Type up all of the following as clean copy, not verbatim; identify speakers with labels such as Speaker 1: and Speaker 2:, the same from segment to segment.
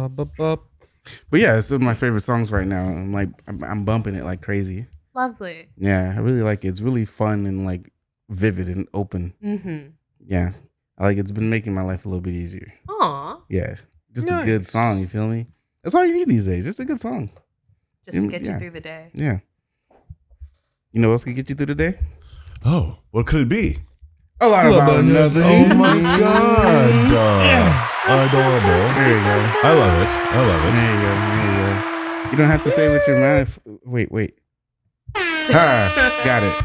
Speaker 1: But yeah, it's one of my favorite songs right now. I'm bumping it like crazy.
Speaker 2: Lovely.
Speaker 1: Yeah, I really like it. It's really fun and like vivid and open.
Speaker 2: Mm-hmm.
Speaker 1: Yeah, I like it's been making my life a little bit easier.
Speaker 2: Aw.
Speaker 1: Yeah, just a good song. You feel me? That's all you need these days. Just a good song.
Speaker 2: Just to get you through the day.
Speaker 1: Yeah. You know what else can get you through the day?
Speaker 3: Oh, what could it be?
Speaker 1: A lot about nothing.
Speaker 3: Oh my god. Adorable.
Speaker 1: There you go.
Speaker 3: I love it.
Speaker 1: There you go. You don't have to say with your mouth. Wait. Got it.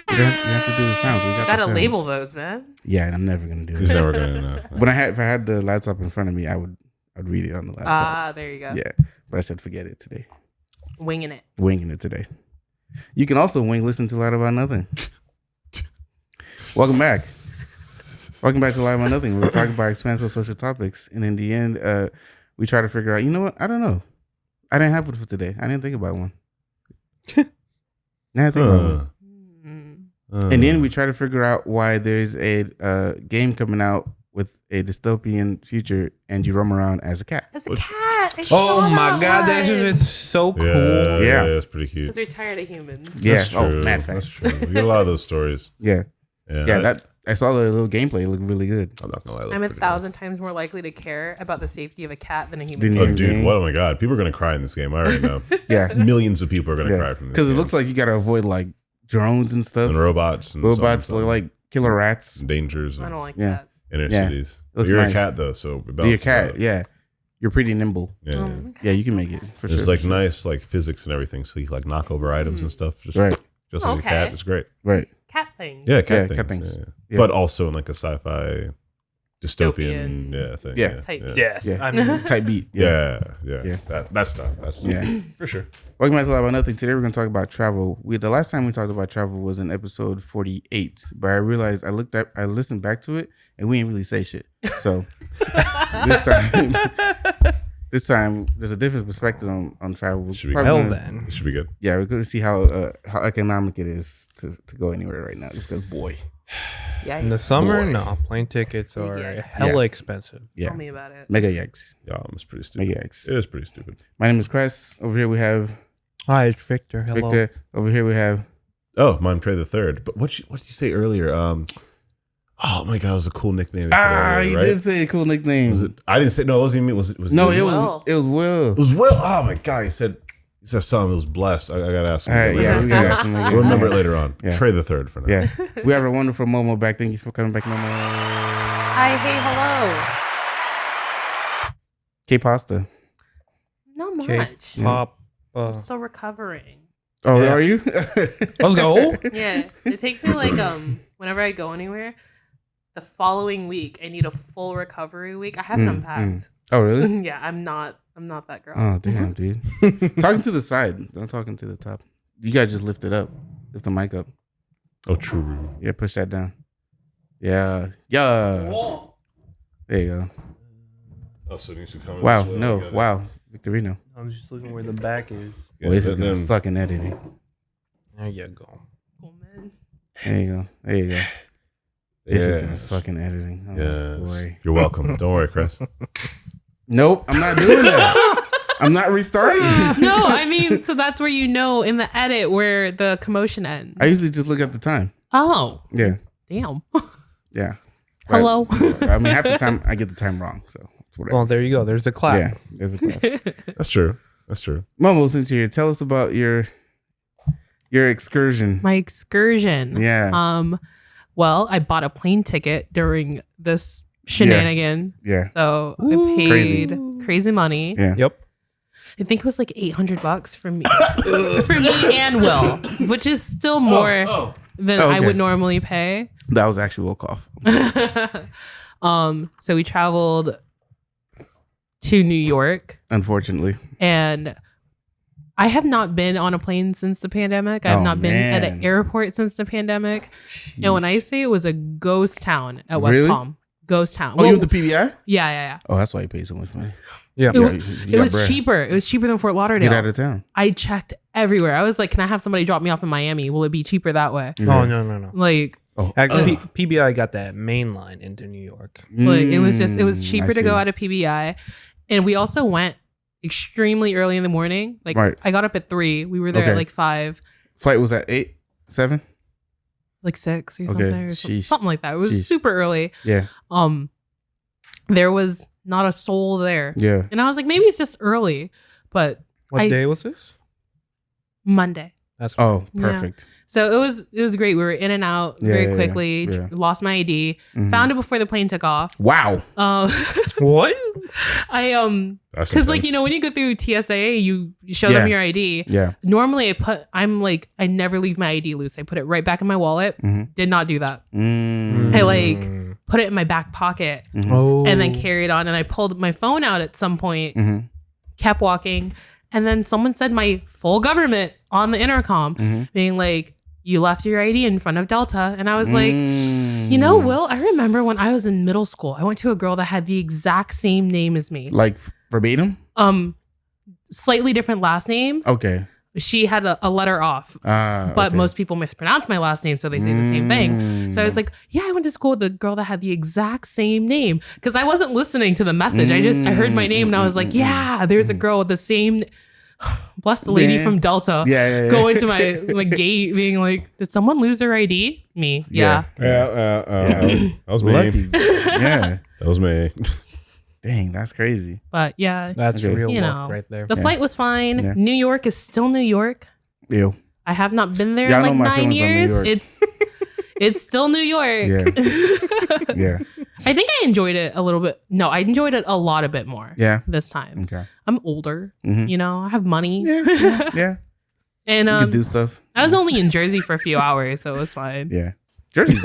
Speaker 1: You have to do the sounds. We got
Speaker 2: Gotta
Speaker 1: the sounds.
Speaker 2: label those, man.
Speaker 1: Yeah, and I'm never gonna do
Speaker 3: He's
Speaker 1: it.
Speaker 3: never gonna know.
Speaker 1: But if I had the laptop in front of me, I'd read it on the laptop.
Speaker 2: Ah, there you go.
Speaker 1: Yeah, but I said forget it today.
Speaker 2: Winging it.
Speaker 1: Winging it today. You can also listen to Loud About Nothing. Welcome back. Welcome back to Loud About Nothing. We'll talk about expansive social topics, and in the end, we try to figure out. You know what? I don't know. I didn't have one for today. I didn't think about one. I didn't think about one. And then we try to figure out why there's a game coming out with a dystopian future and you roam around as a cat.
Speaker 2: As a cat.
Speaker 4: Oh my god, it's so cool.
Speaker 3: Yeah, it's pretty cute.
Speaker 2: Because we're tired of humans.
Speaker 1: Yeah.
Speaker 3: That's true.
Speaker 1: Mad
Speaker 3: That's
Speaker 1: facts.
Speaker 3: true. We get a lot of those stories.
Speaker 1: Yeah.
Speaker 3: Yeah.
Speaker 1: I saw the little gameplay. It looked really good.
Speaker 3: I'm not gonna lie.
Speaker 2: I'm 1,000 times more likely to care about the safety of a cat than a human.
Speaker 3: Oh,
Speaker 1: Game.
Speaker 3: dude! What? Oh my god! People are gonna cry in this game. I already know.
Speaker 1: Yeah.
Speaker 3: Millions of people are gonna cry from this.
Speaker 1: Because it looks like you got to avoid like drones and stuff.
Speaker 3: and robots. And
Speaker 1: Robots
Speaker 3: something,
Speaker 1: like killer rats.
Speaker 3: and dangers.
Speaker 2: I
Speaker 3: And
Speaker 2: don't like
Speaker 1: Yeah.
Speaker 2: that.
Speaker 3: inner
Speaker 1: Yeah.
Speaker 3: cities.
Speaker 1: Looks
Speaker 3: You're
Speaker 1: nice.
Speaker 3: a cat though, so it
Speaker 1: Be a
Speaker 3: balances
Speaker 1: cat.
Speaker 3: out.
Speaker 1: Yeah. You're pretty nimble.
Speaker 3: Yeah.
Speaker 2: Okay.
Speaker 1: Yeah, you can make it for
Speaker 3: There's
Speaker 1: sure.
Speaker 3: like
Speaker 1: for sure.
Speaker 3: nice like physics and everything, so you can like knock over items and stuff. Just
Speaker 1: Right.
Speaker 3: Just like
Speaker 2: Okay.
Speaker 3: a cat. It's great.
Speaker 1: Right.
Speaker 2: Cat things.
Speaker 3: Yeah, cat
Speaker 1: cat
Speaker 3: things.
Speaker 1: things.
Speaker 3: Yeah.
Speaker 1: Yeah.
Speaker 3: But also in like a sci-fi dystopian thing.
Speaker 1: Yeah.
Speaker 2: Type
Speaker 3: Yeah.
Speaker 4: Death.
Speaker 1: Yeah.
Speaker 4: I mean,
Speaker 1: Type beat.
Speaker 3: Yeah.
Speaker 1: Yeah.
Speaker 3: That stuff. That's
Speaker 1: Yeah.
Speaker 3: for sure.
Speaker 1: Welcome back to Loud About Nothing. Today we're going to talk about travel. The last time we talked about travel was in episode 48, but I realized I listened back to it and we didn't really say shit. So this time there's a different perspective on travel.
Speaker 3: Should be
Speaker 1: Probably
Speaker 4: well
Speaker 1: gonna-
Speaker 4: then.
Speaker 3: It should be good.
Speaker 1: Yeah, we're going to see how economic it is to go anywhere right now because boy,
Speaker 2: Yeah.
Speaker 4: In the summer,
Speaker 1: Boy.
Speaker 4: no. Plane tickets are
Speaker 2: Yeah.
Speaker 4: hella expensive.
Speaker 1: yeah,
Speaker 2: Tell me about it.
Speaker 1: mega yikes,
Speaker 3: Yeah, it's pretty stupid.
Speaker 1: mega yikes.
Speaker 3: It is pretty stupid.
Speaker 1: My name is Cress. Over here we have
Speaker 4: Hi, it's Victor. Hello.
Speaker 1: Victor. Over here we have
Speaker 3: Oh, mime Trey the Third. But what did you say earlier? Oh my god, it was a cool nickname.
Speaker 1: he did say a cool nickname.
Speaker 3: Was it? I didn't say no. It wasn't even me. Was it?
Speaker 1: No,
Speaker 3: it
Speaker 1: it
Speaker 3: was
Speaker 2: Will.
Speaker 1: was Will.
Speaker 3: It was Will. Oh my god, he said something. It was blessed. I gotta ask him.
Speaker 1: All right,
Speaker 3: later.
Speaker 1: yeah, we got some.
Speaker 3: We'll remember it later on.
Speaker 1: Yeah.
Speaker 3: Trey the Third for now.
Speaker 1: Yeah, we have a wonderful Momo back. Thank you for coming back, Momo.
Speaker 2: Hi, hey, hello.
Speaker 1: K Pasta.
Speaker 2: Not much.
Speaker 4: K-pop.
Speaker 2: I'm still recovering.
Speaker 1: Oh,
Speaker 4: Yeah.
Speaker 1: are you?
Speaker 4: Let's go.
Speaker 2: Yeah. It takes me like whenever I go anywhere, the following week I need a full recovery week. I haven't unpacked.
Speaker 1: Oh, really?
Speaker 2: Yeah, I'm not that girl.
Speaker 1: Oh, damn, dude. Talking to the side. Don't talking to the top. You gotta just lift it up. Lift the mic up.
Speaker 3: Oh, true.
Speaker 1: Yeah, push that down. Yeah. There you go.
Speaker 3: Oh, so it needs to come.
Speaker 1: Wow.
Speaker 3: this way.
Speaker 1: No.
Speaker 3: I got it.
Speaker 1: Wow. Victorino.
Speaker 4: I'm just looking where the back is.
Speaker 3: Yeah,
Speaker 1: Boy, this is
Speaker 3: then-
Speaker 1: gonna suck in editing.
Speaker 4: There you go.
Speaker 2: Cool, man.
Speaker 1: There you go. There you go. This is gonna
Speaker 3: Yes.
Speaker 1: suck in editing. Oh,
Speaker 3: Yes.
Speaker 1: boy.
Speaker 3: You're welcome. Don't worry, Chris.
Speaker 1: Nope, I'm not doing that. I'm not restarting.
Speaker 2: No, I mean, so that's where you know in the edit where the commotion ends.
Speaker 1: I usually just look at the time.
Speaker 2: Oh,
Speaker 1: Yeah.
Speaker 2: damn.
Speaker 1: Yeah.
Speaker 2: Hello.
Speaker 1: I mean, half the time I get the time wrong, so it's whatever.
Speaker 4: Well, there you go. There's the clap.
Speaker 1: Yeah, there's a clap.
Speaker 3: That's true. That's true.
Speaker 1: Momo, since you're here, tell us about your excursion.
Speaker 2: My excursion.
Speaker 1: Yeah,
Speaker 2: Well, I bought a plane ticket during this shenanigan.
Speaker 1: yeah,
Speaker 2: So I paid
Speaker 1: Crazy.
Speaker 2: crazy money.
Speaker 1: yeah.
Speaker 4: Yep.
Speaker 2: I think it was like $800 for me, for me and Will, which is still more than
Speaker 1: Oh,
Speaker 2: I
Speaker 1: okay.
Speaker 2: would normally pay.
Speaker 1: That was actually woke off.
Speaker 2: So we traveled to New York,
Speaker 1: Unfortunately,
Speaker 2: and I have not been on a plane since the pandemic. I have
Speaker 1: Oh,
Speaker 2: not been at
Speaker 1: man.
Speaker 2: an airport since the pandemic. And when I say it was a ghost town at West
Speaker 1: Really?
Speaker 2: Palm, ghost town.
Speaker 1: oh, you
Speaker 2: Well,
Speaker 1: went to PBI?
Speaker 2: yeah.
Speaker 1: Oh, that's why you paid so much money.
Speaker 4: Yeah.
Speaker 2: It,
Speaker 1: Yeah,
Speaker 2: wa-
Speaker 1: you
Speaker 2: it
Speaker 1: got
Speaker 2: was
Speaker 1: bread.
Speaker 2: cheaper. It was cheaper than Fort Lauderdale.
Speaker 1: Get out of town.
Speaker 2: I checked everywhere. I was like, can I have somebody drop me off in Miami? Will it be cheaper that way?
Speaker 4: Oh, no.
Speaker 2: Like,
Speaker 1: Oh,
Speaker 4: Actually, PBI got that main line into New York.
Speaker 2: it was
Speaker 1: Mm,
Speaker 2: cheaper to go out of PBI. And we also went extremely early in the morning. Like
Speaker 1: Right.
Speaker 2: I got up at 3. We were there
Speaker 1: Okay.
Speaker 2: at like 5,
Speaker 1: Flight was at 8, 7.
Speaker 2: like 6 or
Speaker 1: Okay.
Speaker 2: something. Or
Speaker 1: Sheesh.
Speaker 2: something like that. It was
Speaker 1: Sheesh.
Speaker 2: super early.
Speaker 1: Yeah.
Speaker 2: There was not a soul there.
Speaker 1: Yeah.
Speaker 2: And I was like, maybe it's just early. But
Speaker 4: What
Speaker 2: I-
Speaker 4: day was this?
Speaker 2: Monday.
Speaker 4: That's
Speaker 1: Oh,
Speaker 2: Yeah.
Speaker 1: perfect.
Speaker 2: So it was great. We were in and out
Speaker 1: Yeah,
Speaker 2: very
Speaker 1: yeah,
Speaker 2: quickly.
Speaker 1: yeah.
Speaker 2: Lost my ID.
Speaker 1: Mhm.
Speaker 2: Found it before the plane took off.
Speaker 1: Wow.
Speaker 4: what?
Speaker 2: I
Speaker 3: That's
Speaker 2: because like
Speaker 3: intense.
Speaker 2: you know when you go through TSA, you show them
Speaker 1: Yeah.
Speaker 2: your ID.
Speaker 1: Yeah.
Speaker 2: Normally, I never leave my ID loose. I put it right back in my wallet.
Speaker 1: Mhm.
Speaker 2: Did not do that.
Speaker 1: Mm.
Speaker 2: I like put it in my back pocket
Speaker 1: Mhm.
Speaker 4: Oh.
Speaker 2: and then carried on. And I pulled my phone out at some point.
Speaker 1: Mhm.
Speaker 2: Kept walking, and then someone said my full government on the intercom,
Speaker 1: Mhm.
Speaker 2: being like, "You left your ID in front of Delta," and I was like.
Speaker 1: Mm.
Speaker 2: You know, Will, I remember when I was in middle school, I went to a girl that had the exact same name as me.
Speaker 1: Like verbatim?
Speaker 2: Slightly different last name.
Speaker 1: Okay.
Speaker 2: She had a letter off, but
Speaker 1: okay.
Speaker 2: most people mispronounce my last name, so they say the same thing.
Speaker 1: Mm.
Speaker 2: So I was like, yeah, I went to school with a girl that had the exact same name because I wasn't listening to the message. I heard my name and I was like, yeah, there's a girl with the same. Bless the lady
Speaker 1: Man.
Speaker 2: from Delta.
Speaker 1: Yeah.
Speaker 2: Going to my gate, being like, "Did someone lose their ID?" Me, yeah.
Speaker 3: That was me.
Speaker 1: Lucky. Yeah.
Speaker 3: That was me.
Speaker 1: Dang, that's crazy.
Speaker 2: But yeah,
Speaker 4: That's
Speaker 1: Okay.
Speaker 4: real
Speaker 2: You
Speaker 4: luck
Speaker 2: know,
Speaker 4: right there.
Speaker 2: the
Speaker 1: Yeah.
Speaker 2: flight was fine.
Speaker 1: Yeah.
Speaker 2: New York is still New York.
Speaker 1: Ew.
Speaker 2: I have not been there
Speaker 1: Y'all know
Speaker 2: in
Speaker 1: my
Speaker 2: like 9
Speaker 1: feelings on New
Speaker 2: years.
Speaker 1: York.
Speaker 2: It's still New York.
Speaker 1: Yeah.
Speaker 2: I think I enjoyed it a little bit. No, I enjoyed it a lot, a bit more.
Speaker 1: Yeah.
Speaker 2: This time.
Speaker 1: Okay.
Speaker 2: I'm older.
Speaker 1: Mhm.
Speaker 2: You know, I have money.
Speaker 1: Yeah. Yeah.
Speaker 2: And
Speaker 1: You could do stuff.
Speaker 2: I was only in Jersey for a few hours, so it was fine.
Speaker 1: Yeah. Jersey.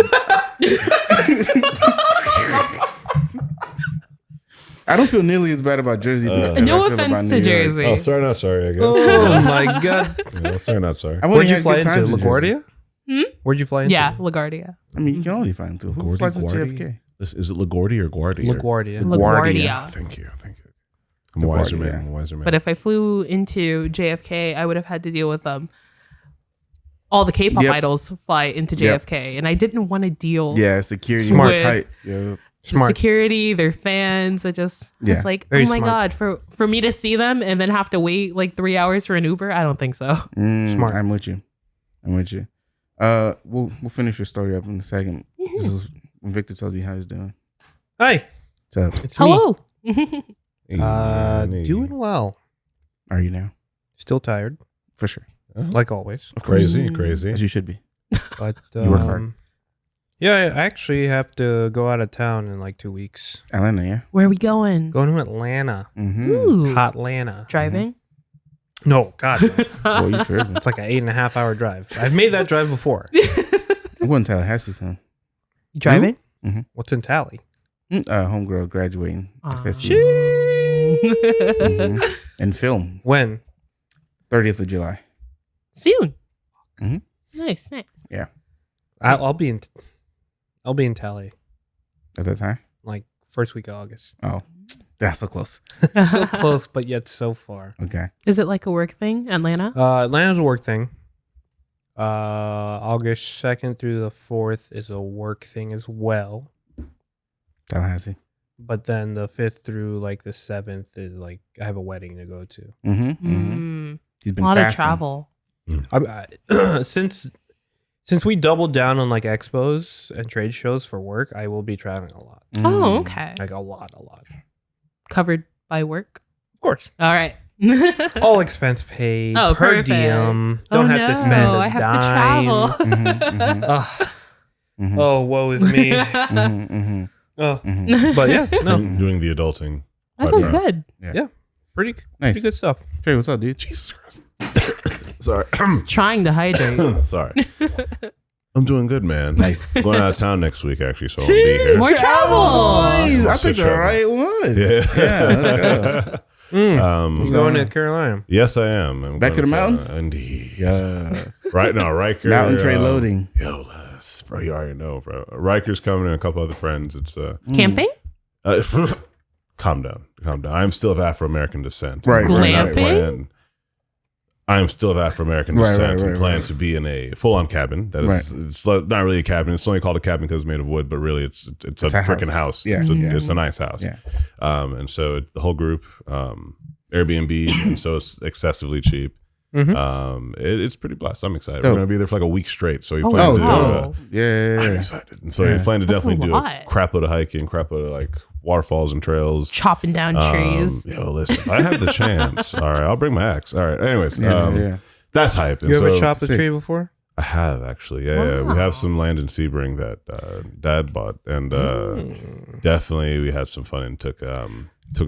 Speaker 1: I don't feel nearly as bad about Jersey. as I
Speaker 2: No
Speaker 1: feel
Speaker 2: offense
Speaker 1: about
Speaker 2: to
Speaker 1: New York.
Speaker 2: Jersey.
Speaker 3: Oh, sorry, not sorry, I guess.
Speaker 4: Oh my god!
Speaker 3: Yeah, sorry, not sorry.
Speaker 1: I've only
Speaker 4: Where'd you
Speaker 1: had
Speaker 4: fly
Speaker 1: good
Speaker 4: into?
Speaker 1: times in Jersey.
Speaker 4: LaGuardia? Where'd you fly into?
Speaker 2: Yeah, LaGuardia.
Speaker 1: I mean, you can only find two. Who flies to JFK?
Speaker 3: Is it LaGuardia or Guardia?
Speaker 4: LaGuardia.
Speaker 2: LaGuardia.
Speaker 3: Thank you. I'm a wiser
Speaker 1: LaGuardia.
Speaker 3: man. I'm a wiser man.
Speaker 2: But if I flew into JFK, I would have had to deal with all the K-pop
Speaker 1: Yep.
Speaker 2: idols fly into
Speaker 1: Yep.
Speaker 2: JFK, and I didn't want to deal
Speaker 1: Yeah, security
Speaker 2: Smart.
Speaker 1: more tight. Yeah.
Speaker 2: with
Speaker 4: Smart.
Speaker 2: security, their fans.
Speaker 1: Yeah.
Speaker 2: It's like,
Speaker 4: Very
Speaker 2: oh my
Speaker 4: smart.
Speaker 2: god, for me to see them and then have to wait like 3 hours for an Uber, I don't think so.
Speaker 4: Smart.
Speaker 1: I'm with you. We'll finish your story up in a second. This is when Victor tells you how he's doing.
Speaker 4: Hi,
Speaker 1: What's up?
Speaker 4: it's me.
Speaker 2: Hello.
Speaker 4: Doing well.
Speaker 1: Are you now?
Speaker 4: Still tired,
Speaker 1: For sure.
Speaker 4: like always.
Speaker 1: Of course.
Speaker 3: Crazy.
Speaker 1: As you should be.
Speaker 4: But
Speaker 1: You work hard.
Speaker 4: yeah, I actually have to go out of town in like 2 weeks.
Speaker 1: Atlanta, yeah?
Speaker 2: Where are we going?
Speaker 4: Going to Atlanta,
Speaker 1: Mm-hmm.
Speaker 2: Ooh.
Speaker 4: hot Atlanta.
Speaker 2: Driving.
Speaker 4: No, God,
Speaker 1: Boy, you tripping.
Speaker 4: it's like an 8.5 hour drive. I've made that drive before.
Speaker 1: I'm going to Tallahassee, son.
Speaker 2: You driving?
Speaker 4: What's in Tally?
Speaker 1: Homegirl graduating.
Speaker 2: Aw.
Speaker 1: FSU. Mhm. And film.
Speaker 4: When?
Speaker 1: 30th of July.
Speaker 2: Soon.
Speaker 1: Mhm.
Speaker 2: Nice.
Speaker 4: I'll be in. I'll be in Tally
Speaker 1: At that time?
Speaker 4: like first week of August.
Speaker 1: Oh, that's so close.
Speaker 4: So close, but yet so far.
Speaker 1: Okay.
Speaker 2: Is it like a work thing, Atlanta?
Speaker 4: Atlanta's a work thing. August 2nd through the 4th is a work thing as well.
Speaker 1: Tallahassee.
Speaker 4: But then the 5th through like the 7th is like I have a wedding to go to.
Speaker 1: Mm-hmm. Mm-hmm.
Speaker 2: Mm.
Speaker 1: He's
Speaker 2: A
Speaker 1: been
Speaker 2: lot of
Speaker 1: fasting.
Speaker 2: travel.
Speaker 4: Since we doubled down on like expos and trade shows for work, I will be traveling a lot.
Speaker 1: Mm.
Speaker 2: Oh, okay.
Speaker 4: Like a lot.
Speaker 2: Covered by work.
Speaker 4: Of course.
Speaker 2: All right.
Speaker 4: All expense paid.
Speaker 2: Oh,
Speaker 4: per
Speaker 2: perfect.
Speaker 4: diem.
Speaker 2: Oh,
Speaker 4: Don't have to
Speaker 2: no,
Speaker 4: spend a
Speaker 2: I have
Speaker 4: dime.
Speaker 2: to travel.
Speaker 1: Mhm, mhm,
Speaker 4: Ugh.
Speaker 1: mhm,
Speaker 4: Oh, woe is me.
Speaker 1: mhm, mhm,
Speaker 4: Oh.
Speaker 1: mhm.
Speaker 4: But yeah, no,
Speaker 3: Doing the adulting.
Speaker 2: That sounds
Speaker 3: Yeah.
Speaker 2: good.
Speaker 4: pretty
Speaker 1: Nice.
Speaker 4: good stuff.
Speaker 1: Trey, what's up, dude?
Speaker 3: Jesus Christ. Sorry.
Speaker 2: Just trying to hydrate.
Speaker 3: Sorry. I'm doing good, man.
Speaker 1: Nice.
Speaker 3: I'm going out of town next week, actually, so I'll be here.
Speaker 2: More travel.
Speaker 1: Nice. I
Speaker 3: Let's
Speaker 1: picked
Speaker 3: get
Speaker 1: the
Speaker 3: travel.
Speaker 1: right one.
Speaker 3: Yeah.
Speaker 1: Yeah, let's go.
Speaker 3: Um,
Speaker 4: I'm going to Carolina.
Speaker 3: yes, I am. I'm
Speaker 1: Back to
Speaker 3: going
Speaker 1: the mountains?
Speaker 3: Indeed.
Speaker 1: Yeah.
Speaker 3: Right now, Riker.
Speaker 1: Mountain tray loading.
Speaker 3: Yo, bro, you already know, bro. Riker's coming and a couple other friends. It's
Speaker 2: Camping?
Speaker 3: calm down. I'm still of Afro American descent.
Speaker 1: Right,
Speaker 3: We're
Speaker 2: right,
Speaker 3: not
Speaker 2: right.
Speaker 3: playing- I'm still of Afro American
Speaker 1: Right,
Speaker 3: descent
Speaker 1: right,
Speaker 3: and plan
Speaker 1: right.
Speaker 3: to be in a full on cabin. That is, it's not really a cabin. It's only called a cabin because it's made of wood, but really it's a freaking house.
Speaker 1: Yeah,
Speaker 3: It's a nice house.
Speaker 1: Yeah.
Speaker 3: And so the whole group, Airbnb, and so it's excessively cheap. It's pretty blessed. I'm excited.
Speaker 1: Dope.
Speaker 3: We're gonna be there for like a week straight. So we
Speaker 2: Oh,
Speaker 3: plan
Speaker 1: Oh,
Speaker 3: to
Speaker 2: wow.
Speaker 1: yeah.
Speaker 3: I'm excited. And so we plan to
Speaker 2: That's
Speaker 3: definitely
Speaker 2: a
Speaker 3: do a
Speaker 2: lot.
Speaker 3: crap load of hiking, crap load of like waterfalls and trails.
Speaker 2: Chopping down trees.
Speaker 3: Yo, listen, I have the chance. All right, I'll bring my axe. All right. Anyways,
Speaker 1: Yeah.
Speaker 3: that's hype. And
Speaker 4: You ever
Speaker 3: so-
Speaker 4: chopped a
Speaker 1: sick.
Speaker 4: tree before?
Speaker 3: I have actually. Yeah. We have some land in Sebring that Dad bought, and definitely we had some fun and took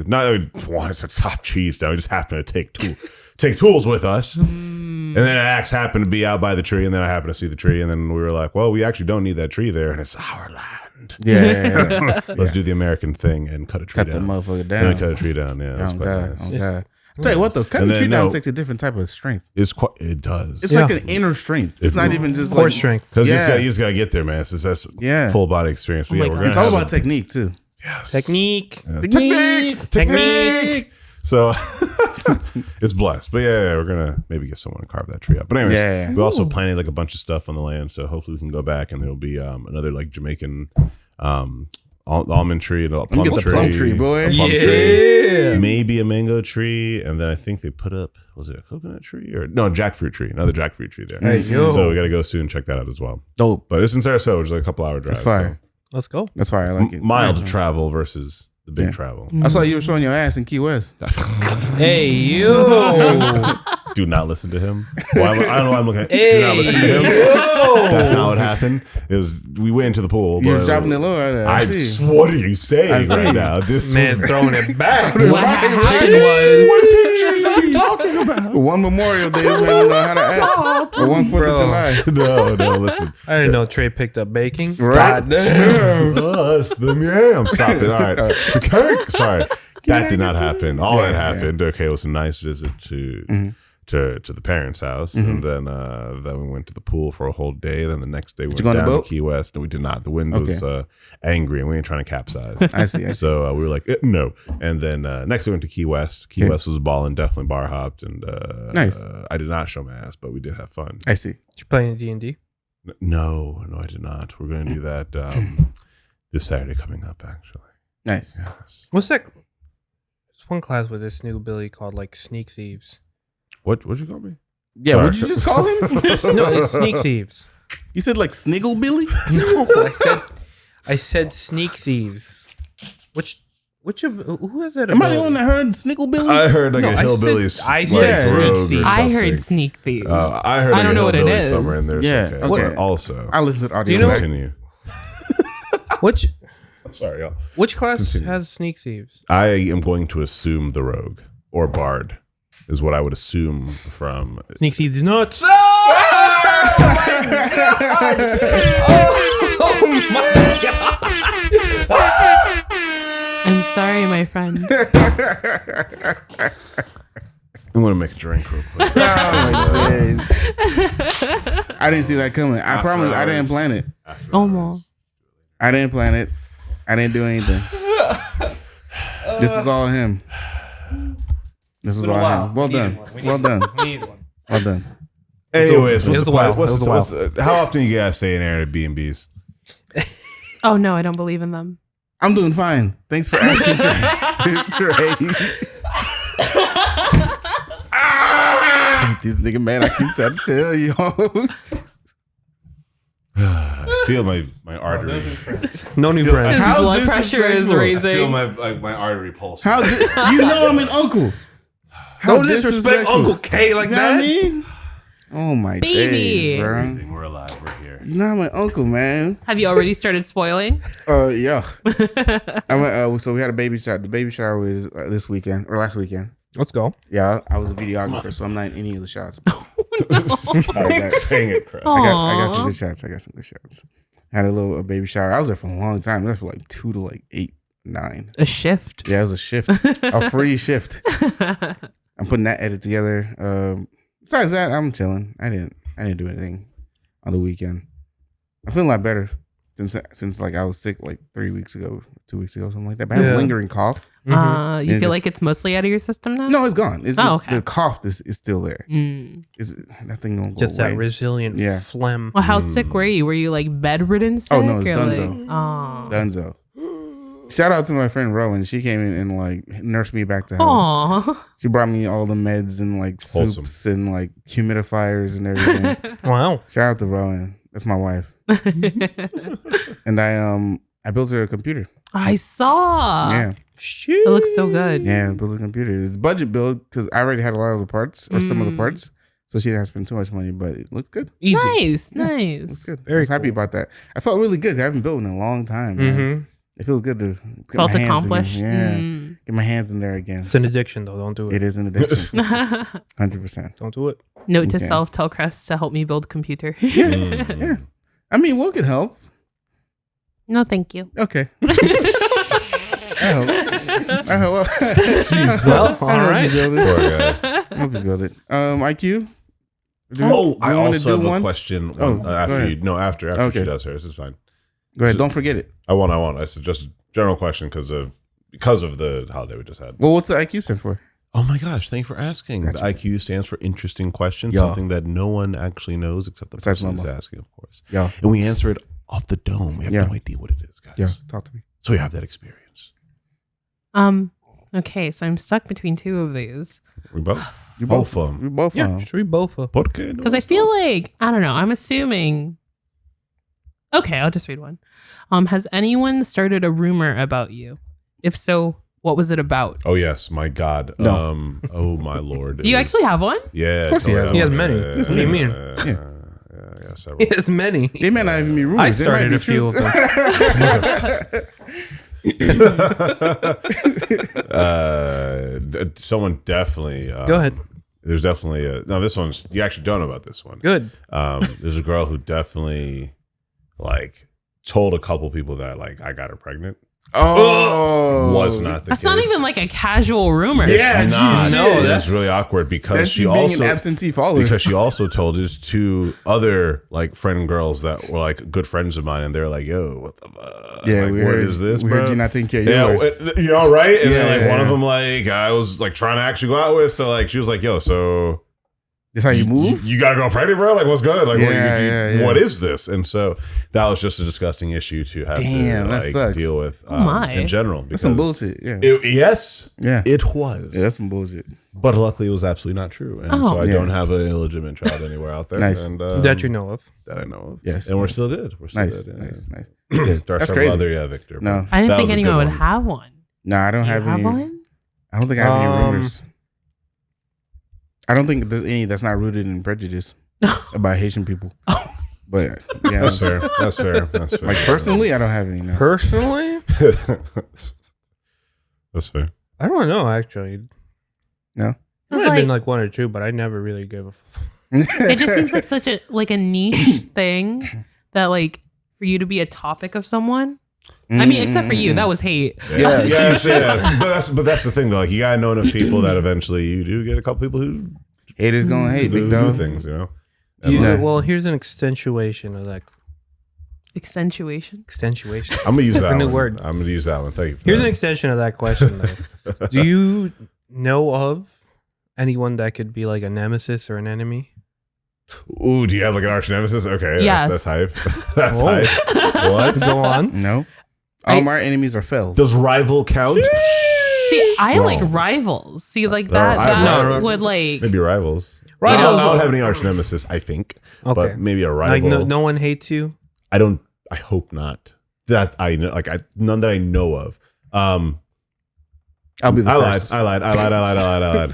Speaker 3: not wanted to chop trees down. We just happened to take tools with us, and then an axe happened to be out by the tree, and then I happened to see the tree, and then we were like, well, we actually don't need that tree there, and it's our land.
Speaker 1: Yeah.
Speaker 3: Let's do the American thing and cut a tree
Speaker 1: Cut that
Speaker 3: down.
Speaker 1: motherfucker
Speaker 3: Then
Speaker 1: down.
Speaker 3: cut a tree down. Yeah, that's
Speaker 1: Oh,
Speaker 3: quite
Speaker 1: God.
Speaker 3: nice.
Speaker 1: Oh, God. I'll tell you what, though, cutting
Speaker 3: And
Speaker 1: a tree
Speaker 3: then,
Speaker 1: down
Speaker 3: no.
Speaker 1: takes a different type of strength.
Speaker 3: It does.
Speaker 1: It's
Speaker 4: Yeah.
Speaker 1: like an inner strength. It's not even just
Speaker 4: Core
Speaker 1: like
Speaker 4: strength.
Speaker 3: Because
Speaker 1: Yeah.
Speaker 3: you just gotta get there, man. That's
Speaker 1: Yeah.
Speaker 3: full body experience. But
Speaker 2: Oh my
Speaker 3: yeah, we're
Speaker 2: God.
Speaker 3: gonna
Speaker 1: It's all
Speaker 3: have
Speaker 1: about technique too.
Speaker 3: yes.
Speaker 4: Technique.
Speaker 3: Technique. So it's blessed. But yeah, we're gonna maybe get someone to carve that tree up. But anyways,
Speaker 1: Yeah.
Speaker 3: we also planted like a bunch of stuff on the land. So hopefully we can go back and there'll be another like Jamaican almond tree and a plum
Speaker 1: get the
Speaker 3: tree.
Speaker 1: plum tree, boy.
Speaker 3: A plum
Speaker 4: Yeah.
Speaker 3: tree, maybe a mango tree, and then I think they put up, was it a coconut tree or no, jackfruit tree? Another jackfruit tree there.
Speaker 4: Hey, yo.
Speaker 3: So we got to go soon and check that out as well.
Speaker 1: Dope.
Speaker 3: But it's in Sarasota, which is like a couple hour drive.
Speaker 1: That's fire.
Speaker 4: Let's go.
Speaker 1: That's why I like it.
Speaker 3: Mild
Speaker 1: Yeah.
Speaker 3: travel versus the big
Speaker 1: Yeah.
Speaker 3: travel.
Speaker 1: I saw you were showing your ass in Key West.
Speaker 4: Hey, yo.
Speaker 3: Do not listen to him. Well, I don't know why I'm looking at. Do
Speaker 4: Hey,
Speaker 3: not listen to him.
Speaker 4: yo.
Speaker 3: That's not what happened. Is we went into the pool.
Speaker 1: You
Speaker 3: but-
Speaker 1: was dropping it low out there. I see.
Speaker 3: What are you saying
Speaker 1: I see.
Speaker 3: right now? This
Speaker 4: Man
Speaker 3: was
Speaker 4: throwing it back.
Speaker 2: What happened was
Speaker 3: pictures are you talking about?
Speaker 1: One Memorial Day, man, don't know how to act. Or one 4th
Speaker 4: Bro.
Speaker 1: of July.
Speaker 3: No, listen.
Speaker 4: I didn't know Trey picked up baking.
Speaker 1: Right.
Speaker 4: God damn.
Speaker 3: Us, them, yeah. I'm stopping. All right. The cake. Sorry. That did not happen. All that
Speaker 1: Yeah,
Speaker 3: happened. Okay, it was a nice visit to the parents' house, and then we went to the pool for a whole day. And then the next day we
Speaker 1: you
Speaker 3: went
Speaker 1: go on the
Speaker 3: down to
Speaker 1: boat?
Speaker 3: Key West, and we did not. The wind was angry, and we ain't trying to capsize.
Speaker 1: I see.
Speaker 3: So we were like, no. And then next we went to Key West. Key West was a ball and definitely bar hopped. And
Speaker 1: Nice.
Speaker 3: I did not show my ass, but we did have fun.
Speaker 1: I see.
Speaker 4: You playing D&D?
Speaker 3: No, I did not. We're going to do that this Saturday coming up, actually.
Speaker 1: Nice.
Speaker 3: Yes.
Speaker 4: What's that? There's one class with this new ability called like Sneak Thieves.
Speaker 3: What'd you call me?
Speaker 1: Yeah,
Speaker 3: Sorry.
Speaker 1: what'd you just call him?
Speaker 4: No, it's Sneak Thieves.
Speaker 1: You said like Sniggle Billy?
Speaker 4: No, I said Sneak Thieves. Who has that?
Speaker 1: Am I the
Speaker 4: ability?
Speaker 1: one that heard Sniggle Billy?
Speaker 3: I heard like
Speaker 4: No,
Speaker 3: a
Speaker 4: I
Speaker 3: hillbilly
Speaker 4: said- I
Speaker 3: like,
Speaker 4: said
Speaker 3: rogue
Speaker 4: Sneak
Speaker 3: or
Speaker 4: Thief.
Speaker 2: I
Speaker 3: something.
Speaker 2: heard Sneak Thieves.
Speaker 3: I heard
Speaker 2: I
Speaker 3: like
Speaker 2: don't
Speaker 3: a
Speaker 2: know what it
Speaker 3: hillbilly
Speaker 2: is.
Speaker 3: somewhere in there.
Speaker 1: Yeah,
Speaker 3: Okay.
Speaker 1: okay.
Speaker 3: But also,
Speaker 1: I listened to the audio.
Speaker 4: you know what-
Speaker 3: continue.
Speaker 4: Which
Speaker 3: I'm sorry, y'all.
Speaker 4: which class
Speaker 3: Continue.
Speaker 4: has Sneak Thieves?
Speaker 3: I am going to assume the rogue or bard is what I would assume from.
Speaker 4: Sneak Thieves is nuts.
Speaker 2: I'm sorry, my friend.
Speaker 3: I'm going to make a drink real quick.
Speaker 1: Oh my days. I didn't see that coming. I promise I didn't plan it.
Speaker 2: Almost.
Speaker 1: I didn't plan it. I didn't do anything. This is all him. This is all him. Well done. Well done. Well done.
Speaker 3: Anyways,
Speaker 4: It was a while.
Speaker 3: how often you guys stay in there at B&B's?
Speaker 2: Oh no, I don't believe in them.
Speaker 1: I'm doing fine. Thanks for asking, Trey. I hate this nigga, man. I keep trying to tell you.
Speaker 3: I feel my artery.
Speaker 4: No new friends.
Speaker 2: His
Speaker 1: How
Speaker 2: blood pressure is
Speaker 1: disrespectful.
Speaker 2: raising.
Speaker 3: my artery pulse.
Speaker 1: How you know I'm an uncle? How
Speaker 4: Don't disrespect
Speaker 1: disrespectful.
Speaker 4: Uncle K like
Speaker 1: You know what I
Speaker 4: that.
Speaker 1: mean? Oh my
Speaker 2: Baby.
Speaker 1: days, bro.
Speaker 3: We're alive. We're here.
Speaker 1: You know I'm an uncle, man.
Speaker 2: Have you already started spoiling?
Speaker 1: Yeah. I went. So we had a baby shower. The baby shower was this weekend or last weekend.
Speaker 4: Let's go.
Speaker 1: Yeah, I was a videographer, so I'm not in any of the shots.
Speaker 3: Dang it, crap.
Speaker 1: I got some good shots. Had a baby shower. I was there for a long time. I was there for like 2 to like 8, 9.
Speaker 2: A shift.
Speaker 1: Yeah, it was a shift, a free shift. I'm putting that edit together. Besides that, I'm chilling. I didn't do anything on the weekend. I feel a lot better. since like I was sick like 3 weeks ago, 2 weeks ago, something like that. But I have a lingering cough.
Speaker 2: You
Speaker 1: And
Speaker 2: feel
Speaker 1: just-
Speaker 2: like it's mostly out of your system now?
Speaker 1: No, it's gone. It's just
Speaker 2: okay.
Speaker 1: the cough is still there.
Speaker 2: Mm.
Speaker 1: It's that thing don't go
Speaker 4: Just
Speaker 1: away.
Speaker 4: that resilient
Speaker 1: Yeah.
Speaker 4: phlegm.
Speaker 2: Well, how sick were you? Were you like bedridden sick?
Speaker 1: Oh, no, it's
Speaker 2: or
Speaker 1: donezo.
Speaker 2: Like,
Speaker 1: Dunzo. Shout out to my friend Rowan. She came in and like nursed me back to health.
Speaker 2: Aw.
Speaker 1: She brought me all the meds and like soups
Speaker 3: Wholesome.
Speaker 1: and like humidifiers and everything.
Speaker 4: Wow.
Speaker 1: Shout out to Rowan. That's my wife. And I built her a computer.
Speaker 2: I saw.
Speaker 1: Yeah.
Speaker 2: It looks so good.
Speaker 1: Yeah, I built a computer. It's budget build because I already had a lot of the parts or some of the parts. So she didn't have to spend too much money, but it looked good.
Speaker 4: Easy.
Speaker 2: Nice,
Speaker 1: It's
Speaker 2: nice.
Speaker 1: good. I
Speaker 4: Very
Speaker 1: was happy
Speaker 4: cool.
Speaker 1: about that. I felt really good. I haven't built in a long time. Man.
Speaker 4: Mm-hmm.
Speaker 1: It feels good to get
Speaker 2: Felt
Speaker 1: my hands
Speaker 2: accomplished.
Speaker 1: in, yeah,
Speaker 2: Mm.
Speaker 1: get my hands in there again.
Speaker 4: It's an addiction, though. Don't do it.
Speaker 1: It is an addiction, 100%.
Speaker 4: Don't do it.
Speaker 2: Note to
Speaker 1: Okay.
Speaker 2: self: tell Crest to help me build computer.
Speaker 1: Yeah. I mean, what could help?
Speaker 2: No, thank you.
Speaker 1: Okay. I hope.
Speaker 4: Well, all right.
Speaker 3: Poor guy.
Speaker 1: I hope you build it. IQ.
Speaker 3: Oh, I
Speaker 1: you wanna
Speaker 3: also
Speaker 1: do
Speaker 3: have
Speaker 1: one?
Speaker 3: a question.
Speaker 1: Oh, go
Speaker 3: after
Speaker 1: ahead.
Speaker 3: you, no, after
Speaker 1: Okay.
Speaker 3: she does hers, it's fine.
Speaker 1: Go ahead. Don't forget it.
Speaker 3: I want. It's just a general question because of the holiday we just had.
Speaker 1: Well, what's the IQ stand for?
Speaker 3: Oh my gosh! Thank you for asking.
Speaker 1: Gotcha.
Speaker 3: The IQ stands for interesting questions,
Speaker 1: Yeah.
Speaker 3: something that no one actually knows except the
Speaker 1: Besides
Speaker 3: person who's
Speaker 1: Mama.
Speaker 3: asking, of course.
Speaker 1: Yeah.
Speaker 3: And we answer it off the dome. We have
Speaker 1: Yeah.
Speaker 3: no idea what it is, guys.
Speaker 1: Yeah. Talk to me.
Speaker 3: So we have that experience.
Speaker 2: Okay, so I'm stuck between two of these
Speaker 3: We both.
Speaker 1: You
Speaker 3: Both of 'em.
Speaker 1: You both.
Speaker 4: Yeah, sure, both.
Speaker 3: ¿Por qué no
Speaker 2: because I
Speaker 3: los
Speaker 2: feel
Speaker 3: dos?
Speaker 2: like I don't know. I'm assuming. Okay, I'll just read one. Has anyone started a rumor about you? If so, what was it about?
Speaker 3: Oh yes, my God.
Speaker 1: No.
Speaker 3: Oh my Lord.
Speaker 2: Do you actually have one?
Speaker 3: Yeah.
Speaker 1: Of course he has.
Speaker 4: He has many. What do you mean?
Speaker 3: Yeah, several.
Speaker 4: Yes, many.
Speaker 1: They may not even be rumors.
Speaker 4: I
Speaker 1: They might
Speaker 4: started
Speaker 1: be
Speaker 4: a few of
Speaker 1: them.
Speaker 3: Someone definitely.
Speaker 4: Go ahead.
Speaker 3: There's definitely no. This one's you actually don't know about this one.
Speaker 4: Good.
Speaker 3: There's a girl who definitely like told a couple people that like I got her pregnant.
Speaker 1: Oh,
Speaker 3: Was not the
Speaker 2: That's
Speaker 3: case.
Speaker 2: not even like a casual rumor.
Speaker 1: Yeah,
Speaker 3: It's not.
Speaker 1: geez,
Speaker 4: no,
Speaker 3: It
Speaker 4: that's-
Speaker 3: was really awkward because
Speaker 1: That's
Speaker 3: she
Speaker 1: you being
Speaker 3: also
Speaker 1: an absentee follower.
Speaker 3: because she also told his two other like friend girls that were like good friends of mine, and they're like, "Yo, what the fuck?
Speaker 1: yeah,
Speaker 3: like,
Speaker 1: we
Speaker 3: what
Speaker 1: heard,
Speaker 3: is this,
Speaker 1: we
Speaker 3: bro?"
Speaker 1: heard you not taking care of
Speaker 3: Yeah,
Speaker 1: yours.
Speaker 3: you know, right? And
Speaker 1: Yeah,
Speaker 3: then like one of
Speaker 1: yeah.
Speaker 3: them, like I was like trying to actually go out with, so like she was like, "Yo, so
Speaker 1: That's how you move.
Speaker 3: you gotta go pregnant, bro? Like, what's good? Like,
Speaker 1: Yeah.
Speaker 3: what is this?" And so that was just a disgusting issue to have
Speaker 1: Damn,
Speaker 3: to
Speaker 1: that
Speaker 3: like
Speaker 1: sucks.
Speaker 3: deal with
Speaker 2: my.
Speaker 3: in general.
Speaker 1: That's some
Speaker 3: because
Speaker 1: bullshit. Yeah,
Speaker 3: yes,
Speaker 1: yeah,
Speaker 3: it was.
Speaker 1: yeah. That's some bullshit.
Speaker 3: But luckily, it was absolutely not true, and
Speaker 2: Oh.
Speaker 3: so I
Speaker 1: Yeah.
Speaker 3: don't have an illegitimate child anywhere out there.
Speaker 1: Nice.
Speaker 3: And,
Speaker 4: That you know of.
Speaker 3: that I know of.
Speaker 1: Yes,
Speaker 3: and we're
Speaker 1: nice.
Speaker 3: still good. We're still
Speaker 1: Nice,
Speaker 3: good.
Speaker 1: nice, nice.
Speaker 3: There are
Speaker 1: That's
Speaker 3: several
Speaker 1: crazy.
Speaker 3: other Victor.
Speaker 1: No.
Speaker 3: but
Speaker 2: I didn't
Speaker 3: that
Speaker 2: think
Speaker 3: was a
Speaker 2: anyone
Speaker 3: good
Speaker 2: would
Speaker 3: one.
Speaker 2: have one.
Speaker 1: No, I don't
Speaker 2: Do you
Speaker 1: have
Speaker 2: have
Speaker 1: any.
Speaker 2: one?
Speaker 1: I don't think I have any
Speaker 4: Um,
Speaker 1: rumors. I don't think there's any that's not rooted in prejudice about Haitian people. But yeah,
Speaker 3: That's fair. That's fair. That's fair.
Speaker 1: like personally, I don't have any. No.
Speaker 4: Personally,
Speaker 3: that's fair.
Speaker 4: I don't know. Actually,
Speaker 1: No?
Speaker 4: might
Speaker 2: It's
Speaker 4: have been
Speaker 2: like-
Speaker 4: like one or two, but I never really gave a.
Speaker 2: It just seems like such a niche thing that like for you to be a topic of someone. I mean, except for you, that was hate.
Speaker 1: Yeah.
Speaker 3: yes. But that's the thing though. Like you gotta know enough people that eventually you do get a couple people who
Speaker 1: haters gonna hate,
Speaker 3: do,
Speaker 1: big dog.
Speaker 3: things. You know.
Speaker 4: You-
Speaker 1: Yeah.
Speaker 4: Well, here's an extensuation of that.
Speaker 2: Accentuation.
Speaker 4: Extensuation.
Speaker 3: I'm gonna use
Speaker 4: That's
Speaker 3: that
Speaker 4: a new
Speaker 3: one.
Speaker 4: word.
Speaker 3: I'm gonna use that one. Thank you. For
Speaker 4: Here's an
Speaker 3: that.
Speaker 4: extension of that question, though. Do you know of anyone that could be like a nemesis or an enemy?
Speaker 3: Ooh, do you have like an arch nemesis? Okay,
Speaker 2: Yes.
Speaker 3: that's hype. That's
Speaker 4: Oh.
Speaker 3: hype. What?
Speaker 4: Go on.
Speaker 1: No. All my enemies are fell.
Speaker 3: Does rival count?
Speaker 2: See, I
Speaker 3: Wrong.
Speaker 2: like rivals. See, like
Speaker 3: There are
Speaker 2: that
Speaker 3: rivals.
Speaker 2: would like
Speaker 3: Maybe rivals.
Speaker 4: Rivals.
Speaker 3: I don't have any arch nemesis. I think,
Speaker 4: Okay.
Speaker 3: but maybe a rival.
Speaker 4: Like no one hates you.
Speaker 3: I don't. I hope not. That I know. Like none that I know of.
Speaker 1: I'll be the
Speaker 3: I lied.
Speaker 1: first.
Speaker 3: I lied.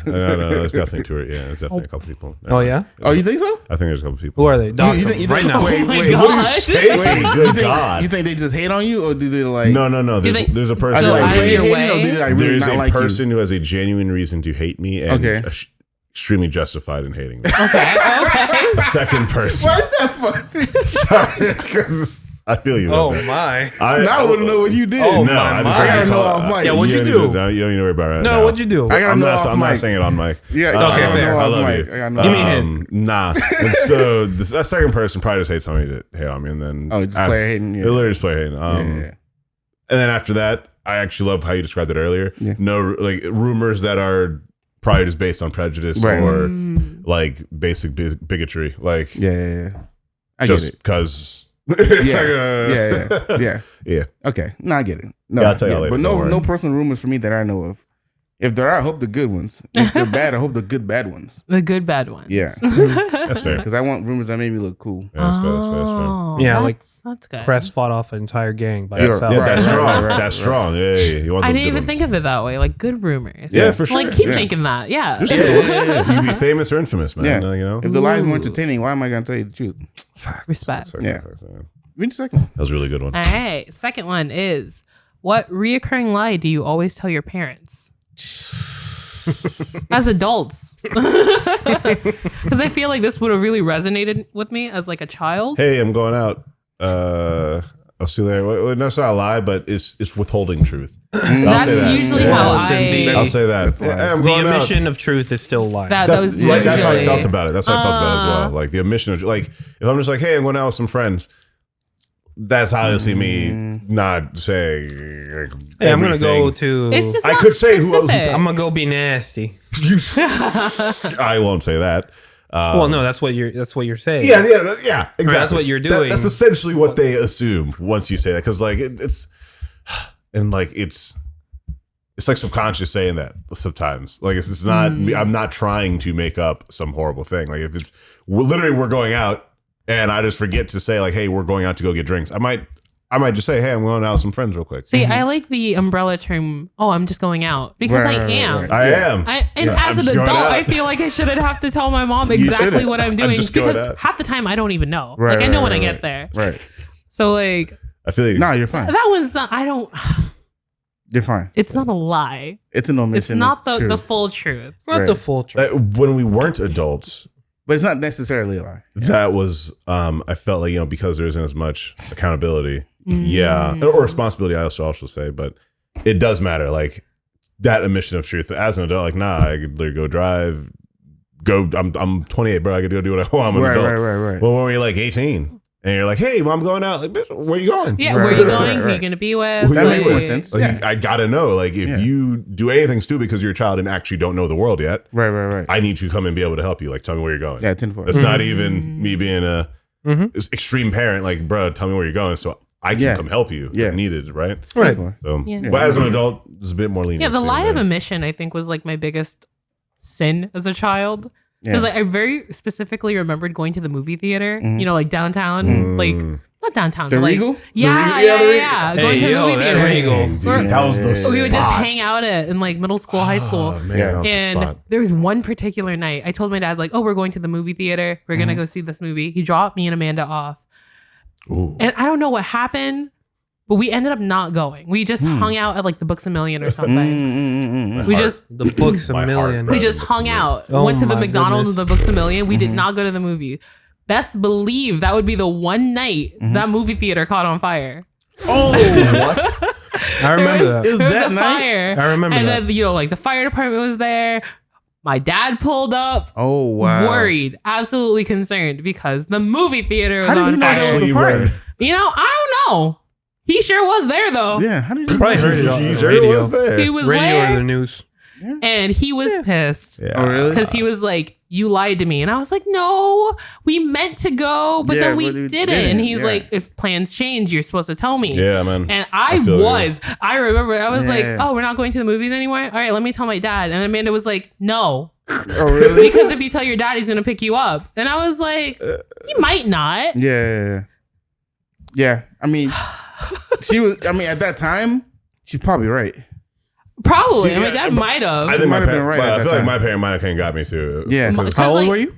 Speaker 3: No, there's definitely two. Yeah, there's definitely a couple people.
Speaker 4: Oh yeah.
Speaker 1: Oh, you think so?
Speaker 3: I think there's a couple people.
Speaker 4: Who are they? Dox
Speaker 1: You
Speaker 4: them
Speaker 1: think-
Speaker 4: right now.
Speaker 1: Wait,
Speaker 2: Oh my
Speaker 1: wait,
Speaker 2: God.
Speaker 1: what are you saying?
Speaker 3: Wait,
Speaker 1: you
Speaker 3: good
Speaker 1: think,
Speaker 3: God.
Speaker 1: You think they just hate on you, or do they like?
Speaker 3: No.
Speaker 2: Do they-
Speaker 3: There's a
Speaker 1: Are
Speaker 3: person.
Speaker 1: they
Speaker 2: So
Speaker 1: like
Speaker 2: out of
Speaker 1: really
Speaker 2: your
Speaker 1: hating,
Speaker 2: way?
Speaker 1: or do they like really
Speaker 3: There's
Speaker 1: not
Speaker 3: a
Speaker 1: like
Speaker 3: person who has a genuine reason to hate me and
Speaker 1: Okay.
Speaker 3: extremely justified in hating me.
Speaker 2: okay.
Speaker 3: A second person.
Speaker 1: Why is that funny?
Speaker 3: Sorry, because I feel you.
Speaker 4: Oh
Speaker 3: though.
Speaker 4: my.
Speaker 1: Now I want to know what you did.
Speaker 4: Oh,
Speaker 3: No,
Speaker 4: my,
Speaker 3: I
Speaker 4: my.
Speaker 3: just
Speaker 1: I gotta know off mic.
Speaker 4: Yeah, what'd you do?
Speaker 3: You don't need to worry about it.
Speaker 4: No, what'd you do?
Speaker 1: I gotta know off
Speaker 3: I'm not
Speaker 1: mic.
Speaker 3: saying it on mic.
Speaker 1: Yeah,
Speaker 4: Okay,
Speaker 1: I gotta
Speaker 4: fair.
Speaker 1: know
Speaker 3: I
Speaker 1: off
Speaker 3: love
Speaker 1: mic.
Speaker 3: you.
Speaker 1: I gotta know
Speaker 4: Give me a
Speaker 1: off
Speaker 4: hint.
Speaker 1: mic.
Speaker 3: Nah. And so that second person probably just hates on me to hate on me, and then
Speaker 1: Oh, just player hating.
Speaker 3: It
Speaker 1: Yeah.
Speaker 3: literally just player hating.
Speaker 1: Yeah.
Speaker 3: And then after that, I actually love how you described it earlier.
Speaker 1: Yeah.
Speaker 3: No, like rumors that are probably just based on prejudice
Speaker 1: Right.
Speaker 3: or
Speaker 2: Mm.
Speaker 3: like basic bigotry, like
Speaker 1: Yeah. I
Speaker 3: just
Speaker 1: get it.
Speaker 3: because.
Speaker 1: Yeah.
Speaker 3: Yeah.
Speaker 1: Okay. No, I get it. No,
Speaker 3: Yeah, I'll tell you later,
Speaker 1: but
Speaker 3: don't worry.
Speaker 1: no personal rumors for me that I know of. If there are, I hope the good ones. If they're bad, I hope the good bad ones.
Speaker 2: The good bad ones.
Speaker 1: Yeah.
Speaker 3: That's fair.
Speaker 1: Because I want rumors that make me look cool.
Speaker 3: Yeah, that's fair. That's fair. That's fair.
Speaker 2: Oh,
Speaker 4: Yeah, like,
Speaker 2: that's good.
Speaker 4: Cress fought off an entire gang by
Speaker 3: Yeah,
Speaker 4: itself.
Speaker 3: yeah, that's
Speaker 1: Right,
Speaker 3: strong.
Speaker 1: right.
Speaker 3: That's strong. Yeah. You want
Speaker 2: I
Speaker 3: those
Speaker 2: didn't
Speaker 3: good
Speaker 2: even
Speaker 3: ones.
Speaker 2: think of it that way. Like good rumors.
Speaker 3: Yeah, for sure.
Speaker 2: Like keep
Speaker 1: Yeah.
Speaker 2: thinking that. Yeah.
Speaker 3: Just you be famous or infamous, man.
Speaker 1: Yeah.
Speaker 3: You know.
Speaker 1: If the lies were entertaining, why am I going to tell you the truth?
Speaker 2: Respect.
Speaker 3: Facts,
Speaker 1: Yeah.
Speaker 3: facts, facts.
Speaker 1: Read the second one.
Speaker 3: That was a really good one.
Speaker 2: All right. Second one is, what reoccurring lie do you always tell your parents? As adults. Because I feel like this would have really resonated with me as like a child.
Speaker 3: Hey, I'm going out. I'll see you later. Well, no, it's not a lie, but it's withholding truth. I'll
Speaker 2: That's
Speaker 3: say that.
Speaker 2: usually
Speaker 3: Yeah.
Speaker 2: how
Speaker 4: Listen,
Speaker 2: I.
Speaker 3: I'll say that.
Speaker 1: That's lies.
Speaker 3: Hey, I'm
Speaker 4: The
Speaker 3: going out.
Speaker 4: omission of truth is still lying.
Speaker 2: That
Speaker 3: That's,
Speaker 2: was
Speaker 3: like, that's how I
Speaker 2: usually-
Speaker 3: felt about it. That's how I felt about it as well. Like the omission of, like, if I'm just like, hey, I'm going out with some friends, that's obviously me not saying. Like,
Speaker 4: Hey, I'm gonna go
Speaker 3: everything.
Speaker 4: to.
Speaker 2: It's just
Speaker 3: I
Speaker 2: not
Speaker 3: could say who else-
Speaker 2: specific.
Speaker 4: I'm gonna go be nasty.
Speaker 3: I won't say that.
Speaker 4: Well, no, that's what you're saying.
Speaker 3: Yeah, exactly.
Speaker 4: that's what you're doing.
Speaker 3: That's essentially what they assume once you say that, because like it's, and like it's like subconscious saying that sometimes. Like it's not. I'm not trying to make up some horrible thing. Like if it's we're going out and I just forget to say like, hey, we're going out to go get drinks. I might just say, hey, I'm going out with some friends real quick.
Speaker 2: See, I like the umbrella term. Oh, I'm just going out because
Speaker 1: Right,
Speaker 2: I
Speaker 1: right,
Speaker 2: am.
Speaker 1: right.
Speaker 3: I am.
Speaker 2: And
Speaker 1: Yeah,
Speaker 2: as
Speaker 3: I'm
Speaker 2: an
Speaker 3: just going
Speaker 2: adult,
Speaker 3: out.
Speaker 2: I feel like I shouldn't have to tell my mom exactly
Speaker 1: shouldn't.
Speaker 2: what I'm doing
Speaker 3: just going
Speaker 2: because
Speaker 3: out.
Speaker 2: half the time I don't even know.
Speaker 1: Right,
Speaker 2: like I know
Speaker 1: right,
Speaker 2: when I
Speaker 1: right,
Speaker 2: get
Speaker 1: right.
Speaker 2: there.
Speaker 1: Right.
Speaker 2: So like
Speaker 3: I feel you.
Speaker 1: No, you're fine.
Speaker 2: that one's not. I don't.
Speaker 1: You're fine.
Speaker 2: It's not a lie.
Speaker 1: It's an omission.
Speaker 2: It's not
Speaker 1: of
Speaker 2: the
Speaker 1: truth.
Speaker 2: full truth.
Speaker 4: Not
Speaker 1: Right.
Speaker 4: the full truth.
Speaker 3: When we weren't adults,
Speaker 1: But it's not necessarily a lie.
Speaker 3: that was I felt like, because there isn't as much accountability,
Speaker 2: Mm.
Speaker 3: or responsibility, I also say, but it does matter, like that omission of truth. But as an adult, like, nah, I could literally go drive, I'm 28, bro, I could go do what I want. I'm an adult.
Speaker 1: Right.
Speaker 3: Well, when you're like 18 and you're like, hey, mom, I'm going out, like, bitch, where you going?
Speaker 2: Yeah,
Speaker 1: Right,
Speaker 2: where are you
Speaker 1: right,
Speaker 2: going?
Speaker 1: right,
Speaker 2: Who are you
Speaker 1: right.
Speaker 2: going to be with?
Speaker 3: Who
Speaker 1: That makes more
Speaker 2: Like-
Speaker 1: sense.
Speaker 3: Like,
Speaker 1: Yeah.
Speaker 3: I gotta know, like, if
Speaker 1: Yeah.
Speaker 3: you do anything stupid because you're a child and actually don't know the world yet,
Speaker 1: Right.
Speaker 3: I need to come and be able to help you. Like, tell me where you're going.
Speaker 1: Yeah, 10 4.
Speaker 3: It's not even me being a
Speaker 4: Mhm.
Speaker 3: extreme parent. Like, bro, tell me where you're going so I can
Speaker 1: Yeah.
Speaker 3: come help you
Speaker 1: Yeah.
Speaker 3: if needed, right?
Speaker 4: Right.
Speaker 3: So,
Speaker 2: Yeah.
Speaker 3: but as an adult, there's a bit more lenient.
Speaker 2: Yeah, the lie of omission, I think, was like my biggest sin as a child. Because like I very specifically remembered going to the movie theater, you know, like downtown, like not downtown,
Speaker 1: The
Speaker 2: but like
Speaker 1: Regal?
Speaker 2: yeah,
Speaker 3: The Regal?
Speaker 2: yeah, going
Speaker 4: Hey,
Speaker 2: to the
Speaker 4: yo,
Speaker 2: movie
Speaker 4: that
Speaker 2: theater.
Speaker 4: Regal.
Speaker 2: We're-
Speaker 3: That was the
Speaker 2: We would just
Speaker 3: spot.
Speaker 2: hang out at in like middle school, high school.
Speaker 3: Oh, man,
Speaker 1: Yeah.
Speaker 3: that was the
Speaker 2: And
Speaker 3: spot.
Speaker 2: there was one particular night I told my dad, like, oh, we're going to the movie theater. We're going to go see this movie. He dropped me and Amanda off.
Speaker 3: Ooh.
Speaker 2: And I don't know what happened, but we ended up not going. We just hung out at like the Books A Million or something. We just
Speaker 4: The book's a
Speaker 3: My heart
Speaker 4: million.
Speaker 3: broke.
Speaker 2: we just
Speaker 3: Books
Speaker 2: hung
Speaker 3: A Million.
Speaker 2: out.
Speaker 4: Oh
Speaker 2: Went to the
Speaker 4: my
Speaker 2: McDonald's
Speaker 4: goodness.
Speaker 2: and the Books A Million. We did not go to the movie. Best believe that would be the one night that movie theater caught on fire.
Speaker 1: Oh, what?
Speaker 4: I remember that.
Speaker 1: It was
Speaker 2: There was
Speaker 1: that
Speaker 2: a
Speaker 1: night?
Speaker 2: fire.
Speaker 4: I remember
Speaker 2: and
Speaker 4: that.
Speaker 2: then, you know, like the fire department was there. My dad pulled up.
Speaker 1: Oh, wow.
Speaker 2: Worried, absolutely concerned because the movie theater was
Speaker 1: How did
Speaker 2: on
Speaker 1: he know
Speaker 2: fire.
Speaker 1: there was a
Speaker 3: Actually
Speaker 1: fire?
Speaker 3: worried.
Speaker 2: You know, I don't know. He sure was there though.
Speaker 1: Yeah, how did you
Speaker 4: Probably
Speaker 1: know?
Speaker 4: heard it on
Speaker 3: He
Speaker 4: the
Speaker 3: sure
Speaker 4: radio.
Speaker 3: was there.
Speaker 2: He was
Speaker 4: Radio or the
Speaker 2: there,
Speaker 4: news.
Speaker 2: and he was pissed
Speaker 3: Yeah.
Speaker 1: Oh, really?
Speaker 2: because he was like, "You lied to me," and I was like, "No, we meant to go, but
Speaker 1: Yeah,
Speaker 2: then we
Speaker 1: but we
Speaker 2: didn't."
Speaker 1: didn't,
Speaker 2: And he's
Speaker 1: yeah.
Speaker 2: like, "If plans change, you're supposed to tell me."
Speaker 3: Yeah, man.
Speaker 2: And I
Speaker 3: feel you.
Speaker 2: I remember, I was like,
Speaker 1: Yeah.
Speaker 2: "Oh, we're not going to the movies anymore. All right, let me tell my dad." And Amanda was like, "No."
Speaker 1: Oh, really?
Speaker 2: Because if you tell your dad, he's gonna pick you up. And I was like, he might not.
Speaker 1: Yeah. I mean, at that time, she's probably right.
Speaker 2: Probably.
Speaker 3: See,
Speaker 2: I mean,
Speaker 3: yeah,
Speaker 2: dad
Speaker 3: but
Speaker 2: might have.
Speaker 3: I think
Speaker 1: might
Speaker 3: my
Speaker 1: have been
Speaker 3: parent,
Speaker 1: right
Speaker 3: but
Speaker 1: at
Speaker 3: I
Speaker 1: that
Speaker 3: feel like
Speaker 1: time.
Speaker 3: my parent might have kind of got me too.
Speaker 1: Yeah.
Speaker 2: Because,
Speaker 4: How old
Speaker 2: like,
Speaker 4: were you?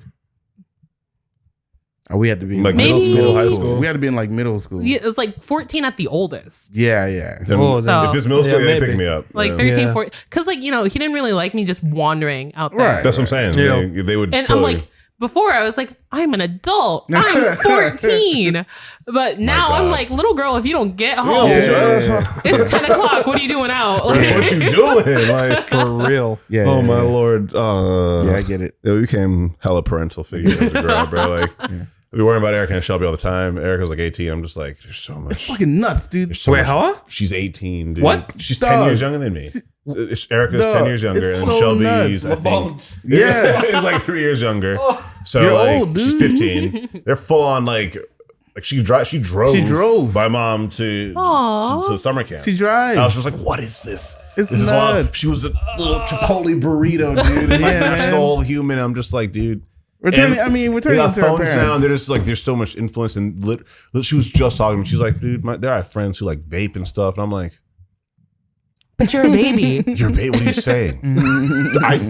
Speaker 1: Oh, we had to be in
Speaker 3: Like
Speaker 2: middle school,
Speaker 3: high school?
Speaker 1: We had to be in like middle school.
Speaker 2: Yeah, it's like 14 at the oldest.
Speaker 1: Yeah.
Speaker 3: Then
Speaker 4: Oh,
Speaker 2: then-
Speaker 3: if it's middle school,
Speaker 4: Yeah,
Speaker 3: they pick
Speaker 4: maybe.
Speaker 3: me up.
Speaker 2: Like
Speaker 3: Yeah.
Speaker 2: 13,
Speaker 4: Yeah.
Speaker 2: 14. Because, like, you know, he didn't really like me just wandering out there.
Speaker 1: Right.
Speaker 3: That's what I'm saying.
Speaker 4: Yeah.
Speaker 3: They would.
Speaker 2: And I'm
Speaker 3: totally-
Speaker 2: like, before I was like, I'm an adult. I'm 14. But now I'm
Speaker 3: God.
Speaker 2: like, little girl, if you don't get home,
Speaker 1: Yeah.
Speaker 2: it's 10 o'clock. What are you doing out?
Speaker 3: What you doing? Like,
Speaker 4: For real.
Speaker 1: Yeah.
Speaker 3: oh my
Speaker 1: yeah.
Speaker 3: lord.
Speaker 1: Yeah, I get it.
Speaker 3: We became hella parental figures as a grow up, bro. Like, I'd be worrying about Erica and Shelby all the time. Erica's like 18. I'm just like, there's so much.
Speaker 1: It's fucking nuts, dude.
Speaker 3: There's so
Speaker 4: Wait,
Speaker 3: much-
Speaker 4: huh?
Speaker 3: She's 18, dude.
Speaker 4: What?
Speaker 3: She's
Speaker 1: Dog.
Speaker 3: 10 years younger than me. Erica's
Speaker 1: Dog,
Speaker 3: 10 years younger,
Speaker 1: it's
Speaker 3: and
Speaker 1: so
Speaker 3: Shelby's,
Speaker 1: nuts.
Speaker 3: I think,
Speaker 1: Yeah.
Speaker 3: is like 3 years younger. So
Speaker 1: You're
Speaker 3: like,
Speaker 1: old,
Speaker 3: she's
Speaker 1: dude.
Speaker 3: 15. They're full on like she drove.
Speaker 1: She drove.
Speaker 3: my mom to
Speaker 2: Aw.
Speaker 3: summer camp.
Speaker 1: She drives.
Speaker 3: I was just like, what is this?
Speaker 1: It's
Speaker 3: This is wild.
Speaker 1: nuts.
Speaker 3: She was a little Chipotle burrito, dude. And like,
Speaker 1: Yeah,
Speaker 3: they're
Speaker 1: man.
Speaker 3: so human. I'm just like, dude.
Speaker 1: We're turning.
Speaker 3: And
Speaker 1: We're
Speaker 3: they
Speaker 1: turning
Speaker 3: got
Speaker 1: into our
Speaker 3: phones now.
Speaker 1: parents.
Speaker 3: And they're just like, there's so much influence. And she was just talking to me. She's like, dude, there are friends who like vape and stuff. And I'm like,
Speaker 2: But you're a baby.
Speaker 3: you're a baby. What are you saying?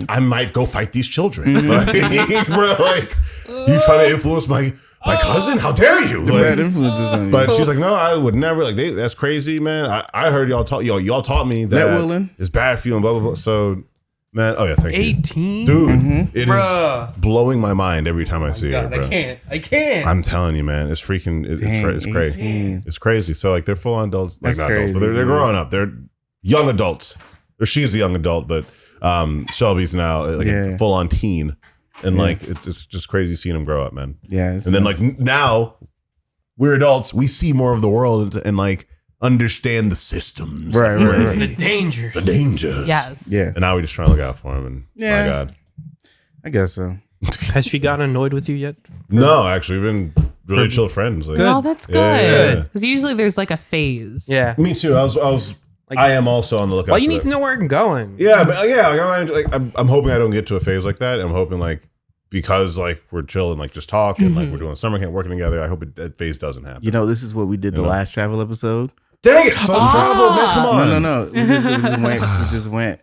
Speaker 3: I might go fight these children. Like, bro, like, you trying to influence my cousin? How dare you?
Speaker 1: the
Speaker 3: Like,
Speaker 1: bad influences on you.
Speaker 3: but she's like, no, I would never. Like, that's crazy, man. I heard y'all taught me that
Speaker 1: Willin.
Speaker 3: it's bad for you and blah blah blah. So, man, oh yeah, thank you,
Speaker 4: 18?
Speaker 3: dude.
Speaker 1: Mm-hmm.
Speaker 3: It
Speaker 5: Bruh.
Speaker 3: is blowing my mind every time I see her,
Speaker 5: God,
Speaker 3: bro.
Speaker 5: I can't.
Speaker 3: I'm telling you, man, it's freaking.
Speaker 1: Dang,
Speaker 3: It's crazy.
Speaker 1: 18.
Speaker 3: It's crazy. So like, they're full on adults. Like,
Speaker 1: That's
Speaker 3: not adults,
Speaker 1: crazy,
Speaker 3: but they're
Speaker 1: dude.
Speaker 3: growing up. They're young adults. Or she's a young adult, but Shelby's now like
Speaker 1: Yeah.
Speaker 3: a full on teen, and
Speaker 1: Yeah.
Speaker 3: like it's just crazy seeing them grow up, man.
Speaker 1: Yeah. It's
Speaker 3: And then
Speaker 1: nuts.
Speaker 3: like now we're adults, we see more of the world and like understand the systems,
Speaker 1: Right,
Speaker 3: and,
Speaker 1: right,
Speaker 3: like,
Speaker 1: right.
Speaker 5: The dangers.
Speaker 3: the dangers.
Speaker 2: Yes.
Speaker 1: Yeah.
Speaker 3: And now we just trying to look out for him. And
Speaker 1: Yeah.
Speaker 3: my God,
Speaker 1: I guess so.
Speaker 4: Has she gotten annoyed with you yet?
Speaker 3: no, actually, we've been really chill friends. Like,
Speaker 2: Oh, that's
Speaker 3: Yeah, yeah,
Speaker 2: good. Because usually there's like a phase.
Speaker 4: Yeah.
Speaker 3: me too. I am also on the lookout.
Speaker 4: Well, you
Speaker 3: for
Speaker 4: need
Speaker 3: that.
Speaker 4: to know where I'm going.
Speaker 3: Yeah, but I'm hoping I don't get to a phase like that. I'm hoping like because like we're chill and like just talk and like we're doing summer camp working together. I hope that phase doesn't happen.
Speaker 1: You know, this is what we did the
Speaker 3: You know?
Speaker 1: last travel episode.
Speaker 3: Dang it! So travel, man. Come on.
Speaker 1: No. We just went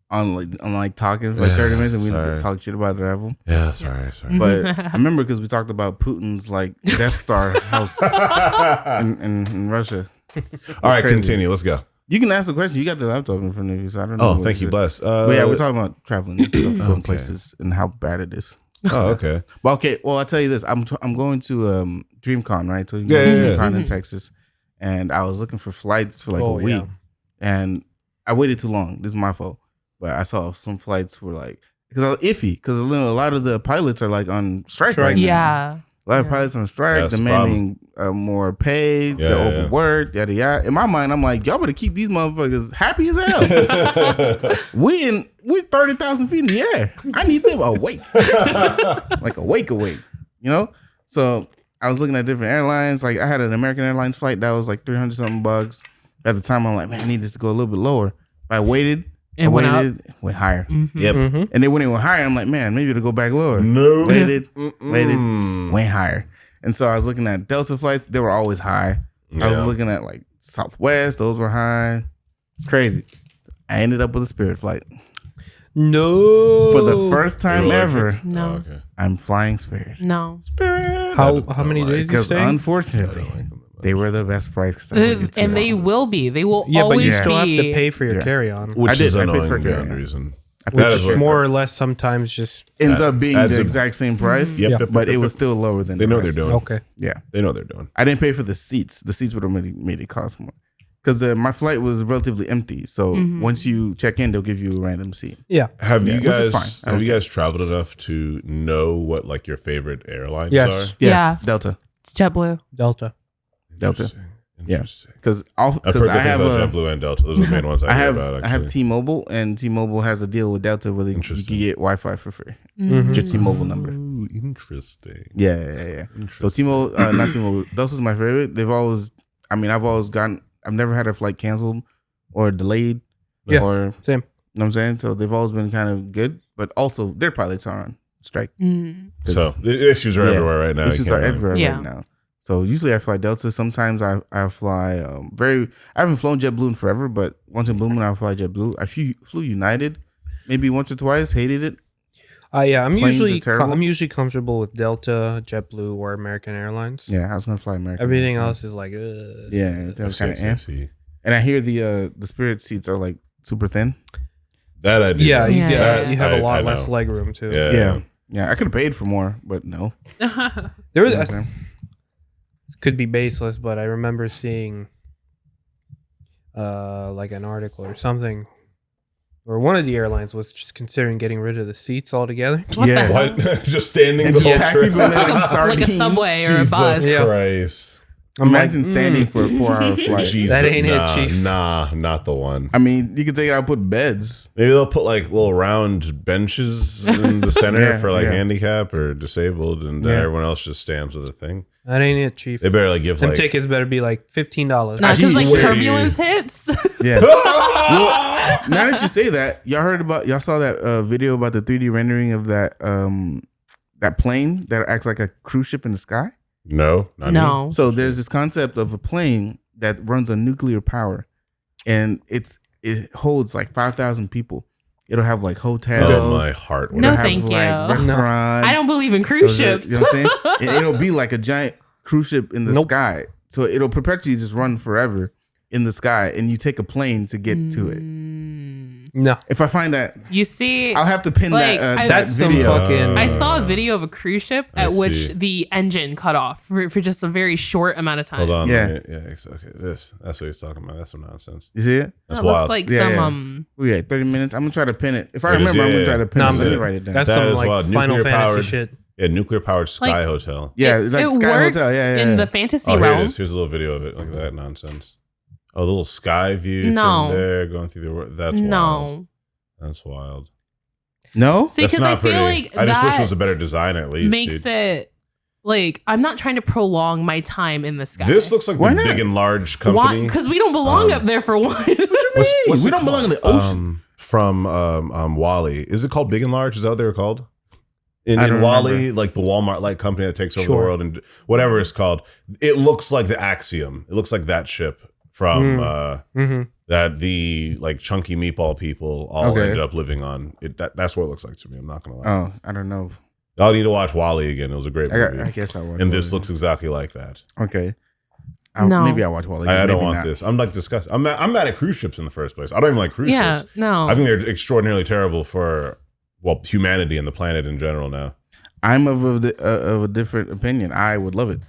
Speaker 1: on like talking for like 30 minutes and we
Speaker 3: sorry.
Speaker 1: just talked shit about travel.
Speaker 3: Yeah, sorry.
Speaker 1: But I remember because we talked about Putin's like Death Star house in Russia.
Speaker 3: All right,
Speaker 1: crazy.
Speaker 3: continue. Let's go.
Speaker 1: You can ask the question. You got the laptop in front of you, so I don't know.
Speaker 3: Oh,
Speaker 1: what
Speaker 3: thank
Speaker 1: is
Speaker 3: you,
Speaker 1: it.
Speaker 3: bless.
Speaker 1: But yeah, we're talking about traveling and stuff, going
Speaker 3: Okay.
Speaker 1: places, and how bad it is.
Speaker 3: Oh, okay.
Speaker 1: But okay, well, I'll tell you this. I'm going to DreamCon, right? So you
Speaker 3: Yeah,
Speaker 1: go to
Speaker 3: yeah, yeah.
Speaker 1: DreamCon in Texas, and I was looking for flights for like
Speaker 4: Oh,
Speaker 1: a week,
Speaker 4: yeah.
Speaker 1: and I waited too long. This is my fault, but I saw some flights were like because I was iffy because a lot of the pilots are like on strike right now.
Speaker 2: Yeah.
Speaker 1: A lot of pilots on strike,
Speaker 3: That's the
Speaker 1: demanding more pay,
Speaker 3: Yeah,
Speaker 1: they're
Speaker 3: yeah.
Speaker 1: overworked, yada yada. In my mind, I'm like, y'all better keep these motherfuckers happy as hell. We're 30,000 feet in the air. I need them awake, like awake, you know. So I was looking at different airlines. Like I had an American Airlines flight that was like $300 something bucks. At the time, I'm like, man, I need this to go a little bit lower. I waited.
Speaker 2: It went up.
Speaker 1: went higher,
Speaker 3: Yep.
Speaker 4: Mm-hmm.
Speaker 1: and then when it went higher, I'm like, man, maybe it'll go back lower.
Speaker 3: No.
Speaker 1: Waited,
Speaker 3: Mm.
Speaker 1: went higher. And so I was looking at Delta flights, they were always high. I was
Speaker 3: Yeah.
Speaker 1: looking at like Southwest, those were high. It's crazy. I ended up with a Spirit flight.
Speaker 4: No.
Speaker 1: For the first time
Speaker 3: You're
Speaker 1: ever,
Speaker 2: No.
Speaker 3: Oh, okay.
Speaker 1: I'm flying Spirit.
Speaker 2: No.
Speaker 4: How many days did you
Speaker 1: Because
Speaker 4: stay?
Speaker 1: unfortunately, they were the best price. 'cause I didn't get to
Speaker 2: And they
Speaker 1: offer.
Speaker 2: will be. They will
Speaker 4: Yeah, but
Speaker 2: always
Speaker 4: you
Speaker 1: Yeah.
Speaker 4: still have to
Speaker 2: be.
Speaker 4: pay for your
Speaker 1: Yeah.
Speaker 4: carry-on.
Speaker 3: Which
Speaker 1: I did.
Speaker 3: is
Speaker 1: I paid
Speaker 3: annoying
Speaker 1: for it,
Speaker 3: beyond
Speaker 1: yeah.
Speaker 3: reason.
Speaker 1: I paid
Speaker 3: That
Speaker 1: for
Speaker 3: is
Speaker 1: it.
Speaker 3: what-
Speaker 4: More or less sometimes just...
Speaker 1: Ends up being
Speaker 3: adds
Speaker 1: the
Speaker 3: a-
Speaker 1: exact same price,
Speaker 3: Yep,
Speaker 4: Yeah.
Speaker 3: yep,
Speaker 1: but
Speaker 3: yep,
Speaker 1: it was
Speaker 3: yep.
Speaker 1: still lower than
Speaker 3: They
Speaker 1: the
Speaker 3: know what
Speaker 1: rest.
Speaker 3: they're doing.
Speaker 4: Okay.
Speaker 1: Yeah.
Speaker 3: They know what they're doing.
Speaker 1: I didn't pay for the seats. The seats would have made it cost more. Because my flight was relatively empty. So once you check in, they'll give you a random seat.
Speaker 4: Yeah.
Speaker 3: Have
Speaker 1: Yeah,
Speaker 3: you
Speaker 1: which is
Speaker 3: guys
Speaker 1: fine. I
Speaker 3: have
Speaker 1: don't
Speaker 3: you guys traveled enough to know what like your favorite airlines
Speaker 4: Yes.
Speaker 3: are?
Speaker 1: Yes, Delta.
Speaker 2: JetBlue.
Speaker 4: Delta.
Speaker 3: Interesting.
Speaker 1: Yeah.
Speaker 3: Interesting.
Speaker 1: Because
Speaker 3: I've heard
Speaker 1: I
Speaker 3: good things
Speaker 1: have
Speaker 3: about
Speaker 1: a,
Speaker 3: JetBlue and Delta. Those are the main ones I hear about.
Speaker 1: I have
Speaker 3: actually.
Speaker 1: T-Mobile, and T-Mobile has a deal with Delta where you can
Speaker 3: Interesting.
Speaker 1: get Wi-Fi for free.
Speaker 4: Mhm.
Speaker 1: Your T-Mobile number.
Speaker 3: Ooh, interesting.
Speaker 1: Yeah. So
Speaker 3: Interesting.
Speaker 1: T-Mobile, not T-Mobile, Delta's my favorite. I've never had a flight canceled or delayed.
Speaker 4: Yes.
Speaker 1: Or,
Speaker 4: Same.
Speaker 1: you know what I'm saying? So they've always been kind of good, but also their pilots are on strike.
Speaker 2: Mm.
Speaker 3: So the issues are
Speaker 1: Yeah.
Speaker 3: everywhere right now. You
Speaker 1: Issues
Speaker 3: can't
Speaker 1: are
Speaker 3: really-
Speaker 1: everywhere
Speaker 2: Yeah.
Speaker 1: right now. So usually I fly Delta. Sometimes I fly I haven't flown JetBlue in forever, but once in Blue Moon I fly JetBlue. I flew United maybe once or twice. Hated it.
Speaker 4: Yeah,
Speaker 1: Planes are terrible.
Speaker 4: I'm usually comfortable with Delta, JetBlue, or American Airlines.
Speaker 1: Yeah, I was gonna fly American.
Speaker 4: Everything
Speaker 1: so-
Speaker 4: else is like,
Speaker 1: Yeah, that was kind of
Speaker 3: I see.
Speaker 1: And I hear the Spirit seats are like super thin.
Speaker 3: That I do.
Speaker 4: Yeah, you
Speaker 2: Yeah.
Speaker 4: get
Speaker 2: Yeah.
Speaker 4: you have
Speaker 3: I-
Speaker 4: a lot
Speaker 3: I
Speaker 4: less
Speaker 3: know.
Speaker 4: leg room too.
Speaker 3: Yeah.
Speaker 1: Yeah. Yeah, I could have paid for more, but no.
Speaker 4: There was
Speaker 1: You know what I'm saying?
Speaker 4: could be baseless, but I remember seeing like an article or something where one of the airlines was just considering getting rid of the seats altogether.
Speaker 2: What
Speaker 1: Yeah.
Speaker 2: the hell?
Speaker 3: What? Just standing
Speaker 1: And
Speaker 3: the
Speaker 1: just
Speaker 3: whole
Speaker 1: pack
Speaker 3: trip.
Speaker 1: people in
Speaker 2: It's like a
Speaker 1: sardines.
Speaker 2: subway or a
Speaker 3: Jesus
Speaker 2: bus.
Speaker 4: Yeah.
Speaker 3: Christ.
Speaker 1: Imagine standing for a 4-hour flight.
Speaker 3: Jesus.
Speaker 4: That ain't it,
Speaker 3: Nah,
Speaker 4: Chief.
Speaker 3: Nah, not the one.
Speaker 1: I mean, you could take it out and put beds.
Speaker 3: Maybe they'll put like little round benches in the center
Speaker 1: Yeah,
Speaker 3: for like
Speaker 1: yeah.
Speaker 3: handicap or disabled, and then
Speaker 1: Yeah.
Speaker 3: everyone else just stands with a thing.
Speaker 4: That ain't it, Chief.
Speaker 3: They better like give
Speaker 4: Them
Speaker 3: like
Speaker 4: tickets better be like $15.
Speaker 2: Not just like
Speaker 3: Jeez.
Speaker 2: turbulence hits.
Speaker 1: Yeah. Well, now that you say that, y'all saw that video about the 3D rendering of that plane that acts like a cruise ship in the sky?
Speaker 3: no, not me.
Speaker 2: No.
Speaker 1: So there's this concept of a plane that runs on nuclear power, and it holds like 5,000 people. It'll have like hotels.
Speaker 3: Oh my heart.
Speaker 2: No,
Speaker 1: It'll have
Speaker 2: thank you.
Speaker 1: like restaurants.
Speaker 2: I don't believe in cruise ships.
Speaker 1: You know what I'm saying? And it'll be like a giant cruise ship in the
Speaker 4: Nope.
Speaker 1: sky. So it'll perpetually just run forever in the sky, and you take a plane to get to it.
Speaker 4: No.
Speaker 1: If I find that,
Speaker 2: You see,
Speaker 1: I'll have to pin
Speaker 2: Like,
Speaker 1: that.
Speaker 2: I-
Speaker 1: That
Speaker 4: That's some
Speaker 1: video.
Speaker 4: fucking.
Speaker 2: I saw a video of a cruise ship
Speaker 3: I
Speaker 2: at which
Speaker 3: see.
Speaker 2: the engine cut off for just a very short amount of time.
Speaker 3: Hold on.
Speaker 1: Yeah.
Speaker 3: Yeah. Okay. That's what he's talking about. That's some nonsense.
Speaker 1: You see it?
Speaker 3: That's
Speaker 2: That
Speaker 3: wild.
Speaker 2: looks like
Speaker 1: Yeah,
Speaker 2: some
Speaker 1: yeah. We got 30 minutes. I'm gonna try to pin it. If I
Speaker 3: It is,
Speaker 1: remember, I'm
Speaker 3: yeah,
Speaker 1: gonna try to pin
Speaker 4: No,
Speaker 1: it.
Speaker 4: I'm
Speaker 1: Let me
Speaker 4: good.
Speaker 1: write it down.
Speaker 4: That's
Speaker 3: That
Speaker 4: some
Speaker 3: is
Speaker 4: like
Speaker 3: wild.
Speaker 4: Final
Speaker 3: Nuclear
Speaker 4: Fantasy
Speaker 3: powered.
Speaker 4: shit.
Speaker 3: Yeah, nuclear powered sky
Speaker 2: Like-
Speaker 3: hotel.
Speaker 1: Yeah,
Speaker 2: it,
Speaker 1: it's like
Speaker 2: it
Speaker 1: Sky
Speaker 2: works
Speaker 1: Hotel. Yeah, yeah,
Speaker 2: in
Speaker 1: yeah.
Speaker 2: the fantasy
Speaker 3: Oh, here it
Speaker 2: realm.
Speaker 3: is. Here's a little video of it. Look at that nonsense. Oh, the little sky view
Speaker 2: No.
Speaker 3: thing there going through the world. That's wild.
Speaker 2: No,
Speaker 3: That's wild.
Speaker 1: No?
Speaker 2: see,
Speaker 3: That's
Speaker 2: because I
Speaker 3: not
Speaker 2: feel
Speaker 3: pretty.
Speaker 2: like
Speaker 3: I just wish it
Speaker 2: that
Speaker 3: was a better design at least.
Speaker 2: makes
Speaker 3: dude.
Speaker 2: it like I'm not trying to prolong my time in the sky.
Speaker 3: This looks like
Speaker 1: Why
Speaker 3: the
Speaker 1: not?
Speaker 3: big and large company.
Speaker 2: Because we don't belong up there for one.
Speaker 3: What's
Speaker 1: we
Speaker 3: it
Speaker 1: don't belong in the
Speaker 3: called?
Speaker 1: ocean.
Speaker 3: From Wally. Is it called Big and Large? Is that what they were called?
Speaker 1: I
Speaker 3: In
Speaker 1: don't
Speaker 3: Wally,
Speaker 1: remember.
Speaker 3: like the Walmart like company that takes over the
Speaker 4: Sure.
Speaker 3: world and whatever it's called. It looks like the Axiom. It looks like that ship from
Speaker 4: Mm-hmm.
Speaker 3: that the like chunky meatball people all
Speaker 1: Okay.
Speaker 3: ended up living on. That's what it looks like to me. I'm not gonna lie.
Speaker 1: Oh, I don't know.
Speaker 3: I'll need to watch Wally again. It was a great movie.
Speaker 1: I guess I watch.
Speaker 3: and this
Speaker 1: Wall-E.
Speaker 3: looks exactly like that.
Speaker 1: okay.
Speaker 2: No.
Speaker 1: Maybe I'll watch Wall-E.
Speaker 3: I don't
Speaker 1: maybe
Speaker 3: want
Speaker 1: not.
Speaker 3: this. I'm like disgusted. I'm mad at cruise ships in the first place. I don't even like cruise
Speaker 2: Yeah,
Speaker 3: ships.
Speaker 2: no.
Speaker 3: I think they're extraordinarily terrible for humanity and the planet in general now.
Speaker 1: I'm of a different opinion. I would love it.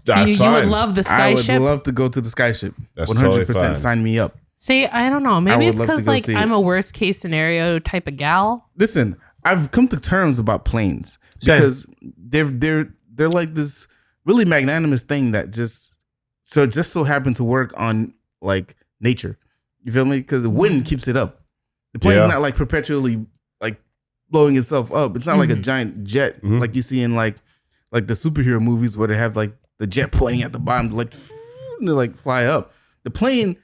Speaker 3: That's
Speaker 2: you
Speaker 3: fine.
Speaker 2: would love the
Speaker 1: I
Speaker 2: sky
Speaker 1: would
Speaker 2: ship.
Speaker 1: love to go to the sky ship.
Speaker 3: That's
Speaker 1: 100%.
Speaker 3: totally fine.
Speaker 1: Sign me up.
Speaker 2: See, I don't know. Maybe
Speaker 1: would
Speaker 2: it's
Speaker 1: love to
Speaker 2: because
Speaker 1: go
Speaker 2: like
Speaker 1: see
Speaker 2: I'm
Speaker 1: it.
Speaker 2: a worst case scenario type of gal.
Speaker 1: Listen, I've come to terms about planes
Speaker 4: Same.
Speaker 1: because they're like this really magnanimous thing that just so happened to work on like nature. You feel me? Because the wind keeps it up. The plane's
Speaker 3: Yeah.
Speaker 1: not like perpetually like blowing itself up. It's not like a
Speaker 2: Mhm.
Speaker 1: giant jet
Speaker 3: Mhm.
Speaker 1: like you see in like the superhero movies where they have like the jet pointing at the bottom to like to like fly up. The plane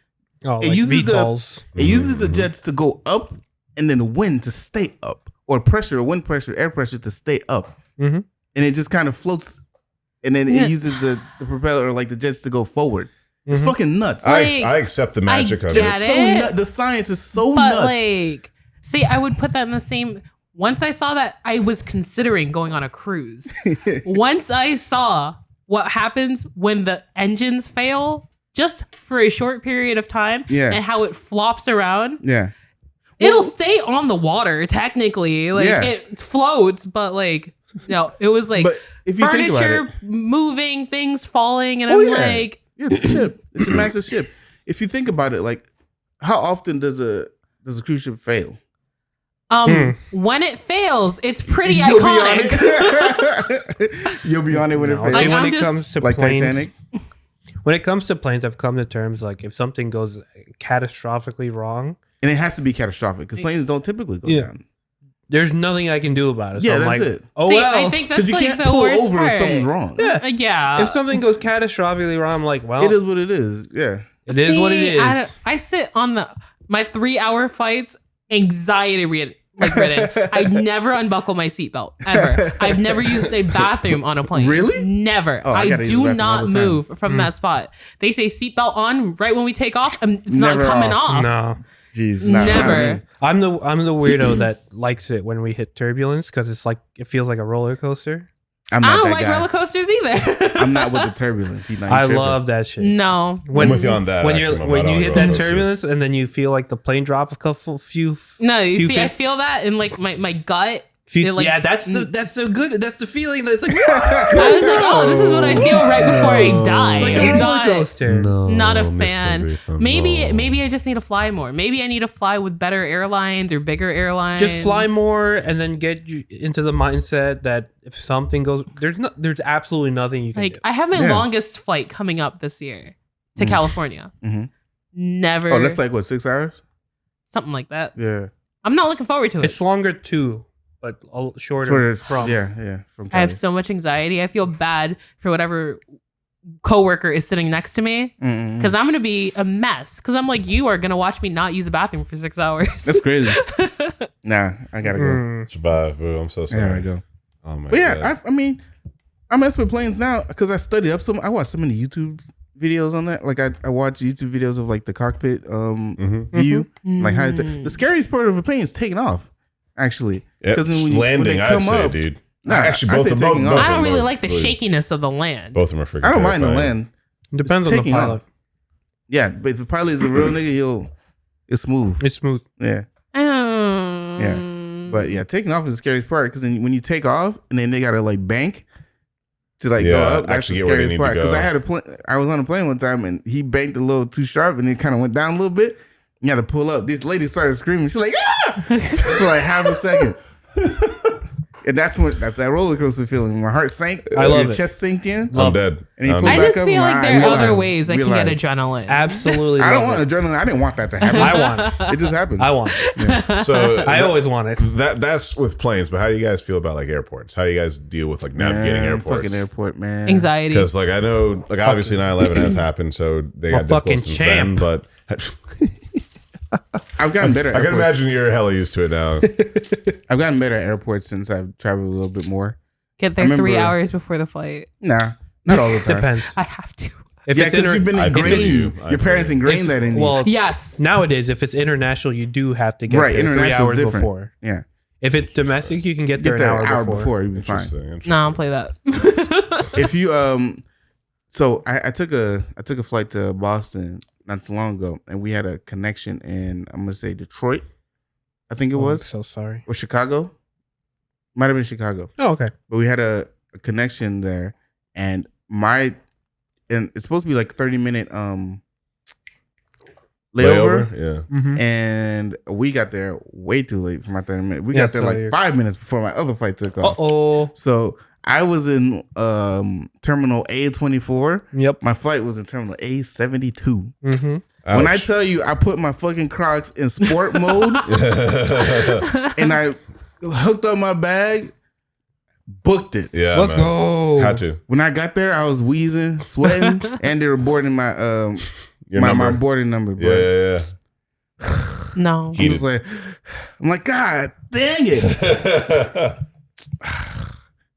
Speaker 4: Oh,
Speaker 1: It
Speaker 4: like
Speaker 1: uses the-
Speaker 4: VTOLs.
Speaker 1: it uses the
Speaker 3: Mhm.
Speaker 1: jets to go up and then the wind to stay up, or pressure, wind pressure, air pressure to stay up.
Speaker 4: Mhm.
Speaker 1: And it just kind of floats, and then
Speaker 2: Yeah.
Speaker 1: it uses the propeller, like the jets, to go forward. It's
Speaker 4: Mhm.
Speaker 1: fucking nuts.
Speaker 2: Like,
Speaker 3: I accept the magic of
Speaker 2: get
Speaker 3: it.
Speaker 1: It's
Speaker 2: it.
Speaker 1: so nut. The science is so
Speaker 2: But
Speaker 1: nuts.
Speaker 2: like, see, I would put that in the same. Once I saw that, I was considering going on a cruise. Once I saw what happens when the engines fail, just for a short period of time,
Speaker 1: Yeah.
Speaker 2: and how it flops around,
Speaker 1: Yeah.
Speaker 2: it'll stay on the water technically. Like
Speaker 1: Yeah.
Speaker 2: it floats, but like no, it was like
Speaker 1: But if you think about
Speaker 2: furniture
Speaker 1: it,
Speaker 2: moving, things falling, and
Speaker 1: Oh,
Speaker 2: I'm
Speaker 1: yeah.
Speaker 2: like,
Speaker 1: yeah, it's a ship. It's a massive ship. If you think about it, like how often does a cruise ship fail?
Speaker 2: when it fails, it's pretty
Speaker 1: You'll
Speaker 2: iconic.
Speaker 1: be on it. You'll be on it when it
Speaker 4: No,
Speaker 1: fails.
Speaker 4: see,
Speaker 2: Like,
Speaker 4: when
Speaker 2: I'm
Speaker 4: it
Speaker 2: just-
Speaker 4: comes to
Speaker 1: Like
Speaker 4: planes,
Speaker 1: Titanic.
Speaker 4: when it comes to planes, I've come to terms like if something goes catastrophically wrong,
Speaker 1: And it has to be catastrophic because planes don't typically go
Speaker 4: Yeah.
Speaker 1: down.
Speaker 4: there's nothing I can do about it. So
Speaker 1: Yeah,
Speaker 4: I'm
Speaker 1: that's
Speaker 4: like,
Speaker 1: it.
Speaker 4: oh
Speaker 2: See,
Speaker 4: well.
Speaker 2: I think
Speaker 1: Because
Speaker 2: that's
Speaker 1: you
Speaker 2: like
Speaker 1: can't
Speaker 2: the
Speaker 1: pull
Speaker 2: worst
Speaker 1: over
Speaker 2: part.
Speaker 1: if something's wrong.
Speaker 4: yeah.
Speaker 2: Yeah.
Speaker 4: If something goes catastrophically wrong, I'm like, well,
Speaker 1: It is what it is. Yeah.
Speaker 4: it is what it
Speaker 2: See,
Speaker 4: is.
Speaker 2: I sit on my 3-hour flights, anxiety ridden. I never unbuckle my seatbelt ever. I've never used a bathroom on a plane.
Speaker 1: Really?
Speaker 2: Never.
Speaker 1: Oh, I
Speaker 2: I
Speaker 1: gotta use the
Speaker 2: do
Speaker 1: bathroom all
Speaker 2: not
Speaker 1: the time.
Speaker 2: move from that spot. They say seatbelt on right when we take off, and it's not
Speaker 1: Never
Speaker 2: coming
Speaker 1: off.
Speaker 2: off.
Speaker 4: No,
Speaker 1: Jeez, not
Speaker 2: Never.
Speaker 4: I'm the weirdo that likes it when we hit turbulence because it's like it feels like a roller coaster.
Speaker 1: I'm
Speaker 2: I
Speaker 1: not
Speaker 2: don't
Speaker 1: that
Speaker 2: like
Speaker 1: guy.
Speaker 2: roller coasters either.
Speaker 1: I'm not with the turbulence. He's not
Speaker 4: I
Speaker 1: tripping.
Speaker 4: love that shit.
Speaker 2: No.
Speaker 4: When,
Speaker 3: with you on that,
Speaker 4: when
Speaker 3: actually,
Speaker 4: you're
Speaker 3: I'm
Speaker 4: when
Speaker 3: not
Speaker 4: you
Speaker 3: on
Speaker 4: hit
Speaker 3: roller
Speaker 4: that
Speaker 3: coasters.
Speaker 4: turbulence and then you feel like the plane drop a couple few.
Speaker 2: No, you
Speaker 4: few
Speaker 2: see, I
Speaker 4: fif-
Speaker 2: feel that in like my gut,
Speaker 4: See,
Speaker 2: It, like,
Speaker 4: yeah, that's the good. That's the feeling. That's like
Speaker 2: I was like, oh, this is what I feel right before I die.
Speaker 4: it's like a
Speaker 2: I'm
Speaker 4: roller coaster.
Speaker 2: not a
Speaker 3: Mr.
Speaker 2: fan.
Speaker 3: Griffin,
Speaker 2: Maybe
Speaker 3: no.
Speaker 2: I just need to fly more. Maybe I need to fly with better airlines or bigger airlines.
Speaker 4: Just fly more, and then get you into the mindset that if something goes, there's absolutely nothing you can
Speaker 2: Like
Speaker 4: do.
Speaker 2: I have my
Speaker 1: Yeah.
Speaker 2: longest flight coming up this year to California.
Speaker 1: Mhm.
Speaker 2: Never.
Speaker 1: Oh, that's like what, 6 hours?
Speaker 2: something like that.
Speaker 1: Yeah.
Speaker 2: I'm not looking forward to it.
Speaker 4: It's longer too, but shorter
Speaker 1: Sort of
Speaker 4: from.
Speaker 1: yeah. From
Speaker 2: I have
Speaker 1: Cali.
Speaker 2: so much anxiety. I feel bad for whatever coworker is sitting next to me
Speaker 1: Mm-mm.
Speaker 2: because I'm gonna be a mess. Because I'm like, you are gonna watch me not use a bathroom for 6 hours.
Speaker 1: That's crazy. Nah, I gotta go.
Speaker 4: Mm.
Speaker 3: Survive, boo. I'm so
Speaker 1: I
Speaker 3: sorry.
Speaker 1: gotta go.
Speaker 3: Oh my
Speaker 1: But yeah,
Speaker 3: god.
Speaker 1: I mean, I mess with planes now because I studied up some. I watched so many YouTube videos on that. Like I watch YouTube videos of like the cockpit view, like how the scariest part of a plane is taking off. Actually, because when you
Speaker 3: landing,
Speaker 1: when they
Speaker 3: I'd
Speaker 1: come
Speaker 3: say,
Speaker 1: up,
Speaker 3: dude.
Speaker 1: Nah,
Speaker 3: Actually,
Speaker 1: I
Speaker 3: both
Speaker 1: say
Speaker 3: of
Speaker 1: taking
Speaker 3: both.
Speaker 1: off.
Speaker 2: I don't
Speaker 3: of them
Speaker 2: really
Speaker 3: are
Speaker 2: like the
Speaker 3: really-
Speaker 2: shakiness of the land.
Speaker 3: Both of them are freaking.
Speaker 1: I don't mind the
Speaker 3: terrifying.
Speaker 1: land.
Speaker 4: Depends on the
Speaker 1: taking off.
Speaker 4: pilot.
Speaker 1: Yeah, but if the pilot is a real nigga, it's smooth.
Speaker 4: It's smooth.
Speaker 1: Yeah, but yeah, taking off is the scariest part because when you take off and then they gotta like bank to like go
Speaker 3: Yeah,
Speaker 1: up. That's the
Speaker 3: actually get where they
Speaker 1: scariest
Speaker 3: need to
Speaker 1: part because
Speaker 3: go.
Speaker 1: I had I was on a plane one time and he banked a little too sharp and it kind of went down a little bit. You had to pull up. This lady started screaming. She's like, ah! for like half a second. And that's that roller coaster feeling. My heart sank.
Speaker 4: I love
Speaker 1: your
Speaker 4: it.
Speaker 1: chest sank in.
Speaker 3: I'm dead.
Speaker 1: And he
Speaker 3: I'm
Speaker 1: pulled
Speaker 2: I
Speaker 3: dead.
Speaker 1: back
Speaker 2: just
Speaker 1: up
Speaker 2: feel
Speaker 1: and
Speaker 2: like
Speaker 1: I
Speaker 2: there are other
Speaker 1: realized-
Speaker 2: ways I can get adrenaline.
Speaker 4: Absolutely.
Speaker 1: I don't
Speaker 4: love
Speaker 1: want
Speaker 4: it.
Speaker 1: adrenaline. I didn't want that to happen.
Speaker 4: I want it.
Speaker 1: It just happened.
Speaker 4: I want it.
Speaker 3: So
Speaker 4: I always want it.
Speaker 3: that's with planes. But how do you guys feel about like airports? How do you guys deal with like navigating
Speaker 1: Man,
Speaker 3: airports?
Speaker 1: Fucking airport, man.
Speaker 2: Anxiety.
Speaker 3: Because like I know, like obviously 9/11 has happened, so they
Speaker 4: Well,
Speaker 3: got difficult
Speaker 4: fucking
Speaker 3: since
Speaker 4: champ.
Speaker 3: then. But
Speaker 1: I've gotten better. At
Speaker 3: I can
Speaker 1: airports.
Speaker 3: imagine you're hella used to it now.
Speaker 1: I've gotten better at airports since I've traveled a little bit more.
Speaker 2: Get there
Speaker 1: I remember-
Speaker 2: 3 hours before the flight.
Speaker 1: Nah, not all the time.
Speaker 4: Depends.
Speaker 2: I have to.
Speaker 4: If
Speaker 1: Yeah,
Speaker 4: it's
Speaker 1: because you've been
Speaker 3: I feel
Speaker 1: ingrained.
Speaker 3: you. I
Speaker 1: Your
Speaker 3: feel
Speaker 1: parents
Speaker 3: you.
Speaker 1: ingrained that in you.
Speaker 4: well,
Speaker 2: Yes.
Speaker 4: nowadays, if it's international, you do have to get
Speaker 1: Right,
Speaker 4: there 3
Speaker 1: international's
Speaker 4: hours
Speaker 1: different.
Speaker 4: before.
Speaker 1: Yeah,
Speaker 4: If it's domestic, you can get there,
Speaker 1: get there
Speaker 4: an hour before.
Speaker 1: You'll be fine.
Speaker 3: Interesting.
Speaker 2: No, I don't play that.
Speaker 1: If you so I took a flight to Boston not too long ago, and we had a connection in I'm gonna say Detroit, I think it
Speaker 4: Oh, I'm
Speaker 1: was,
Speaker 4: so sorry.
Speaker 1: or Chicago. Might have been Chicago,
Speaker 4: Oh, okay.
Speaker 1: but we had a connection there, and it's supposed to be like 30-minute layover.
Speaker 3: Yeah.
Speaker 4: Mm-hmm.
Speaker 1: And we got there way too late for my 30 minutes. We
Speaker 4: Yeah,
Speaker 1: got there
Speaker 4: so
Speaker 1: like
Speaker 4: you're-
Speaker 1: 5 minutes before my other flight took off.
Speaker 4: Uh-oh.
Speaker 1: So I was in terminal A24.
Speaker 4: Yep.
Speaker 1: My flight was in terminal A72.
Speaker 4: Mm-hmm.
Speaker 1: When I tell you I put my fucking Crocs in sport mode and I hooked up my bag, booked it.
Speaker 3: Yeah,
Speaker 4: Let's
Speaker 3: man.
Speaker 4: go.
Speaker 3: Had to.
Speaker 1: When I got there, I was wheezing, sweating, and they were boarding my
Speaker 3: Your
Speaker 1: my
Speaker 3: number.
Speaker 1: boarding number. Bro.
Speaker 3: Yeah.
Speaker 2: No.
Speaker 1: I was like, God dang it.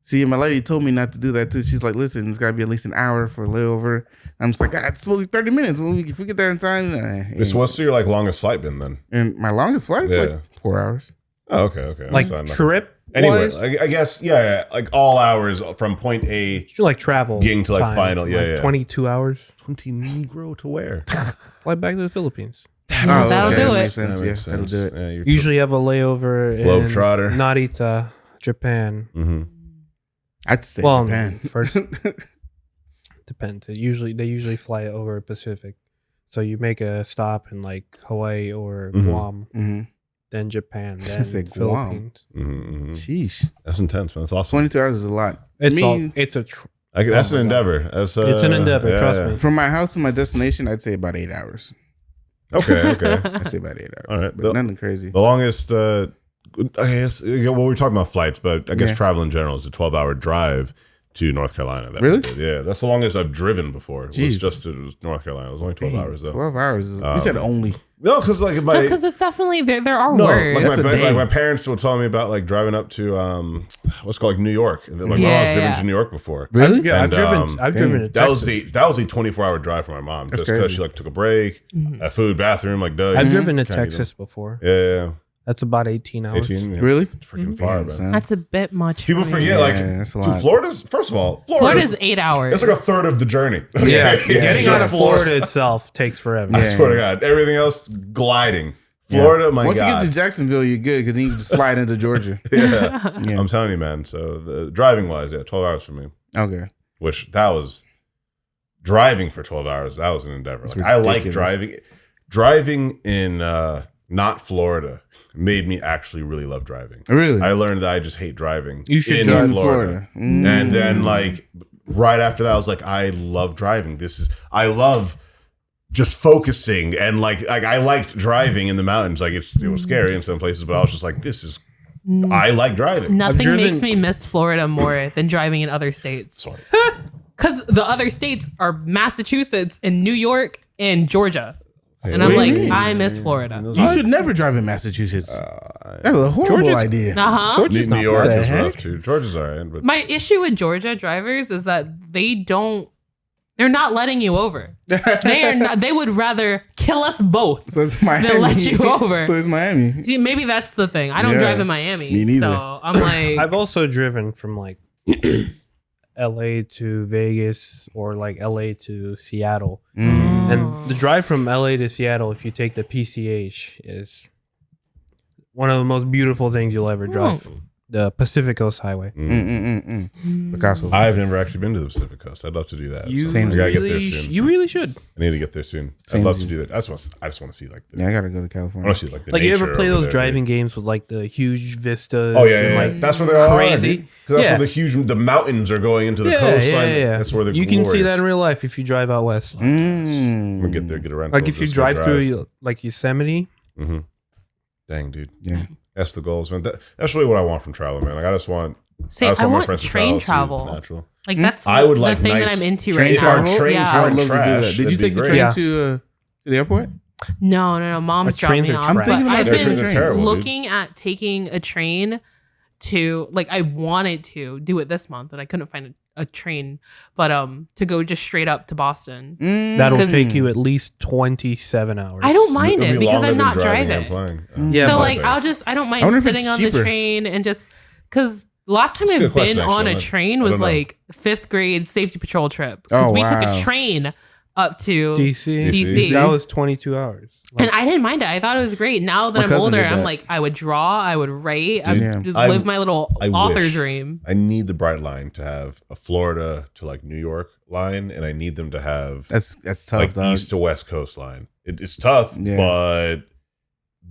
Speaker 1: See, my lady told me not to do that too. She's like, listen, it's got to be at least an hour for a layover. I'm just like, God, it's supposed to be 30 minutes. If we get there in time.
Speaker 3: So what's your like longest flight been then?
Speaker 1: And my longest flight,
Speaker 3: Yeah.
Speaker 1: like 4 hours.
Speaker 3: Oh, okay.
Speaker 4: Like
Speaker 3: That's not enough.
Speaker 4: trip.
Speaker 3: Anyway,
Speaker 4: wise?
Speaker 3: I guess yeah, like all hours from point A.
Speaker 4: It's like travel.
Speaker 3: Getting to, like,
Speaker 4: time,
Speaker 3: final, yeah,
Speaker 4: like
Speaker 3: yeah.
Speaker 4: 22 hours.
Speaker 3: 20 Negro to where?
Speaker 4: Fly back to the Philippines.
Speaker 2: That'll do
Speaker 1: that
Speaker 2: it.
Speaker 1: makes sense.
Speaker 3: That
Speaker 1: Yeah,
Speaker 3: makes
Speaker 1: that'll
Speaker 3: sense.
Speaker 1: do it.
Speaker 3: Yeah, you're
Speaker 4: Usually have a layover in
Speaker 3: Globetrotter.
Speaker 4: Narita, Japan.
Speaker 3: Mm-hmm.
Speaker 1: I'd stay
Speaker 4: Well,
Speaker 1: in Japan.
Speaker 4: first- Depends. They usually fly over Pacific. So you make a stop in like Hawaii or
Speaker 3: Mhm.
Speaker 4: Guam,
Speaker 1: Mhm.
Speaker 4: then Japan,
Speaker 1: I
Speaker 4: then
Speaker 1: said Guam.
Speaker 4: Philippines.
Speaker 3: Mm-hmm.
Speaker 1: Sheesh.
Speaker 3: That's intense, man. That's awesome.
Speaker 1: 22 hours is a lot.
Speaker 4: It's
Speaker 1: Me-
Speaker 4: all. It's a.
Speaker 3: That's
Speaker 4: Oh
Speaker 3: an
Speaker 4: my God.
Speaker 3: endeavor. That's
Speaker 4: It's an endeavor, trust me.
Speaker 1: From my house to my destination, I'd say about 8 hours.
Speaker 3: Okay.
Speaker 1: I'd say about 8 hours.
Speaker 3: All right.
Speaker 1: But nothing crazy.
Speaker 3: The longest, I guess, well, we're talking about flights, but I guess
Speaker 1: Yeah.
Speaker 3: travel in general is a 12-hour drive to North Carolina. That we
Speaker 1: Really?
Speaker 3: did. Yeah, that's the longest I've driven before. It
Speaker 1: Jeez.
Speaker 3: was North Carolina. It was only 12 hours though.
Speaker 1: 12 hours. You said only.
Speaker 3: No, because like my
Speaker 2: Because it's definitely there are
Speaker 3: no,
Speaker 2: words.
Speaker 1: That's a day.
Speaker 3: like my parents were telling me about like driving up to what's called like New York, and they're like,
Speaker 2: Yeah,
Speaker 3: "Oh, I've driven
Speaker 2: yeah.
Speaker 3: to New York before."
Speaker 1: Really?
Speaker 4: Yeah, I've
Speaker 3: And,
Speaker 4: driven to
Speaker 3: That was
Speaker 4: Texas.
Speaker 3: a 24-hour drive for my mom,
Speaker 1: That's
Speaker 3: just because
Speaker 1: crazy.
Speaker 3: she like took a break, food, bathroom, like duh.
Speaker 4: I've
Speaker 3: you
Speaker 4: driven to
Speaker 3: can't eat them.
Speaker 4: Texas before.
Speaker 3: Yeah,
Speaker 4: That's about 18 hours.
Speaker 3: 18. Yeah.
Speaker 1: Really?
Speaker 3: It's freaking far,
Speaker 1: Damn,
Speaker 3: man.
Speaker 1: son.
Speaker 2: That's a bit much.
Speaker 3: People
Speaker 2: for me.
Speaker 3: forget, like,
Speaker 1: that's a
Speaker 3: dude,
Speaker 1: lot.
Speaker 3: Florida's, first of all,
Speaker 2: Florida's 8 hours.
Speaker 3: it's like a third of the journey.
Speaker 4: Yeah,
Speaker 1: Yeah,
Speaker 4: getting
Speaker 1: sure.
Speaker 4: out of Florida itself takes forever.
Speaker 3: I
Speaker 1: Yeah.
Speaker 3: swear to God, everything else gliding. Florida, my
Speaker 1: Once you
Speaker 3: God.
Speaker 1: get to Jacksonville, you're good because then you can just slide into Georgia.
Speaker 3: Yeah.
Speaker 1: Yeah.
Speaker 3: I'm telling you, man. So the driving wise, 12 hours for me.
Speaker 1: Okay.
Speaker 3: Which that was driving for 12 hours. That was an endeavor.
Speaker 1: That's
Speaker 3: Like, I like
Speaker 1: ridiculous.
Speaker 3: driving. Driving in not Florida made me actually really love driving.
Speaker 1: Really?
Speaker 3: I learned that I just hate driving.
Speaker 4: You should
Speaker 3: in
Speaker 4: drive
Speaker 1: in
Speaker 3: Florida.
Speaker 1: Mm.
Speaker 3: And then like right after that, I was like, I love driving. I love just focusing and like I liked driving in the mountains. Like it was scary in some places, but I was just like, I like driving.
Speaker 2: Nothing
Speaker 4: driven-
Speaker 2: makes me miss Florida more than driving in other states.
Speaker 3: Sorry.
Speaker 2: Because the other states are Massachusetts and New York and Georgia. And I'm
Speaker 1: what do you
Speaker 2: like,
Speaker 1: mean?
Speaker 2: I miss Florida.
Speaker 1: You should never drive in Massachusetts. That's a horrible
Speaker 4: Georgia's-
Speaker 1: idea.
Speaker 2: Uh-huh.
Speaker 4: Georgia's
Speaker 3: New
Speaker 4: not
Speaker 3: York
Speaker 4: bad.
Speaker 3: is
Speaker 1: the
Speaker 3: rough
Speaker 1: heck?
Speaker 3: too. Georgia's all right, but
Speaker 2: My issue with Georgia drivers is that they're not letting you over. They would rather kill us both.
Speaker 1: So it's Miami.
Speaker 2: They'll let you over.
Speaker 1: So it's Miami.
Speaker 2: See, maybe that's the thing. I don't
Speaker 1: Yeah.
Speaker 2: drive in Miami.
Speaker 1: Me neither.
Speaker 2: So I'm like,
Speaker 4: I've also driven from like LA to Vegas or like LA to Seattle.
Speaker 1: Mm.
Speaker 4: And the drive from LA to Seattle, if you take the PCH, is one of the most beautiful things you'll ever drive. The Pacific Coast Highway.
Speaker 1: Picasso.
Speaker 3: I've never actually been to the Pacific Coast. I'd love to do that.
Speaker 4: You
Speaker 3: So I gotta get there
Speaker 4: really,
Speaker 3: soon.
Speaker 4: you really should.
Speaker 3: I need to get there soon.
Speaker 1: Same
Speaker 3: I'd love
Speaker 1: as
Speaker 3: to
Speaker 1: you.
Speaker 3: do that. I just want to see like the.
Speaker 1: Yeah, I gotta go to
Speaker 3: I
Speaker 1: California.
Speaker 3: want to see like the
Speaker 4: Like you ever
Speaker 3: nature
Speaker 4: play
Speaker 3: over
Speaker 4: those
Speaker 3: there,
Speaker 4: driving
Speaker 3: dude.
Speaker 4: games with like the huge vistas?
Speaker 3: Oh yeah,
Speaker 4: and,
Speaker 3: yeah,
Speaker 4: like,
Speaker 3: yeah. That's where they're
Speaker 4: crazy.
Speaker 3: Because that's
Speaker 4: Yeah.
Speaker 3: where the mountains are going into the coastline. That's where they're
Speaker 4: you can see
Speaker 3: glorious.
Speaker 4: that in real life if you drive out west.
Speaker 3: I'm gonna get there, get around.
Speaker 4: Like if you drive through like Yosemite.
Speaker 3: Mm-hmm. Dang, dude.
Speaker 1: Yeah.
Speaker 3: That's the goals, man. That's really what I want from travel, man. Like I just want.
Speaker 2: say,
Speaker 3: just
Speaker 2: I
Speaker 3: my
Speaker 2: want
Speaker 3: friends to
Speaker 2: train
Speaker 3: see
Speaker 2: travel.
Speaker 3: Natural.
Speaker 2: Like that's
Speaker 3: I would
Speaker 2: the
Speaker 3: like
Speaker 2: thing
Speaker 3: nice
Speaker 2: that I'm into
Speaker 1: Train
Speaker 2: right now.
Speaker 1: travel?
Speaker 3: trains
Speaker 2: yeah.
Speaker 1: I would love to do
Speaker 3: trash.
Speaker 1: that. Did you
Speaker 3: That'd
Speaker 1: take
Speaker 3: be
Speaker 1: the
Speaker 3: great.
Speaker 1: train
Speaker 4: Yeah.
Speaker 1: to the airport?
Speaker 2: No. Mom's
Speaker 4: trains
Speaker 2: dropping me
Speaker 4: are
Speaker 2: off.
Speaker 4: trash.
Speaker 2: But
Speaker 1: I'm thinking about
Speaker 2: I've
Speaker 1: taking
Speaker 2: been
Speaker 1: the train.
Speaker 3: Terrible, dude.
Speaker 2: looking at taking a train to like I wanted to do it this month and I couldn't find a train, but to go just straight up to Boston.
Speaker 4: That'll
Speaker 2: 'Cause-
Speaker 4: take you at least 27 hours.
Speaker 2: I don't mind
Speaker 3: It'll
Speaker 2: it
Speaker 3: be
Speaker 2: because
Speaker 3: longer
Speaker 2: I'm
Speaker 3: than
Speaker 2: not
Speaker 3: driving and
Speaker 2: driving.
Speaker 3: flying.
Speaker 4: Yeah,
Speaker 2: so
Speaker 4: but-
Speaker 2: like I don't
Speaker 1: I
Speaker 2: mind
Speaker 1: wonder if
Speaker 2: sitting
Speaker 1: it's
Speaker 2: on the
Speaker 1: cheaper.
Speaker 2: train and just because last time
Speaker 3: That's a
Speaker 2: I've
Speaker 3: good question,
Speaker 2: been on
Speaker 3: actually.
Speaker 2: a
Speaker 3: I
Speaker 2: train
Speaker 3: don't
Speaker 2: was
Speaker 3: know.
Speaker 2: like 5th grade safety patrol trip because
Speaker 1: Oh,
Speaker 2: we took
Speaker 1: wow.
Speaker 2: a train up to
Speaker 4: DC.
Speaker 2: DC.
Speaker 4: That was 22 hours.
Speaker 2: And I didn't mind it. I thought it was great. Now that
Speaker 1: My
Speaker 2: I'm
Speaker 1: cousin
Speaker 2: older,
Speaker 1: did
Speaker 2: I'm
Speaker 1: that.
Speaker 2: like, I would draw, I would write, I
Speaker 1: Yeah.
Speaker 2: would
Speaker 3: I-
Speaker 2: live my little
Speaker 3: I
Speaker 2: author
Speaker 3: wish.
Speaker 2: dream.
Speaker 3: I need the Bright Line to have a Florida to like New York line, and I need them to have
Speaker 1: That's tough,
Speaker 3: like
Speaker 1: dog.
Speaker 3: east to west coast line. It's tough,
Speaker 1: Yeah.
Speaker 3: but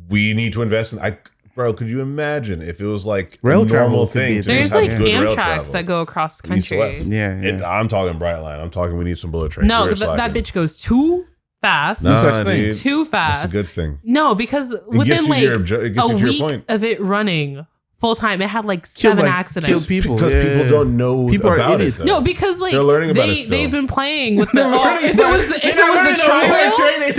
Speaker 3: we need to invest in. Bro, could you imagine if it was like
Speaker 1: Rail
Speaker 3: a
Speaker 1: travel
Speaker 3: normal
Speaker 1: could
Speaker 3: thing?
Speaker 1: be
Speaker 3: to
Speaker 2: There's
Speaker 3: just have
Speaker 2: like
Speaker 3: good rail
Speaker 2: Amtrak's
Speaker 3: travel?
Speaker 2: that go across the
Speaker 3: East to
Speaker 2: country.
Speaker 3: west.
Speaker 1: Yeah,
Speaker 3: And
Speaker 1: yeah.
Speaker 3: I'm talking Bright Line. I'm talking we need some bullet trains.
Speaker 2: No,
Speaker 3: We're
Speaker 2: that
Speaker 3: slacking.
Speaker 2: bitch goes too fast.
Speaker 1: No such thing.
Speaker 3: dude.
Speaker 2: Too
Speaker 3: That's
Speaker 2: fast.
Speaker 3: a good thing.
Speaker 2: No, because
Speaker 3: It
Speaker 2: within
Speaker 3: gets you
Speaker 2: like
Speaker 3: to your it gets
Speaker 2: a
Speaker 3: you to your
Speaker 2: week
Speaker 3: point.
Speaker 2: of it running full time, it had like
Speaker 1: Killed,
Speaker 2: 7
Speaker 1: like,
Speaker 2: accidents.
Speaker 1: killed people.
Speaker 3: Because
Speaker 1: Yeah.
Speaker 3: people don't know
Speaker 1: People are
Speaker 3: about
Speaker 1: idiots.
Speaker 3: it.
Speaker 2: No, because like
Speaker 3: They're learning about it still.
Speaker 2: they've been playing with the
Speaker 1: They're learning
Speaker 2: if it
Speaker 1: about
Speaker 2: was
Speaker 1: it.
Speaker 2: if
Speaker 1: They're
Speaker 2: it
Speaker 1: not
Speaker 2: was
Speaker 1: learning
Speaker 2: a
Speaker 1: on
Speaker 2: trial.
Speaker 1: They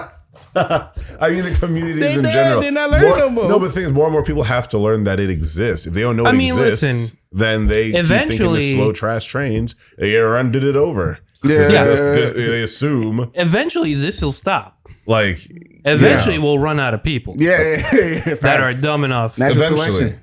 Speaker 1: dead.
Speaker 3: I mean, the communities
Speaker 1: They
Speaker 3: in
Speaker 1: dead.
Speaker 3: general.
Speaker 1: They're not learning no more.
Speaker 3: No, but the thing is, more and more people have to learn that it exists. If they don't know it
Speaker 4: I mean,
Speaker 3: exists,
Speaker 4: listen,
Speaker 3: then they keep thinking
Speaker 4: eventually-
Speaker 3: the slow trash trains. They did it over.
Speaker 1: Yeah.
Speaker 3: They assume
Speaker 4: Eventually, this will stop.
Speaker 3: like
Speaker 4: Eventually, we'll run out of people
Speaker 1: Yeah,
Speaker 4: that are
Speaker 1: facts.
Speaker 4: dumb enough.
Speaker 1: Natural
Speaker 3: eventually,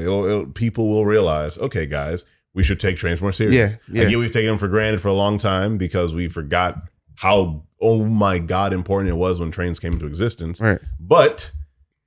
Speaker 1: selection.
Speaker 3: people will realize, okay, guys, we should take trains more serious.
Speaker 1: Yeah, yeah.
Speaker 3: I get we've taken them for granted for a long time because we forgot how, oh my God, important it was when trains came into existence.
Speaker 1: Right.
Speaker 3: But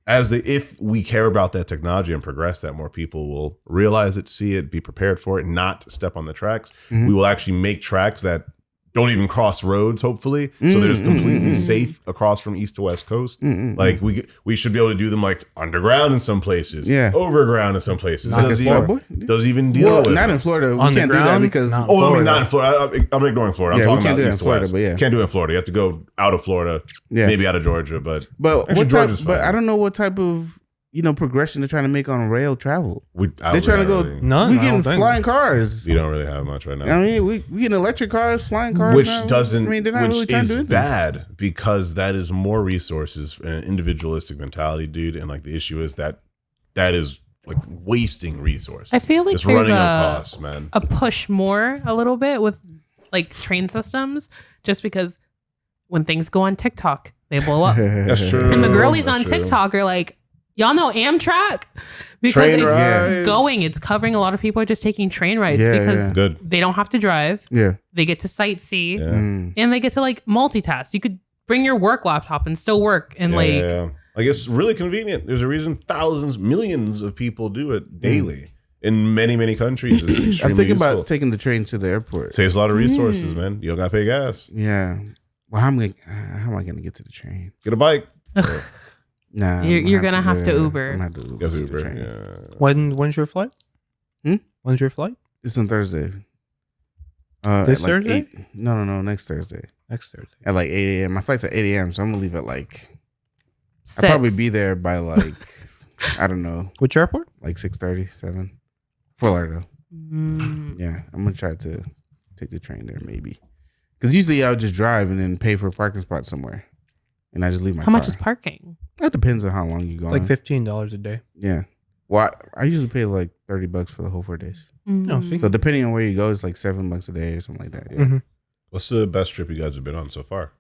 Speaker 3: if we care about that technology and progress that, more people will realize it, see it, be prepared for it, not step on the tracks.
Speaker 1: Mm-hmm.
Speaker 3: We will actually make tracks that don't even cross roads, hopefully. So they're just completely safe across from east to west coast. Like we should be able to do them like underground in some places,
Speaker 1: Yeah.
Speaker 3: overground in some places.
Speaker 1: Like a
Speaker 3: Doesn't even-
Speaker 1: subway?
Speaker 3: doesn't even deal
Speaker 1: Well,
Speaker 3: with
Speaker 1: not
Speaker 3: it.
Speaker 1: in Florida. We
Speaker 4: On the
Speaker 1: can't do that
Speaker 4: ground?
Speaker 1: because
Speaker 4: No.
Speaker 3: Oh, I mean, not in Florida. I'm ignoring Florida. I'm
Speaker 1: Yeah, we
Speaker 3: talking
Speaker 1: can't
Speaker 3: about
Speaker 1: do it in
Speaker 3: east to
Speaker 1: Florida,
Speaker 3: west.
Speaker 1: but yeah.
Speaker 3: Can't do it in Florida. You have to go out of Florida,
Speaker 1: Yeah.
Speaker 3: maybe out of Georgia, but
Speaker 1: But
Speaker 3: Actually,
Speaker 1: what type?
Speaker 3: Georgia's
Speaker 1: But
Speaker 3: fine.
Speaker 1: I don't know what type of progression they're trying to make on rail travel.
Speaker 3: they're
Speaker 1: trying to go-
Speaker 4: None.
Speaker 1: We
Speaker 4: I
Speaker 1: getting
Speaker 4: don't think.
Speaker 1: flying cars.
Speaker 3: You don't really have much right now.
Speaker 1: I mean, we getting electric cars, flying cars,
Speaker 3: Which
Speaker 1: now.
Speaker 3: doesn't,
Speaker 1: I mean, they're not really
Speaker 3: which
Speaker 1: trying to
Speaker 3: is
Speaker 1: do anything.
Speaker 3: bad because that is more resources and an individualistic mentality, dude. And like the issue is that is like wasting resources.
Speaker 2: I feel like
Speaker 3: it's
Speaker 2: there's
Speaker 3: running up costs, man.
Speaker 2: a push more a little bit with like train systems just because when things go on TikTok, they blow up.
Speaker 3: That's true.
Speaker 2: And the girlies
Speaker 3: That's
Speaker 2: on
Speaker 3: true.
Speaker 2: TikTok are like, y'all know Amtrak? Because
Speaker 3: Train
Speaker 2: it's
Speaker 3: rides.
Speaker 2: going, it's covering a lot of people are just taking train rides
Speaker 1: Yeah,
Speaker 2: because
Speaker 1: yeah.
Speaker 3: Good.
Speaker 2: they don't have to drive.
Speaker 1: Yeah.
Speaker 2: They get to sightsee
Speaker 3: Yeah.
Speaker 1: Mm.
Speaker 2: and they get to like multitask. You could bring your work laptop and still work. And like,
Speaker 3: it's really convenient. There's a reason thousands, millions of people do it daily in many, many countries. It's extremely
Speaker 1: I'm thinking
Speaker 3: useful.
Speaker 1: about taking the train to the airport.
Speaker 3: Saves a lot of resources, man. You don't gotta pay gas.
Speaker 1: Yeah. Well, how am I gonna get to the train?
Speaker 3: Get a bike.
Speaker 1: Nah,
Speaker 2: you're gonna have to Uber.
Speaker 1: I'm gonna have to Uber.
Speaker 3: Get
Speaker 1: to the
Speaker 3: Uber.
Speaker 1: train.
Speaker 3: Yeah.
Speaker 4: When's your flight? When's your flight?
Speaker 1: It's on Thursday.
Speaker 4: This
Speaker 1: at like
Speaker 4: Thursday?
Speaker 1: 8. No, next Thursday
Speaker 4: Next Thursday.
Speaker 1: at like 8 a.m. My flight's at 8 a.m. So I'm gonna leave at like.
Speaker 2: Six.
Speaker 1: I'll probably be there by like I don't know,
Speaker 4: Which airport?
Speaker 1: like 6:30, 7. Fort Lauderdale.
Speaker 2: Mm.
Speaker 1: Yeah, I'm gonna try to take the train there maybe. Because usually I would just drive and then pay for a parking spot somewhere, and I just leave my.
Speaker 2: How much
Speaker 1: car.
Speaker 2: is parking?
Speaker 1: That depends on how long you go.
Speaker 4: It's like $15 a day.
Speaker 1: Yeah. Well, I usually pay like $30 for the whole 4 days.
Speaker 4: No, see?
Speaker 1: So depending on where you go, it's like $7 a day or something like that. Yeah.
Speaker 4: Mm-hmm.
Speaker 3: What's the best trip you guys have been on so far?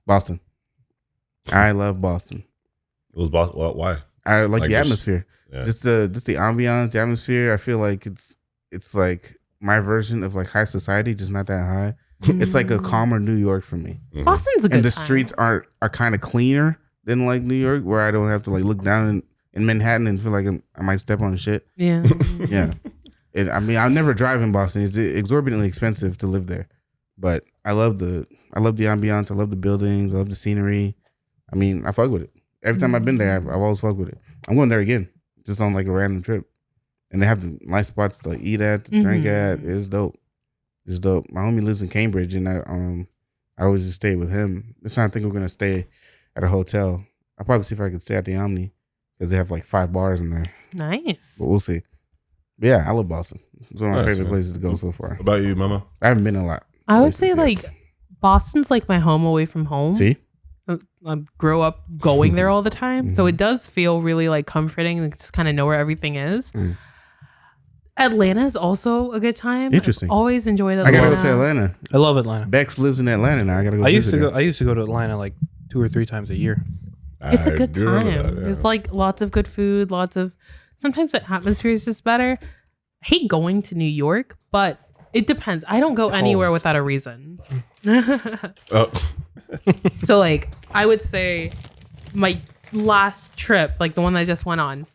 Speaker 1: Boston. I love Boston.
Speaker 3: It was Boston. Why?
Speaker 1: I like
Speaker 3: Like
Speaker 1: the
Speaker 3: just-
Speaker 1: atmosphere.
Speaker 3: Yeah.
Speaker 1: Just the ambiance, the atmosphere. I feel like it's like my version of like high society, just not that high. It's like a calmer New York for me.
Speaker 3: Mhm.
Speaker 2: Boston's a good
Speaker 1: And the
Speaker 2: time.
Speaker 1: streets are kind of cleaner than like New York, where I don't have to like look down in Manhattan and feel like I might step on shit.
Speaker 2: Yeah.
Speaker 1: Yeah. I mean, I'll never drive in Boston. It's exorbitantly expensive to live there. But I love the ambiance. I love the buildings. I love the scenery. I mean, I fuck with it. Every time I've been there, I've always fucked with it. I'm going there again, just on like a random trip. And they have the nice spots to like, eat at, to drink at. It's dope. It's dope. My homie lives in Cambridge, and I always just stay with him. This time I think we're gonna stay at a hotel. I'll probably see if I could stay at the Omni because they have like 5 bars in there.
Speaker 2: Nice.
Speaker 1: But we'll see. But yeah, I love Boston. It's one of my
Speaker 3: Nice,
Speaker 1: favorite
Speaker 3: man.
Speaker 1: places to go so far.
Speaker 3: What about you, Mama?
Speaker 1: I haven't been a lot.
Speaker 2: I would
Speaker 1: places
Speaker 2: say
Speaker 1: yet.
Speaker 2: like Boston's like my home away from home.
Speaker 1: See?
Speaker 2: I grew up going there all the time. So it does feel really like comforting and just kind of know where everything is.
Speaker 1: Mm.
Speaker 2: Atlanta is also a good time.
Speaker 1: Interesting.
Speaker 2: I've always enjoyed
Speaker 1: I
Speaker 2: Atlanta.
Speaker 1: gotta go to Atlanta.
Speaker 4: I love Atlanta.
Speaker 1: Bex lives in Atlanta now. I gotta go.
Speaker 4: I used
Speaker 1: visit
Speaker 4: to
Speaker 1: her.
Speaker 4: go. I used to go to Atlanta like 2 or 3 times a year.
Speaker 2: It's a
Speaker 3: I
Speaker 2: good
Speaker 3: do remember
Speaker 2: time.
Speaker 3: that, yeah.
Speaker 2: It's like lots of good food, sometimes the atmosphere is just better. I hate going to New York, but it depends. I don't go anywhere without a reason.
Speaker 3: Oh,
Speaker 2: So like I would say my last trip, like the one that I just went on,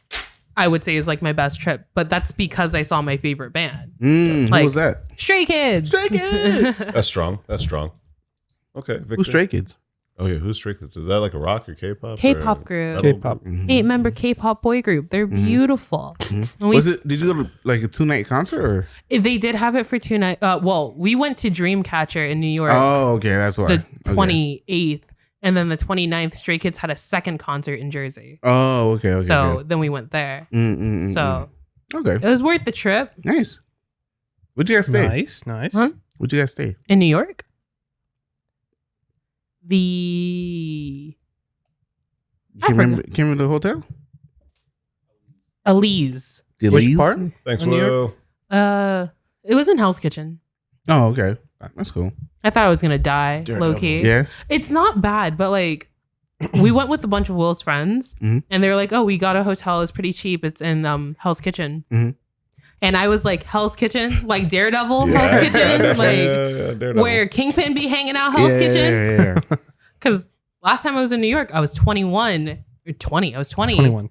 Speaker 2: I would say is like my best trip. But that's because I saw my favorite band.
Speaker 1: Who
Speaker 2: Like-
Speaker 1: was that?
Speaker 2: Stray Kids.
Speaker 1: Stray Kids.
Speaker 3: that's strong. That's strong. Okay, Victor.
Speaker 1: Who's Stray Kids?
Speaker 3: Oh yeah, who's Stray Kids? Is that like a rock or K-pop?
Speaker 2: K-pop
Speaker 3: or
Speaker 2: group.
Speaker 3: metal
Speaker 4: K-pop.
Speaker 3: group?
Speaker 2: 8-member K-pop boy group. They're beautiful. And we
Speaker 1: Was it? Did you go to like a 2-night concert or?
Speaker 2: They did have it for 2 nights. Well, we went to Dreamcatcher in New York
Speaker 1: Oh, okay, that's why.
Speaker 2: the 28th, and then the 29th, Stray Kids had a second concert in Jersey.
Speaker 1: Oh, okay. Okay.
Speaker 2: So then we went there.
Speaker 1: okay.
Speaker 2: So
Speaker 1: okay,
Speaker 2: it was worth the trip.
Speaker 1: nice. Where'd you guys stay?
Speaker 4: Nice.
Speaker 2: Huh?
Speaker 1: Where'd you guys stay?
Speaker 2: In New York? The I
Speaker 1: Can't remember the hotel?
Speaker 2: Elise.
Speaker 1: The
Speaker 4: Which
Speaker 1: Lees?
Speaker 4: part?
Speaker 3: Thanks,
Speaker 4: In New York?
Speaker 3: Will.
Speaker 2: It was in Hell's Kitchen.
Speaker 1: Oh, okay. That's cool.
Speaker 2: I thought I was gonna die,
Speaker 3: Daredevil.
Speaker 2: low key.
Speaker 1: Yeah.
Speaker 2: It's not bad, but like we went with a bunch of Will's friends,
Speaker 1: Mhm.
Speaker 2: and they were like, "Oh, we got a hotel. It's pretty cheap. It's in Hell's Kitchen."
Speaker 1: Mhm.
Speaker 2: And I was like, "Hell's Kitchen, like Daredevil, Hell's Kitchen, like
Speaker 3: Daredevil.
Speaker 2: where Kingpin be hanging out, Hell's
Speaker 1: yeah,
Speaker 2: Kitchen."
Speaker 1: Yeah.
Speaker 2: Because last time I was in New York, I was 21 or 20. I was 20.
Speaker 4: 21.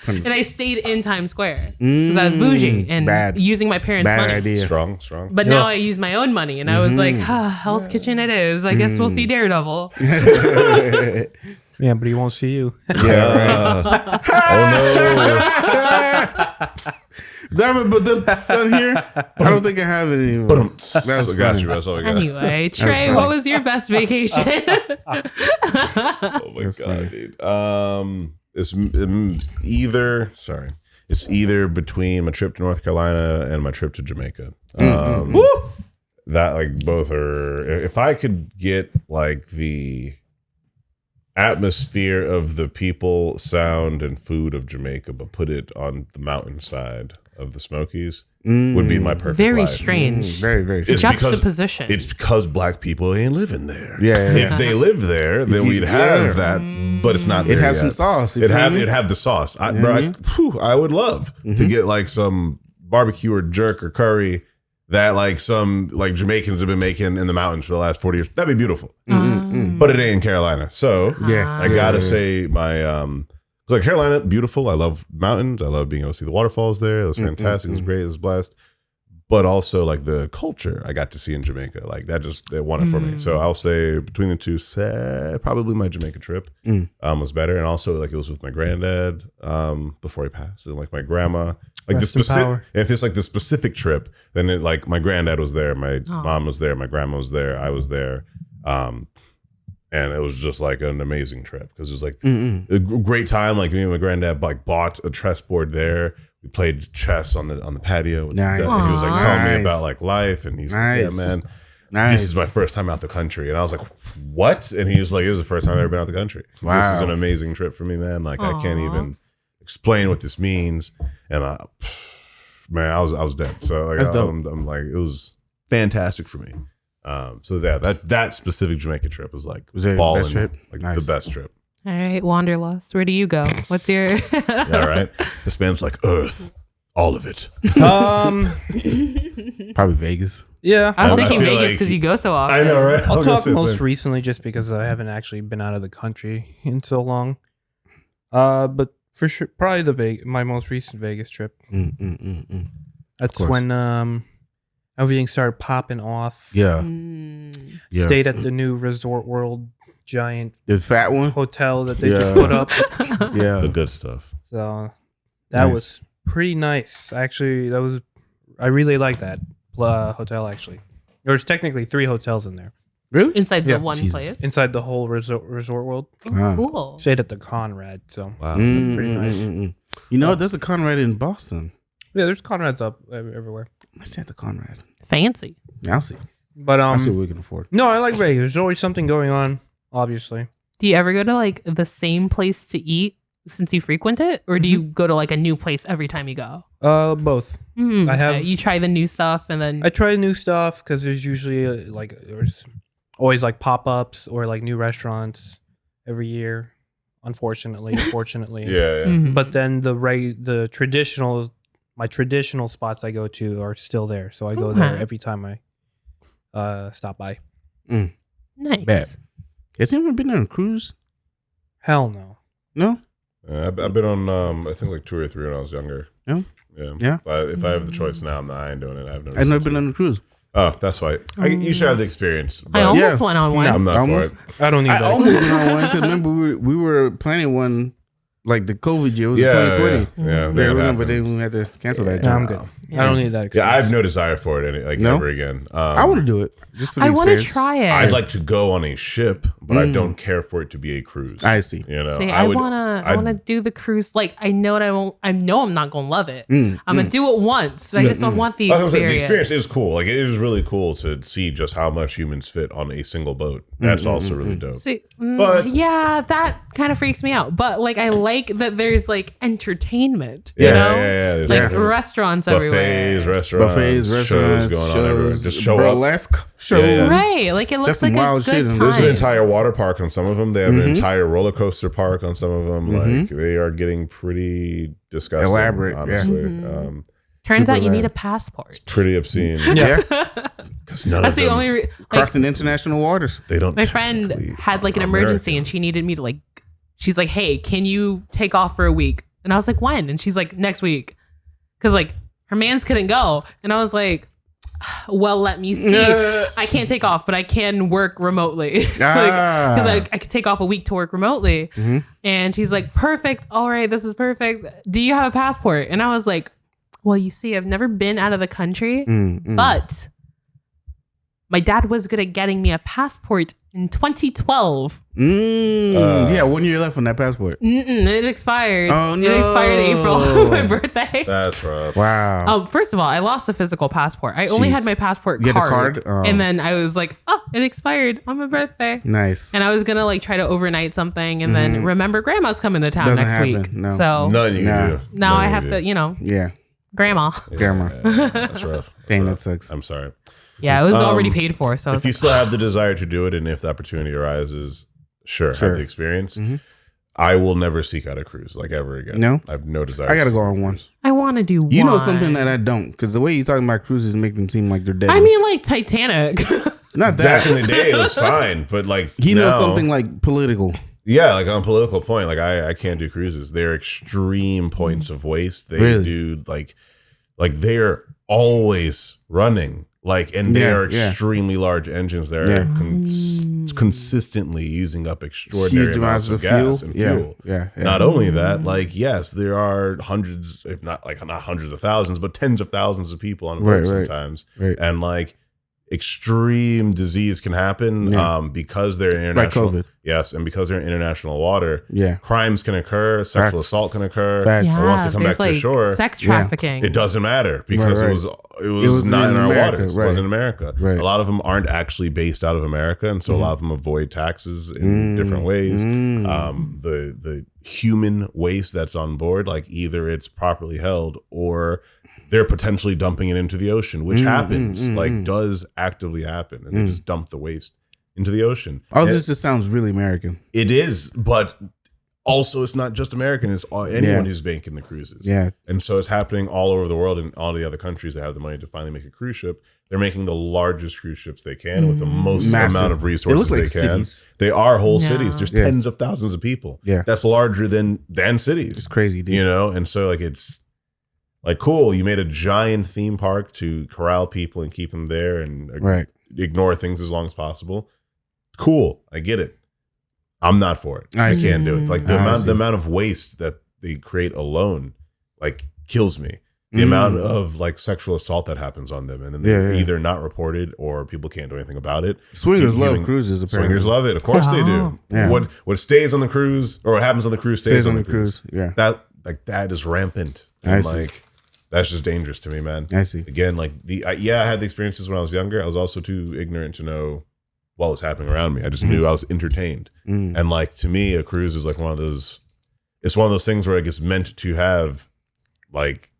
Speaker 2: And I stayed in Times Square because I was bougie and
Speaker 1: bad.
Speaker 2: using my parents'
Speaker 1: Bad
Speaker 2: money.
Speaker 1: idea.
Speaker 3: Strong.
Speaker 2: But
Speaker 4: Yeah.
Speaker 2: now I use my own money, and I was like, Hell's Kitchen it is. I guess we'll see Daredevil.
Speaker 4: Yeah, but he won't see you.
Speaker 3: Yeah.
Speaker 1: Damn it, but the sun here, I don't think I have it anymore.
Speaker 3: Oh no.
Speaker 1: That's
Speaker 3: That's got
Speaker 1: funny.
Speaker 3: you. That's all I got.
Speaker 2: Anyway, Trey,
Speaker 1: funny.
Speaker 2: what was your best vacation?
Speaker 3: Oh my
Speaker 1: That's
Speaker 3: god,
Speaker 1: funny.
Speaker 3: dude. It's either between my trip to North Carolina and my trip to Jamaica. That like both are. If I could get like the atmosphere of the people, sound, and food of Jamaica, but put it on the mountainside of the Smokies, would be my perfect
Speaker 2: Very
Speaker 3: life.
Speaker 2: strange.
Speaker 1: Very, very.
Speaker 3: It's
Speaker 1: Strange.
Speaker 3: because-
Speaker 2: Juxtaposition.
Speaker 3: It's because black people ain't living there.
Speaker 1: Yeah, yeah,
Speaker 3: If they live there, then we'd have that, but it's not there
Speaker 1: It has
Speaker 3: yet.
Speaker 1: some sauce. you
Speaker 3: It
Speaker 1: feel
Speaker 3: have
Speaker 1: me?
Speaker 3: it have the sauce. I would love to get like some barbecue or jerk or curry that like some like Jamaicans have been making in the mountains for the last 40 years. That'd be beautiful.
Speaker 1: Mm-mm-mm.
Speaker 3: But it ain't in Carolina. So
Speaker 1: Yeah.
Speaker 3: I gotta say my like Carolina, beautiful. I love mountains. I love being able to see the waterfalls there. It was fantastic. It was great. It was blessed. But also like the culture I got to see in Jamaica. Like that just it won it for me. So I'll say between the two, probably my Jamaica trip was better. And also like it was with my granddad before he passed. And like my grandma. Like
Speaker 4: Rest
Speaker 3: the
Speaker 4: in
Speaker 3: specific,
Speaker 4: power.
Speaker 3: if it's like the specific trip, then it like my granddad was there, my mom was there, my grandma was there, I was there, and it was just like an amazing trip because it was like a great time. Like me and my granddad like bought a chess board there. We played chess on the patio.
Speaker 1: Nice.
Speaker 3: And he was like telling me
Speaker 1: Nice.
Speaker 3: about like life, and he's
Speaker 1: Nice.
Speaker 3: like, "Yeah, man,
Speaker 1: Nice.
Speaker 3: this is my first time out the country." And I was like, "What?" And he was like, "This is the first time I've ever been out the country.
Speaker 1: Wow.
Speaker 3: This is an amazing trip for me, man. Like I can't even explain what this means." And man, I was dead. So like,
Speaker 1: That's dope.
Speaker 3: I'm like, it was fantastic for me. So that specific Jamaica trip was like
Speaker 1: Was it the
Speaker 3: balling,
Speaker 1: best trip?
Speaker 3: like
Speaker 1: Nice.
Speaker 3: the best trip.
Speaker 2: All right, Wanderlust. Where do you go? What's your?
Speaker 3: Yeah, right. This man's like Earth, all of it.
Speaker 1: Probably Vegas.
Speaker 4: Yeah.
Speaker 2: I was
Speaker 3: I
Speaker 2: thinking
Speaker 3: feel
Speaker 2: Vegas
Speaker 3: like-
Speaker 2: because you go so often.
Speaker 3: I know, right?
Speaker 4: I'll
Speaker 3: I was
Speaker 4: talk
Speaker 3: gonna say
Speaker 4: most
Speaker 3: the same.
Speaker 4: recently just because I haven't actually been out of the country in so long. But for sure, probably my most recent Vegas trip. That's
Speaker 1: course.
Speaker 4: when everything started popping off.
Speaker 1: Yeah.
Speaker 2: Mm.
Speaker 1: Yeah.
Speaker 4: Stayed at the new Resort World giant
Speaker 1: The fat one.
Speaker 4: hotel that they
Speaker 1: Yeah.
Speaker 4: just put up.
Speaker 3: The
Speaker 1: Yeah.
Speaker 3: good stuff.
Speaker 4: So that
Speaker 1: Nice.
Speaker 4: was pretty nice. Actually, I really like that hotel. Actually, there's technically 3 hotels in there
Speaker 1: Really?
Speaker 2: Inside the
Speaker 4: Yeah.
Speaker 2: one
Speaker 1: Jesus.
Speaker 2: place.
Speaker 4: inside the whole Resort World.
Speaker 1: Wow.
Speaker 2: Cool.
Speaker 4: Stayed at the Conrad. So
Speaker 3: Wow.
Speaker 4: pretty nice.
Speaker 1: You know, there's a Conrad in Boston.
Speaker 4: yeah, there's Conrads up everywhere.
Speaker 1: I said the Conrad.
Speaker 2: Fancy.
Speaker 1: I'll see.
Speaker 4: But
Speaker 1: I'll see what we can afford.
Speaker 4: no, I like Vegas. There's always something going on. Obviously,
Speaker 2: Do you ever go to like the same place to eat since you frequent it, or do you go to like a new place every time you go?
Speaker 4: both.
Speaker 2: Mm,
Speaker 4: I have-
Speaker 2: You try the new stuff and then.
Speaker 4: I try new stuff because there's usually there's always like pop ups or like new restaurants every year. Unfortunately, fortunately,
Speaker 3: Yeah.
Speaker 2: Mhm.
Speaker 4: But then my traditional spots I go to are still there, so I go there
Speaker 2: Okay.
Speaker 4: every time I stop by.
Speaker 2: Nice.
Speaker 1: Bet. Has anyone been on a cruise?
Speaker 4: Hell no.
Speaker 1: No?
Speaker 3: I've been on I think like 2 or 3 when I was younger.
Speaker 1: Yeah?
Speaker 3: Yeah.
Speaker 1: Yeah?
Speaker 3: But if I have the choice now, I ain't doing it. I've
Speaker 1: I've never been on a cruise.
Speaker 3: Oh, that's why. You should have the experience.
Speaker 2: I
Speaker 3: But
Speaker 2: almost
Speaker 1: Yeah.
Speaker 2: went on one.
Speaker 3: I'm not for
Speaker 1: Almost.
Speaker 3: it.
Speaker 4: I don't need
Speaker 1: I
Speaker 4: that.
Speaker 1: almost went on one because remember we were planning one like the COVID year. It was 2020.
Speaker 3: Yeah,
Speaker 1: Yeah,
Speaker 3: that
Speaker 1: remember
Speaker 3: happened.
Speaker 1: then we had to cancel that.
Speaker 4: Yeah, I'm
Speaker 1: job.
Speaker 4: good. I don't need that.
Speaker 3: Yeah, I have no desire for it
Speaker 1: No?
Speaker 3: ever again.
Speaker 1: I want to do it just for the
Speaker 2: I want to
Speaker 1: experience.
Speaker 2: try it.
Speaker 3: I'd like to go on a ship, but I don't care for it to be a cruise.
Speaker 1: I see.
Speaker 3: You know,
Speaker 2: See, I wanna do the cruise. Like I know I won't. I know I'm not gonna love it. I'm gonna do it once. I just don't want the
Speaker 3: That's what I'm saying.
Speaker 2: experience.
Speaker 3: The experience is cool. Like it is really cool to see just how much humans fit on a single boat. That's also really dope.
Speaker 2: See,
Speaker 3: But-
Speaker 2: yeah, that kind of freaks me out. But like, I like that there's like entertainment.
Speaker 3: Yeah,
Speaker 2: you know?
Speaker 3: yeah.
Speaker 2: Like restaurants everywhere.
Speaker 3: Buffets,
Speaker 1: Buffets,
Speaker 3: shows
Speaker 1: restaurants,
Speaker 3: going on everywhere.
Speaker 1: shows,
Speaker 3: Just show up.
Speaker 1: burlesque shows.
Speaker 3: yeah.
Speaker 2: Right, like it looks
Speaker 1: some
Speaker 2: like a
Speaker 1: wild
Speaker 2: good
Speaker 1: shit in
Speaker 2: time.
Speaker 1: there.
Speaker 3: There's an entire water park on some of them. They have an entire roller coaster park on some of them. Like they are getting pretty disgusting.
Speaker 1: Elaborate, yeah.
Speaker 3: honestly.
Speaker 2: Turns out
Speaker 1: super
Speaker 2: you need
Speaker 1: bad.
Speaker 2: a passport.
Speaker 3: Pretty obscene.
Speaker 1: Yeah,
Speaker 3: Because none
Speaker 2: That's
Speaker 3: of
Speaker 2: the
Speaker 3: them,
Speaker 2: only. Like,
Speaker 1: crossing international waters.
Speaker 3: they don't.
Speaker 2: my friend
Speaker 3: technically
Speaker 2: had like an
Speaker 3: are
Speaker 2: emergency
Speaker 3: Americans.
Speaker 2: and she needed me to like. She's like, "Hey, can you take off for a week?" And I was like, "When?" And she's like, "Next week," because like her man's couldn't go, and I was like, "Well, let me see. I can't take off, but I can work remotely because I could take off a week to work remotely." And she's like, "Perfect. All right, this is perfect. Do you have a passport?" And I was like, "Well, you see, I've never been out of the country, but my dad was good at getting me a passport in 2012."
Speaker 1: Yeah, 1 year left on that passport.
Speaker 2: It expired.
Speaker 1: Oh,
Speaker 2: It expired in April of my birthday.
Speaker 3: That's rough.
Speaker 1: Wow.
Speaker 2: First of all, I lost a physical passport. I only had
Speaker 1: Jeez.
Speaker 2: my passport
Speaker 1: You had the
Speaker 2: card.
Speaker 1: card? Oh.
Speaker 2: And then I was like, oh, it expired on my birthday.
Speaker 1: Nice.
Speaker 2: And I was going to like try to overnight something and then remember grandma's coming to town
Speaker 1: Doesn't
Speaker 2: next
Speaker 1: happen,
Speaker 2: week.
Speaker 1: no.
Speaker 2: So
Speaker 3: None you
Speaker 1: Nah.
Speaker 3: can do.
Speaker 2: now
Speaker 3: None
Speaker 2: I
Speaker 3: you
Speaker 2: have
Speaker 3: can
Speaker 2: to,
Speaker 3: do.
Speaker 2: you know,
Speaker 1: Yeah,
Speaker 2: grandma.
Speaker 1: grandma.
Speaker 3: That's rough.
Speaker 1: Dang, that sucks.
Speaker 3: I'm sorry.
Speaker 2: Yeah, it was already paid for. So I was
Speaker 3: If you
Speaker 2: like,
Speaker 3: still have the desire to do it, and if the opportunity arises, sure.
Speaker 1: Sure.
Speaker 3: Have the experience. I will never seek out a cruise like ever again.
Speaker 1: No?
Speaker 3: I have no desire.
Speaker 1: I gotta
Speaker 3: to
Speaker 1: go
Speaker 3: seek out
Speaker 1: on
Speaker 3: a
Speaker 1: one.
Speaker 3: cruise.
Speaker 2: I want to do one.
Speaker 1: You know something that I don't, because the way you talking about cruises make them seem like they're dead.
Speaker 2: I mean, like Titanic.
Speaker 1: not
Speaker 3: Back
Speaker 1: that.
Speaker 3: in the day, it was fine, but like
Speaker 1: He knows
Speaker 3: now-
Speaker 1: something like political.
Speaker 3: Yeah, like on a political point, like I can't do cruises. They're extreme points of waste. They
Speaker 1: Really?
Speaker 3: do like they're always running. Like, and they
Speaker 1: Yeah,
Speaker 3: are
Speaker 1: yeah.
Speaker 3: extremely large engines that
Speaker 1: Yeah.
Speaker 3: are consistently using up extraordinary
Speaker 1: Huge
Speaker 3: amounts of gas and fuel.
Speaker 1: Yeah.
Speaker 3: Not only that, like, yes, there are hundreds, if not hundreds of thousands, but tens of thousands of people on
Speaker 1: Right,
Speaker 3: board
Speaker 1: right,
Speaker 3: sometimes.
Speaker 1: right.
Speaker 3: And like extreme disease can happen
Speaker 1: Yeah.
Speaker 3: because they're in
Speaker 1: Like
Speaker 3: international.
Speaker 1: COVID.
Speaker 3: Yes, and because they're in international water,
Speaker 1: Yeah.
Speaker 3: crimes can occur, sexual
Speaker 1: Facts.
Speaker 3: assault can occur.
Speaker 1: Facts.
Speaker 3: And once they come back
Speaker 2: there's
Speaker 3: to
Speaker 2: like
Speaker 3: shore,
Speaker 2: sex
Speaker 1: Yeah.
Speaker 2: trafficking.
Speaker 3: it doesn't matter because
Speaker 1: Right, right.
Speaker 3: it was not in our
Speaker 1: America,
Speaker 3: waters. It
Speaker 1: right.
Speaker 3: was in America.
Speaker 1: Right.
Speaker 3: A lot of them aren't actually based out of America, and so a lot of them avoid taxes in different ways. The human waste that's on board, like either it's properly held or they're potentially dumping it into the ocean, which happens, like does actively happen, and they just dump the waste into the ocean.
Speaker 1: Oh,
Speaker 3: And
Speaker 1: this just sounds really American.
Speaker 3: it is, but also it's not just American. It's anyone
Speaker 1: Yeah.
Speaker 3: who's banking the cruises.
Speaker 1: Yeah.
Speaker 3: And so it's happening all over the world, and all the other countries that have the money to finally make a cruise ship. They're making the largest cruise ships they can with the most
Speaker 1: Massive.
Speaker 3: amount of
Speaker 1: They
Speaker 3: resources
Speaker 1: look like
Speaker 3: they can.
Speaker 1: cities.
Speaker 3: They are whole
Speaker 2: Yeah.
Speaker 3: cities. There's
Speaker 1: Yeah.
Speaker 3: tens of thousands of people.
Speaker 1: Yeah.
Speaker 3: That's larger than cities.
Speaker 1: It's crazy, dude.
Speaker 3: You know, and so like it's like cool. You made a giant theme park to corral people and keep them there and
Speaker 1: Right.
Speaker 3: ignore things as long as possible. Cool, I get it. I'm not for it.
Speaker 1: I
Speaker 3: I
Speaker 1: see.
Speaker 3: can't do it. Like the
Speaker 1: I see.
Speaker 3: amount of waste that they create alone, like kills me. The amount of like sexual assault that happens on them, and then they're
Speaker 1: Yeah.
Speaker 3: either not reported or people can't do anything about it.
Speaker 1: Swingers
Speaker 3: Keep
Speaker 1: love
Speaker 3: giving-
Speaker 1: cruises, apparently.
Speaker 3: Swingers love it. Of course they do.
Speaker 1: Yeah.
Speaker 3: What stays on the cruise or what happens on the cruise
Speaker 1: Stays on the cruise. Yeah.
Speaker 3: That is rampant.
Speaker 1: I
Speaker 3: And
Speaker 1: see.
Speaker 3: like that's just dangerous to me, man.
Speaker 1: I see.
Speaker 3: Again, like I had the experiences when I was younger. I was also too ignorant to know what was happening around me. I just knew I was entertained. And like to me, a cruise is like one of those. It's one of those things where like it's meant to have, like,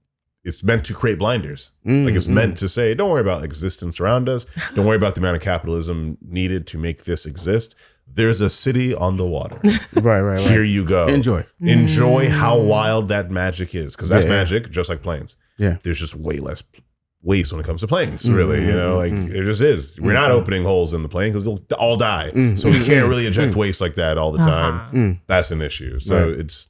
Speaker 3: it's meant to create blinders. Like it's meant to say, don't worry about existence around us. Don't worry about the amount of capitalism needed to make this exist. There's a city on the water.
Speaker 1: Right.
Speaker 3: Here you go.
Speaker 1: Enjoy.
Speaker 3: Enjoy how wild that magic is, because that's
Speaker 1: Yeah.
Speaker 3: magic, just like planes.
Speaker 1: Yeah.
Speaker 3: There's just way less waste when it comes to planes, really. You know, like there just is. We're not opening holes in the plane because they'll all die. So we can't really eject waste like that all the time. That's an issue. So
Speaker 1: Right.
Speaker 3: it's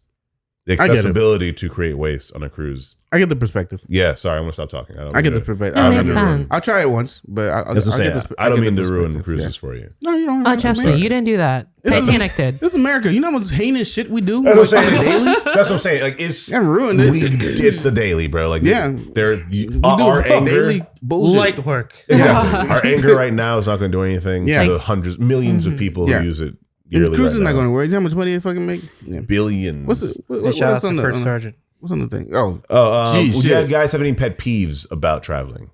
Speaker 3: the
Speaker 1: get it.
Speaker 3: accessibility to create waste on a cruise.
Speaker 1: I get the perspective.
Speaker 3: Yeah, sorry, I'm gonna stop talking.
Speaker 1: I get the perspective.
Speaker 2: That
Speaker 1: I'll
Speaker 2: makes
Speaker 1: get the-
Speaker 2: sense.
Speaker 1: I'll try it once, but I'll
Speaker 3: That's what I'm
Speaker 1: get
Speaker 3: saying.
Speaker 1: the
Speaker 3: I don't
Speaker 1: get
Speaker 3: mean
Speaker 1: the
Speaker 3: to ruin
Speaker 1: perspective.
Speaker 3: cruises for you.
Speaker 1: No, you don't.
Speaker 2: Oh, trust me, you didn't do that. Titanic did.
Speaker 1: This is America. You know how much heinous shit we do?
Speaker 3: That's what I'm
Speaker 1: Like,
Speaker 3: saying.
Speaker 1: daily?
Speaker 3: That's what I'm saying. Like it's
Speaker 1: I ruined it.
Speaker 3: it's the daily, bro. Like
Speaker 1: Yeah.
Speaker 3: they're
Speaker 1: We do
Speaker 3: our anger.
Speaker 1: daily bullshit.
Speaker 4: Light work.
Speaker 3: Exactly. Our anger right now is not going to do anything
Speaker 1: Yeah.
Speaker 3: to the hundreds, millions of people
Speaker 1: Yeah.
Speaker 3: who use it
Speaker 1: And
Speaker 3: yearly.
Speaker 1: cruise is
Speaker 3: right
Speaker 1: not
Speaker 3: now.
Speaker 1: going to work. You know how much money they fucking make? Yeah.
Speaker 3: Billions.
Speaker 1: What's it?
Speaker 4: Hey, shout out
Speaker 1: What's
Speaker 4: to
Speaker 1: on the?
Speaker 4: First Sergeant.
Speaker 1: What's on the thing? Oh,
Speaker 3: Do
Speaker 1: Jeez,
Speaker 3: you
Speaker 1: shit.
Speaker 3: guys have any pet peeves about traveling?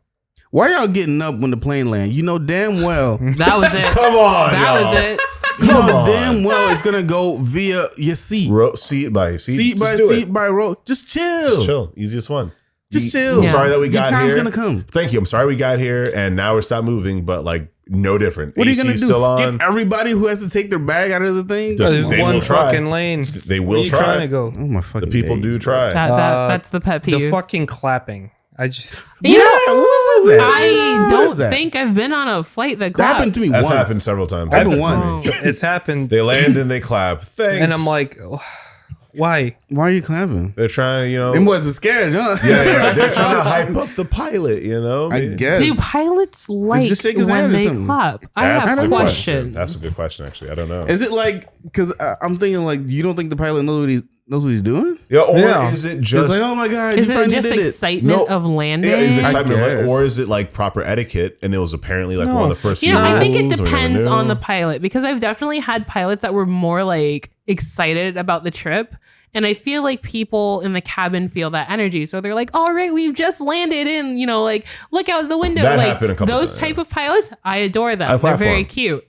Speaker 1: why y'all getting up when the plane land? You know damn well.
Speaker 2: That was it.
Speaker 3: Come on,
Speaker 2: That
Speaker 3: y'all.
Speaker 2: was it.
Speaker 1: You know
Speaker 3: on.
Speaker 1: damn well it's gonna go via your seat.
Speaker 3: Seat by seat.
Speaker 1: Seat by
Speaker 3: Just do
Speaker 1: seat
Speaker 3: it.
Speaker 1: by row. Just chill.
Speaker 3: Just chill. Easiest one.
Speaker 1: Just
Speaker 3: I'm
Speaker 1: chill.
Speaker 2: Yeah.
Speaker 3: sorry that we
Speaker 1: Your
Speaker 3: got
Speaker 1: time's
Speaker 3: here.
Speaker 1: gonna come.
Speaker 3: Thank you. I'm sorry we got here and now we're stopped moving, but like no different.
Speaker 1: What are you
Speaker 3: AC
Speaker 1: gonna do?
Speaker 3: still
Speaker 1: Skip
Speaker 3: on.
Speaker 1: everybody who has to take their bag out of the thing?
Speaker 3: Just-
Speaker 4: There's
Speaker 3: they
Speaker 4: one
Speaker 3: will try.
Speaker 4: fucking lane.
Speaker 3: They will
Speaker 4: Where you
Speaker 3: try.
Speaker 4: trying to go?
Speaker 1: Oh my
Speaker 3: The
Speaker 1: fucking
Speaker 3: people
Speaker 1: days,
Speaker 3: do
Speaker 1: bro.
Speaker 3: try.
Speaker 2: That's the pet peeve.
Speaker 4: The fucking clapping. I just
Speaker 2: You know,
Speaker 1: What was that?
Speaker 2: I
Speaker 1: What
Speaker 2: don't
Speaker 1: is that?
Speaker 2: think I've been on a flight that
Speaker 1: That happened
Speaker 2: clapped.
Speaker 1: to me
Speaker 3: That's
Speaker 1: once.
Speaker 3: happened several times.
Speaker 1: Happened
Speaker 3: Happened.
Speaker 1: once.
Speaker 4: it's happened.
Speaker 3: They land and they clap. Thanks.
Speaker 4: And I'm like, why?
Speaker 1: Why are you clapping?
Speaker 3: they're trying, you know.
Speaker 1: Them boys were scared, huh?
Speaker 3: Yeah, they're trying to hype up the pilot, you know.
Speaker 1: I guess.
Speaker 2: Do pilots like
Speaker 1: just shake his
Speaker 2: when
Speaker 1: hand or
Speaker 2: they
Speaker 1: something.
Speaker 2: clap? I
Speaker 3: That's
Speaker 2: have
Speaker 3: a
Speaker 2: questions.
Speaker 3: That's a good question, actually. I don't know.
Speaker 1: Is it like because I'm thinking like you don't think the pilot knows what he's doing?
Speaker 3: Yeah, or
Speaker 4: Yeah.
Speaker 3: is it
Speaker 1: It's
Speaker 3: just
Speaker 1: like oh my god,
Speaker 2: Is
Speaker 1: you
Speaker 2: it
Speaker 1: finally
Speaker 2: just
Speaker 1: did it.
Speaker 2: excitement
Speaker 3: No.
Speaker 2: of landing?
Speaker 3: yeah, is it excitement,
Speaker 1: I
Speaker 3: right?
Speaker 1: guess.
Speaker 3: Or is it like proper etiquette? And it was apparently like
Speaker 4: No.
Speaker 3: one of the first.
Speaker 2: You know, I think it
Speaker 3: rules, we never
Speaker 2: depends
Speaker 3: knew.
Speaker 2: on the pilot because I've definitely had pilots that were more like excited about the trip. And I feel like people in the cabin feel that energy. So they're like, all right, we've just landed in, you know, like, look out the window.
Speaker 3: That
Speaker 2: like
Speaker 3: happened a couple
Speaker 2: those
Speaker 3: times,
Speaker 2: type of pilots, I adore them.
Speaker 3: I
Speaker 2: They're
Speaker 3: clap for
Speaker 2: very
Speaker 3: them.
Speaker 2: cute.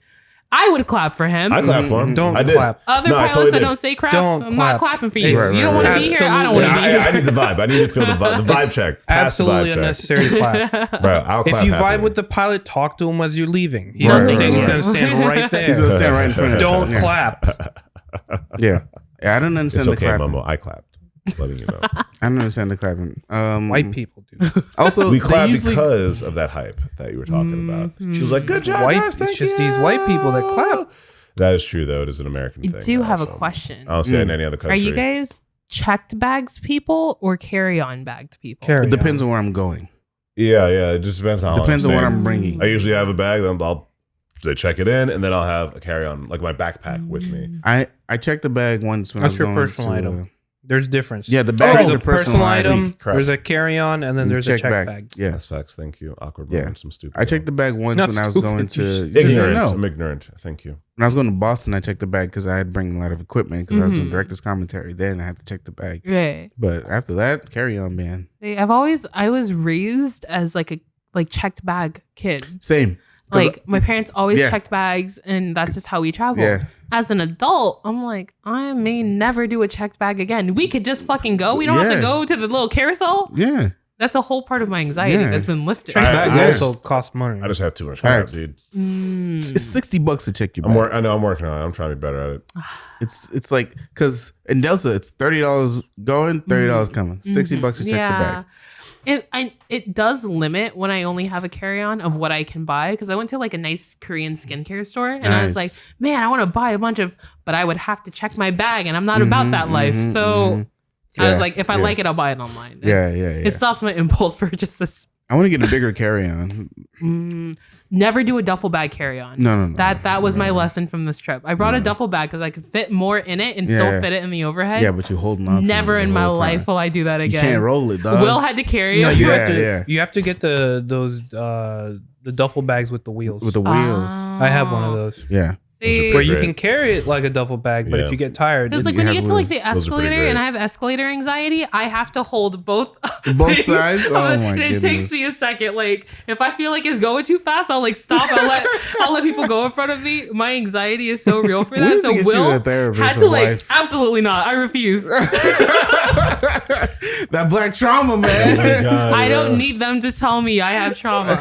Speaker 2: I would clap for him.
Speaker 3: I clap for him.
Speaker 4: Don't
Speaker 3: I did.
Speaker 4: clap.
Speaker 2: Other
Speaker 3: No, I
Speaker 2: pilots
Speaker 3: totally
Speaker 2: that
Speaker 3: did.
Speaker 2: don't say crap,
Speaker 4: Don't
Speaker 2: I'm
Speaker 4: clap.
Speaker 2: not clapping for you.
Speaker 4: Right,
Speaker 2: You don't
Speaker 1: right,
Speaker 2: want to
Speaker 1: right.
Speaker 2: be here. I don't
Speaker 4: Absolutely.
Speaker 2: want to be
Speaker 3: I
Speaker 2: here.
Speaker 3: need the vibe. I need to feel the vibe check. Pass the
Speaker 4: Absolutely
Speaker 3: vibe check.
Speaker 4: unnecessary clap.
Speaker 3: Bro, I'll clap
Speaker 4: If you
Speaker 3: happily.
Speaker 4: vibe with the pilot, talk to him as you're leaving. He's
Speaker 1: Right,
Speaker 4: thinking
Speaker 1: right,
Speaker 4: he's
Speaker 1: right.
Speaker 4: gonna stand right
Speaker 1: He's gonna
Speaker 4: there.
Speaker 1: stand right in front of
Speaker 4: Don't
Speaker 1: yeah.
Speaker 4: clap.
Speaker 1: Yeah, Yeah, I don't
Speaker 3: It's
Speaker 1: understand the
Speaker 3: okay,
Speaker 1: clapping.
Speaker 3: Momo. I clapped. Letting you know.
Speaker 1: I don't understand the clapping.
Speaker 4: White people do.
Speaker 1: Also,
Speaker 3: We
Speaker 1: they
Speaker 3: clapped
Speaker 1: usually
Speaker 3: because of that hype that you were talking about. She was like, "Good job,
Speaker 4: White-
Speaker 3: guys.
Speaker 4: it's
Speaker 3: Thank
Speaker 4: just
Speaker 3: you."
Speaker 4: these white people that clap.
Speaker 3: That is true, though. It is an American
Speaker 2: I
Speaker 3: thing.
Speaker 2: do have a
Speaker 3: also.
Speaker 2: question.
Speaker 3: I don't see it in any other
Speaker 2: Are
Speaker 3: country.
Speaker 2: you guys checked bags people or carry-on bagged people?
Speaker 4: Carry
Speaker 1: it depends
Speaker 4: on.
Speaker 1: on where I'm going.
Speaker 3: Yeah. It just depends on.
Speaker 1: Depends on what I'm
Speaker 2: Mm.
Speaker 1: bringing.
Speaker 3: I usually have a bag. Then they check it in, and then I'll have a carry-on, like my backpack, with me.
Speaker 1: I checked the bag once when I
Speaker 4: That's
Speaker 1: was
Speaker 4: your
Speaker 1: going
Speaker 4: personal
Speaker 1: to,
Speaker 4: item. There's difference.
Speaker 1: Yeah, the bag
Speaker 4: There's
Speaker 1: is
Speaker 4: a
Speaker 1: your personal
Speaker 4: item.
Speaker 3: Correct.
Speaker 4: There's a carry-on, and then there's a check bag.
Speaker 1: Yeah,
Speaker 3: That's facts. Thank you. Awkward
Speaker 1: Yeah.
Speaker 3: moments. I'm stupid.
Speaker 1: I checked the bag once
Speaker 4: Not
Speaker 1: when I was
Speaker 4: stupid,
Speaker 1: going to.
Speaker 4: you just-
Speaker 1: Just
Speaker 3: Ignorant.
Speaker 1: no.
Speaker 3: I'm ignorant. Thank you.
Speaker 1: When I was going to Boston, I checked the bag because I had bring a lot of equipment because I was doing
Speaker 2: Mhm.
Speaker 1: director's commentary. Then I had to check the bag.
Speaker 2: Right.
Speaker 1: But after that, carry on, man.
Speaker 2: I was raised as like a checked bag kid.
Speaker 1: Same. 'Cause-
Speaker 2: Like my parents always
Speaker 1: Yeah.
Speaker 2: checked bags, and that's just how we travel.
Speaker 1: Yeah.
Speaker 2: As an adult, I'm like, I may never do a checked bag again. We could just fucking go. We don't have
Speaker 1: Yeah.
Speaker 2: to go to the little carousel.
Speaker 1: Yeah.
Speaker 2: That's a whole part of my anxiety
Speaker 1: Yeah.
Speaker 2: that's been lifted.
Speaker 4: Check bags
Speaker 3: I-
Speaker 4: also cost money.
Speaker 3: I just have too much crap,
Speaker 1: Facts.
Speaker 3: dude.
Speaker 1: It's $60 to check your
Speaker 3: I
Speaker 1: bag.
Speaker 3: know. I'm working on it. I'm trying to be better at it.
Speaker 1: It's like because in Delta it's $30 going, $30 coming, $60 to check the bag.
Speaker 2: It does limit when I only have a carry-on of what I can buy, because I went to like a nice Korean skincare store and I was like,
Speaker 1: Nice.
Speaker 2: man, I want to buy a bunch of, but I would have to check my bag and I'm not about that life. So I
Speaker 1: Yeah,
Speaker 2: was like, if I
Speaker 1: yeah.
Speaker 2: like it, I'll buy it online.
Speaker 1: Yeah,
Speaker 2: It's-
Speaker 1: yeah.
Speaker 2: It stops my impulse purchases.
Speaker 1: I want to get a bigger carry on.
Speaker 2: Never do a duffel bag carry-on.
Speaker 1: No.
Speaker 2: That was my lesson from this trip. I brought a duffel bag because I could fit more in it and still
Speaker 1: Yeah.
Speaker 2: fit it in the overhead.
Speaker 1: Yeah, but you're holding on.
Speaker 2: Never
Speaker 1: to it
Speaker 2: in
Speaker 1: the
Speaker 2: my
Speaker 1: whole time.
Speaker 2: life will I do that
Speaker 1: You
Speaker 2: again.
Speaker 1: can't roll it, dog.
Speaker 2: Will had to carry
Speaker 4: No,
Speaker 2: it.
Speaker 4: you
Speaker 1: Yeah,
Speaker 4: have to.
Speaker 1: yeah.
Speaker 4: You have to get the duffel bags with the wheels.
Speaker 1: with the wheels.
Speaker 4: I have one of those.
Speaker 1: Yeah.
Speaker 2: See,
Speaker 4: Where you
Speaker 3: Great.
Speaker 4: can carry it like a duffel bag, but
Speaker 3: Yeah.
Speaker 4: if you get tired,
Speaker 2: It's
Speaker 4: it-
Speaker 2: like
Speaker 1: It
Speaker 2: when you
Speaker 1: has
Speaker 2: get to like the
Speaker 3: Those are pretty
Speaker 2: escalator
Speaker 3: great.
Speaker 2: and I have escalator anxiety, I have to hold both
Speaker 1: Both
Speaker 2: things.
Speaker 1: sides? Oh my
Speaker 2: And it
Speaker 1: goodness.
Speaker 2: takes me a second. Like if I feel like it's going too fast, I'll like stop. I'll let people go in front of me. My anxiety is so real for
Speaker 1: We
Speaker 2: that.
Speaker 1: need to
Speaker 2: So
Speaker 1: get you
Speaker 2: Will
Speaker 1: a therapist
Speaker 2: had to
Speaker 1: of
Speaker 2: like
Speaker 1: life.
Speaker 2: absolutely not. I refuse.
Speaker 1: That black trauma,
Speaker 3: Oh my
Speaker 1: man.
Speaker 3: God,
Speaker 2: I don't
Speaker 3: yes.
Speaker 2: need them to tell me I have trauma.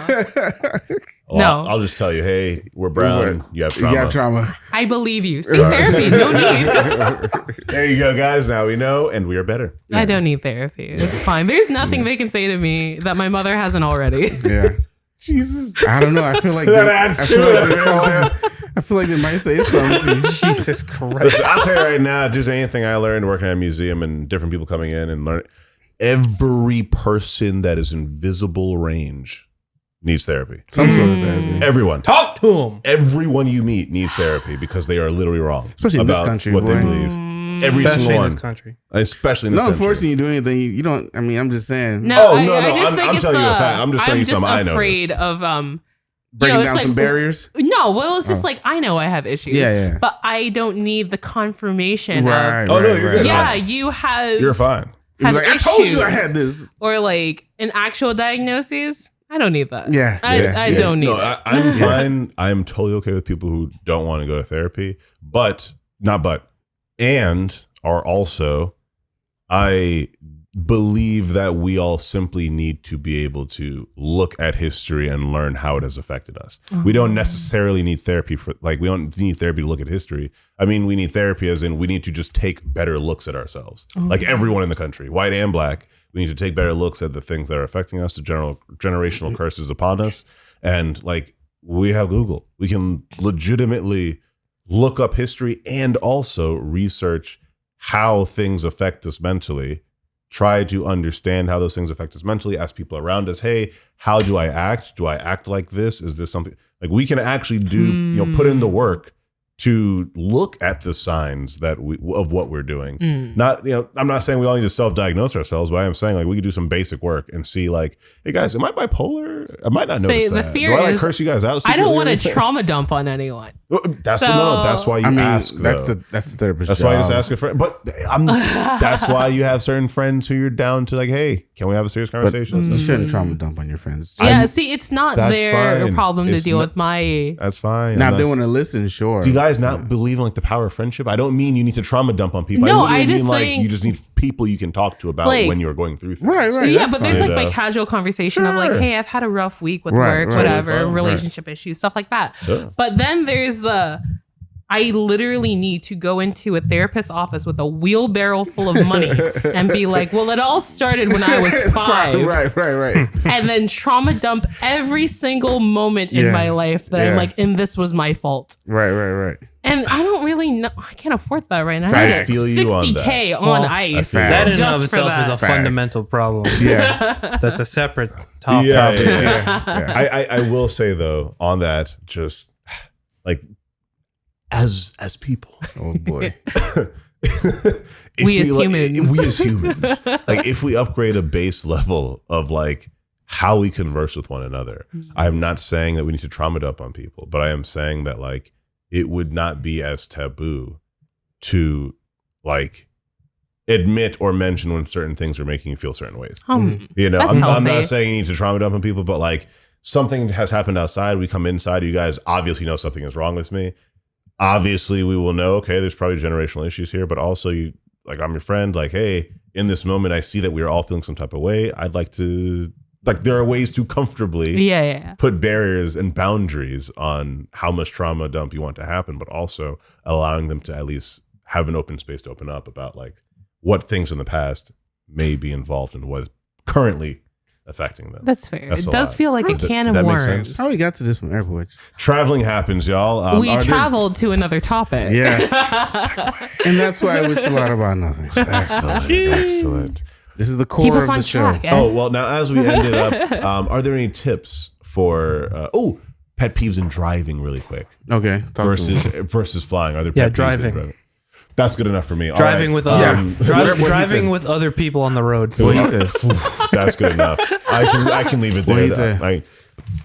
Speaker 3: Well,
Speaker 2: No.
Speaker 3: I'll just tell you, hey, we're brown. You have trauma.
Speaker 1: You got trauma.
Speaker 2: I believe you. See therapy. No need.
Speaker 3: There you go, guys. Now we know, and we are better.
Speaker 2: I don't need therapy. It's fine. There's nothing they can say to me that my mother hasn't already.
Speaker 1: Yeah.
Speaker 3: Jesus.
Speaker 1: I don't know. I feel like
Speaker 3: That
Speaker 1: they-
Speaker 3: adds
Speaker 1: I
Speaker 3: to
Speaker 1: feel like
Speaker 3: it.
Speaker 1: there's something. I feel like they might say something to you.
Speaker 4: Jesus Christ.
Speaker 3: Listen, I'll tell you right now, if there's anything I learned working at a museum and different people coming in and learn, every person that is in visible range needs therapy.
Speaker 1: Some sort of therapy.
Speaker 3: Everyone.
Speaker 4: Talk to him.
Speaker 3: Everyone you meet needs therapy because they are literally wrong.
Speaker 1: Especially in this
Speaker 3: about
Speaker 1: country,
Speaker 3: what they
Speaker 1: boy.
Speaker 3: believe. Every
Speaker 4: Especially
Speaker 3: single
Speaker 4: in
Speaker 3: one.
Speaker 4: this country.
Speaker 3: Especially in this
Speaker 1: No one's
Speaker 3: country.
Speaker 1: forcing you to do anything. You don't. I mean, I'm just saying.
Speaker 2: No,
Speaker 3: Oh,
Speaker 2: I
Speaker 3: no,
Speaker 2: just
Speaker 3: I'm-
Speaker 2: think
Speaker 3: I'm
Speaker 2: it's
Speaker 3: telling you a
Speaker 2: the-
Speaker 3: fact. I'm just telling you something I noticed.
Speaker 2: afraid of
Speaker 1: Breaking
Speaker 2: it's
Speaker 1: down
Speaker 2: like-
Speaker 1: some barriers.
Speaker 2: No, well, it's just like I know I have issues.
Speaker 1: Yeah, yeah.
Speaker 2: But I don't need the confirmation
Speaker 1: Right.
Speaker 2: of
Speaker 3: Oh, no, you're good.
Speaker 2: yeah,
Speaker 3: Fine.
Speaker 2: you have
Speaker 3: You're fine.
Speaker 1: You're
Speaker 2: have
Speaker 1: like, I told you I
Speaker 2: issues.
Speaker 1: had this.
Speaker 2: or like an actual diagnosis. I don't need that.
Speaker 1: Yeah,
Speaker 2: I
Speaker 1: yeah.
Speaker 2: don't need
Speaker 3: No,
Speaker 2: it.
Speaker 3: I'm fine. I'm totally okay with people who don't want to go to therapy, and are also, I believe that we all simply need to be able to look at history and learn how it has affected us. We don't necessarily need therapy we don't need therapy to look at history. I mean, we need therapy as in we need to just take better looks at ourselves. Like everyone in the country, white and black, we need to take better looks at the things that are affecting us, the generational curses upon us. And like we have Google. We can legitimately look up history and also research how things affect us mentally. Try to understand how those things affect us mentally. Ask people around us, hey, how do I act? Do I act like this? Is this something like we can actually do, put in the work to look at the signs that of what we're doing. Not, I'm not saying we all need to self-diagnose ourselves, but I am saying like we could do some basic work and see like, hey guys, am I bipolar? I might not notice
Speaker 2: the
Speaker 3: that.
Speaker 2: fear
Speaker 3: Do I like
Speaker 2: is,
Speaker 3: curse you guys out?
Speaker 2: I don't
Speaker 3: secretly or
Speaker 2: want to
Speaker 3: anything?
Speaker 2: trauma dump on anyone.
Speaker 3: That's
Speaker 2: So-
Speaker 3: that's why you
Speaker 1: I mean,
Speaker 3: ask.
Speaker 1: that's
Speaker 3: though.
Speaker 1: the therapist.
Speaker 3: That's why you just ask a friend. But that's why you have certain friends who you're down to like, hey, can we have a serious
Speaker 1: But
Speaker 3: conversation?
Speaker 1: you shouldn't trauma dump on your friends.
Speaker 2: Yeah, see, it's not
Speaker 3: That's
Speaker 2: their
Speaker 3: fine.
Speaker 2: problem to
Speaker 3: It's
Speaker 2: deal
Speaker 3: not-
Speaker 2: with my.
Speaker 3: That's fine.
Speaker 1: Now, if they
Speaker 3: Unless-
Speaker 1: want to listen, sure.
Speaker 3: do you guys not believe in like the power of friendship? I don't mean you need to trauma dump on people.
Speaker 2: No,
Speaker 3: I
Speaker 2: I just
Speaker 3: mean like
Speaker 2: think-
Speaker 3: you just need people you can talk to about
Speaker 2: Like-
Speaker 3: when you're going through things.
Speaker 1: Right, right.
Speaker 2: Yeah,
Speaker 1: that's
Speaker 2: but there's
Speaker 1: fine.
Speaker 2: like my
Speaker 3: Yeah.
Speaker 2: casual conversation of like,
Speaker 3: Sure.
Speaker 2: hey, I've had a rough week with
Speaker 1: Right,
Speaker 2: work,
Speaker 1: right.
Speaker 2: whatever,
Speaker 3: Fine, right.
Speaker 2: relationship issues, stuff like that.
Speaker 3: Sure.
Speaker 2: But then there's the I literally need to go into a therapist's office with a wheelbarrow full of money and be like, well, it all started when I was 5.
Speaker 1: Right.
Speaker 2: And then trauma dump every single moment in my life that I'm like, and this was my fault.
Speaker 1: Right.
Speaker 2: And I don't really know. I can't afford that right now.
Speaker 1: I
Speaker 2: I
Speaker 3: feel
Speaker 2: get
Speaker 3: you on
Speaker 2: 60K on ice.
Speaker 4: That in and
Speaker 2: just
Speaker 4: of
Speaker 2: for
Speaker 4: itself
Speaker 2: that.
Speaker 4: is a fundamental problem.
Speaker 1: Yeah.
Speaker 4: That's a separate topic.
Speaker 1: Yeah.
Speaker 3: I will say though on that, just like as people,
Speaker 1: Oh boy.
Speaker 2: We as humans.
Speaker 3: like if we upgrade a base level of like how we converse with one another, I am not saying that we need to trauma dump on people, but I am saying that like it would not be as taboo to like admit or mention when certain things are making you feel certain ways. You know,
Speaker 2: That's
Speaker 3: I'm not
Speaker 2: healthy.
Speaker 3: saying you need to trauma dump on people, but like something has happened outside. We come inside. You guys obviously know something is wrong with me. Obviously, we will know, okay, there's probably generational issues here, but also you like, I'm your friend. Like, hey, in this moment, I see that we are all feeling some type of way. I'd like to, like, there are ways to comfortably
Speaker 2: Yeah.
Speaker 3: put barriers and boundaries on how much trauma dump you want to happen, but also allowing them to at least have an open space to open up about like what things in the past may be involved in what is currently affecting them.
Speaker 2: That's fair.
Speaker 3: That's
Speaker 2: it
Speaker 3: a
Speaker 2: does
Speaker 3: lot.
Speaker 2: feel like a
Speaker 3: Does
Speaker 2: can of
Speaker 3: that make
Speaker 2: worms.
Speaker 3: sense?
Speaker 1: How we got to this from airport?
Speaker 3: Traveling happens, y'all.
Speaker 2: We
Speaker 3: Are there-
Speaker 2: traveled to another topic.
Speaker 1: Yeah. And that's why it's a lot about nothing.
Speaker 3: Excellent.
Speaker 1: This is the
Speaker 2: Keep
Speaker 1: core
Speaker 2: us
Speaker 1: of
Speaker 2: on
Speaker 1: the show.
Speaker 2: track.
Speaker 3: Oh, well, now as we ended up, are there any tips for, pet peeves in driving really quick
Speaker 1: Okay. Talk to me.
Speaker 3: versus flying? Are there
Speaker 4: Yeah,
Speaker 3: pet peeves in
Speaker 4: driving.
Speaker 3: That's good enough for me. All
Speaker 4: Driving
Speaker 3: right.
Speaker 4: with
Speaker 1: What he
Speaker 4: driving
Speaker 1: said.
Speaker 4: with other people on the road.
Speaker 1: What he says.
Speaker 3: That's good enough. I can leave it
Speaker 1: What
Speaker 3: there.
Speaker 1: he said.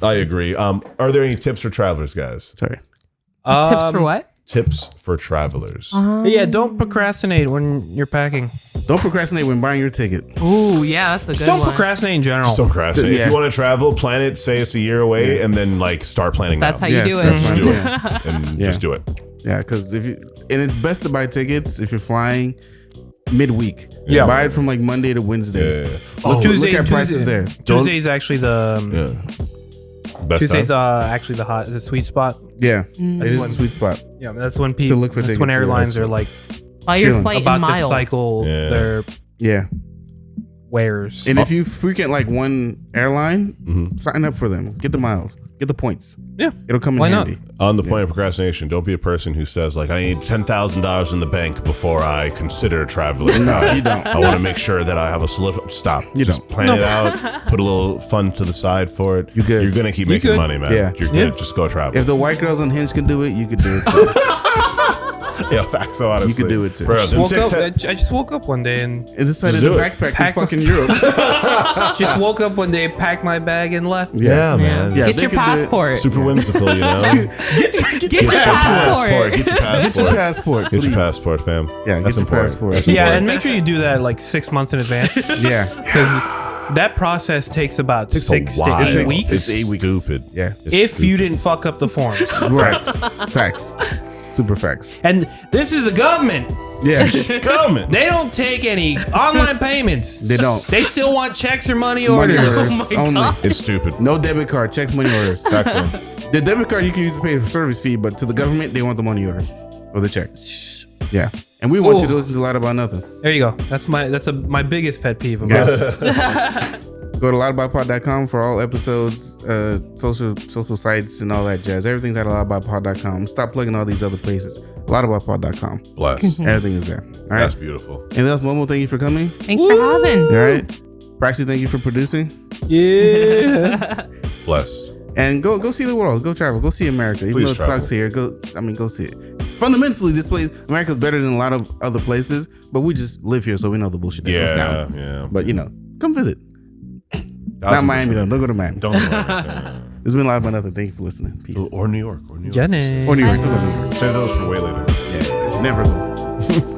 Speaker 3: I agree. Are there any tips for travelers, guys?
Speaker 1: Sorry.
Speaker 2: Tips for what?
Speaker 3: Tips for travelers.
Speaker 4: Yeah, don't procrastinate when you're packing.
Speaker 1: Don't procrastinate when buying your ticket.
Speaker 2: Ooh, yeah, that's a good
Speaker 4: Don't
Speaker 2: one.
Speaker 4: procrastinate in general.
Speaker 3: Just don't procrastinate.
Speaker 1: Yeah.
Speaker 3: If you want to travel, plan it. Say it's a year away, and then like start planning.
Speaker 2: That's
Speaker 3: now.
Speaker 2: how you
Speaker 1: Yeah,
Speaker 2: do
Speaker 1: start
Speaker 2: it.
Speaker 3: Just
Speaker 1: planning.
Speaker 3: do
Speaker 1: Yeah.
Speaker 3: it, and
Speaker 1: Yeah.
Speaker 3: just do it.
Speaker 1: Yeah, because and it's best to buy tickets if you're flying midweek.
Speaker 4: Yeah.
Speaker 1: Buy it from like Monday to Wednesday.
Speaker 3: Yeah.
Speaker 1: Look at prices there.
Speaker 4: Tuesday's actually the
Speaker 3: Yeah. Best
Speaker 4: Tuesday's
Speaker 3: time?
Speaker 4: actually the sweet spot.
Speaker 1: Yeah,
Speaker 2: Mm.
Speaker 1: it is a sweet spot.
Speaker 4: Yeah, that's when
Speaker 1: To
Speaker 4: people
Speaker 1: look for
Speaker 4: that's when
Speaker 1: tickets,
Speaker 4: airlines
Speaker 1: yeah.
Speaker 4: are like
Speaker 2: Buy your
Speaker 1: Chilling.
Speaker 2: flight in
Speaker 4: about to
Speaker 2: miles.
Speaker 4: cycle
Speaker 3: Yeah.
Speaker 4: their
Speaker 1: Yeah,
Speaker 4: wares.
Speaker 1: and if you frequent like one airline,
Speaker 3: Mhm.
Speaker 1: sign up for them. Get the miles. Get the points.
Speaker 4: Yeah,
Speaker 1: It'll come in
Speaker 4: Why not?
Speaker 1: handy.
Speaker 3: On the point of procrastination, don't be a person who says like, I need $10,000 in the bank before I consider traveling.
Speaker 1: No, you don't.
Speaker 3: I want to make sure that I have a solid. Stop.
Speaker 1: You
Speaker 3: Just
Speaker 1: don't.
Speaker 3: plan it out. Put a little fund to the side for it.
Speaker 1: You good.
Speaker 3: You're gonna keep
Speaker 4: You
Speaker 3: making
Speaker 4: good.
Speaker 3: money, man.
Speaker 1: Yeah.
Speaker 3: You're
Speaker 4: Yeah.
Speaker 3: good. Just go travel.
Speaker 1: If the white girls on Hinge can do it, you could do it. Too.
Speaker 3: Yeah, facts. So honestly,
Speaker 1: You could do it too.
Speaker 3: Bro,
Speaker 4: just
Speaker 3: them
Speaker 4: woke up,
Speaker 3: TikTok-
Speaker 4: I just woke up one day and
Speaker 1: And decided
Speaker 3: Just
Speaker 1: to
Speaker 3: do it.
Speaker 1: backpack
Speaker 4: Pack-
Speaker 1: to fucking Europe.
Speaker 4: just woke up one day, packed my bag, and left.
Speaker 3: yeah, man.
Speaker 1: Yeah.
Speaker 2: Get
Speaker 1: they
Speaker 2: your
Speaker 1: could do it.
Speaker 2: passport.
Speaker 3: Super whimsical, you know.
Speaker 1: Get your
Speaker 2: Get your passport.
Speaker 3: Get your passport.
Speaker 1: Get your passport.
Speaker 3: Get your
Speaker 1: please.
Speaker 3: passport, fam.
Speaker 1: Yeah,
Speaker 3: That's
Speaker 1: get your
Speaker 3: important.
Speaker 1: passport.
Speaker 3: That's
Speaker 4: Yeah,
Speaker 3: important.
Speaker 4: and make sure you do that like 6 months in advance
Speaker 1: Yeah.
Speaker 4: because that process takes about
Speaker 3: Takes a
Speaker 4: 6 to
Speaker 3: while.
Speaker 4: 8 weeks.
Speaker 1: It's 8 weeks.
Speaker 3: Stupid.
Speaker 1: Yeah.
Speaker 3: It's
Speaker 4: If you
Speaker 3: stupid.
Speaker 4: didn't fuck up the forms.
Speaker 1: Right. Facts. Super facts.
Speaker 4: And this is the government.
Speaker 1: Yeah.
Speaker 3: Comment.
Speaker 4: They don't take any online payments.
Speaker 1: They don't.
Speaker 4: They still want checks or money
Speaker 1: Money
Speaker 4: orders.
Speaker 1: orders
Speaker 2: Oh my
Speaker 1: only.
Speaker 2: God.
Speaker 3: It's stupid.
Speaker 1: No debit card. Checks, money orders.
Speaker 3: Facts, man.
Speaker 1: The debit card you can use to pay for service fee, but to the government, they want the money order or the check. Yeah. And we want
Speaker 4: Ooh.
Speaker 1: you to listen to a lot about nothing.
Speaker 4: There you go. That's my biggest pet peeve about
Speaker 1: Go to loudaboutypod.com for all episodes, social sites, and all that jazz. Everything's at loudaboutypod.com. Stop plugging all these other places. Loudaboutypod.com.
Speaker 3: Bless.
Speaker 1: Everything is there. All right.
Speaker 3: That's beautiful.
Speaker 1: Anything else, Momo? Thank you for coming.
Speaker 2: Thanks for having.
Speaker 1: All right. Praxi, thank you for producing.
Speaker 4: Yeah.
Speaker 3: Bless.
Speaker 1: And go see the world. Go travel. Go see America. Even
Speaker 3: Please
Speaker 1: though it
Speaker 3: travel.
Speaker 1: sucks here, go see it. Fundamentally, this place, America's better than a lot of other places, but we just live here, so we know the bullshit that goes
Speaker 3: Yeah,
Speaker 1: down.
Speaker 3: yeah.
Speaker 1: But come visit. Not Miami though. Don't go to Miami.
Speaker 3: Don't go to Miami.
Speaker 1: It's been a lot about nothing. Thank you for listening. Peace.
Speaker 3: Or New York.
Speaker 4: Jenny.
Speaker 1: Or New York. Don't go to New York.
Speaker 3: Save those for way later.
Speaker 1: Yeah, never go.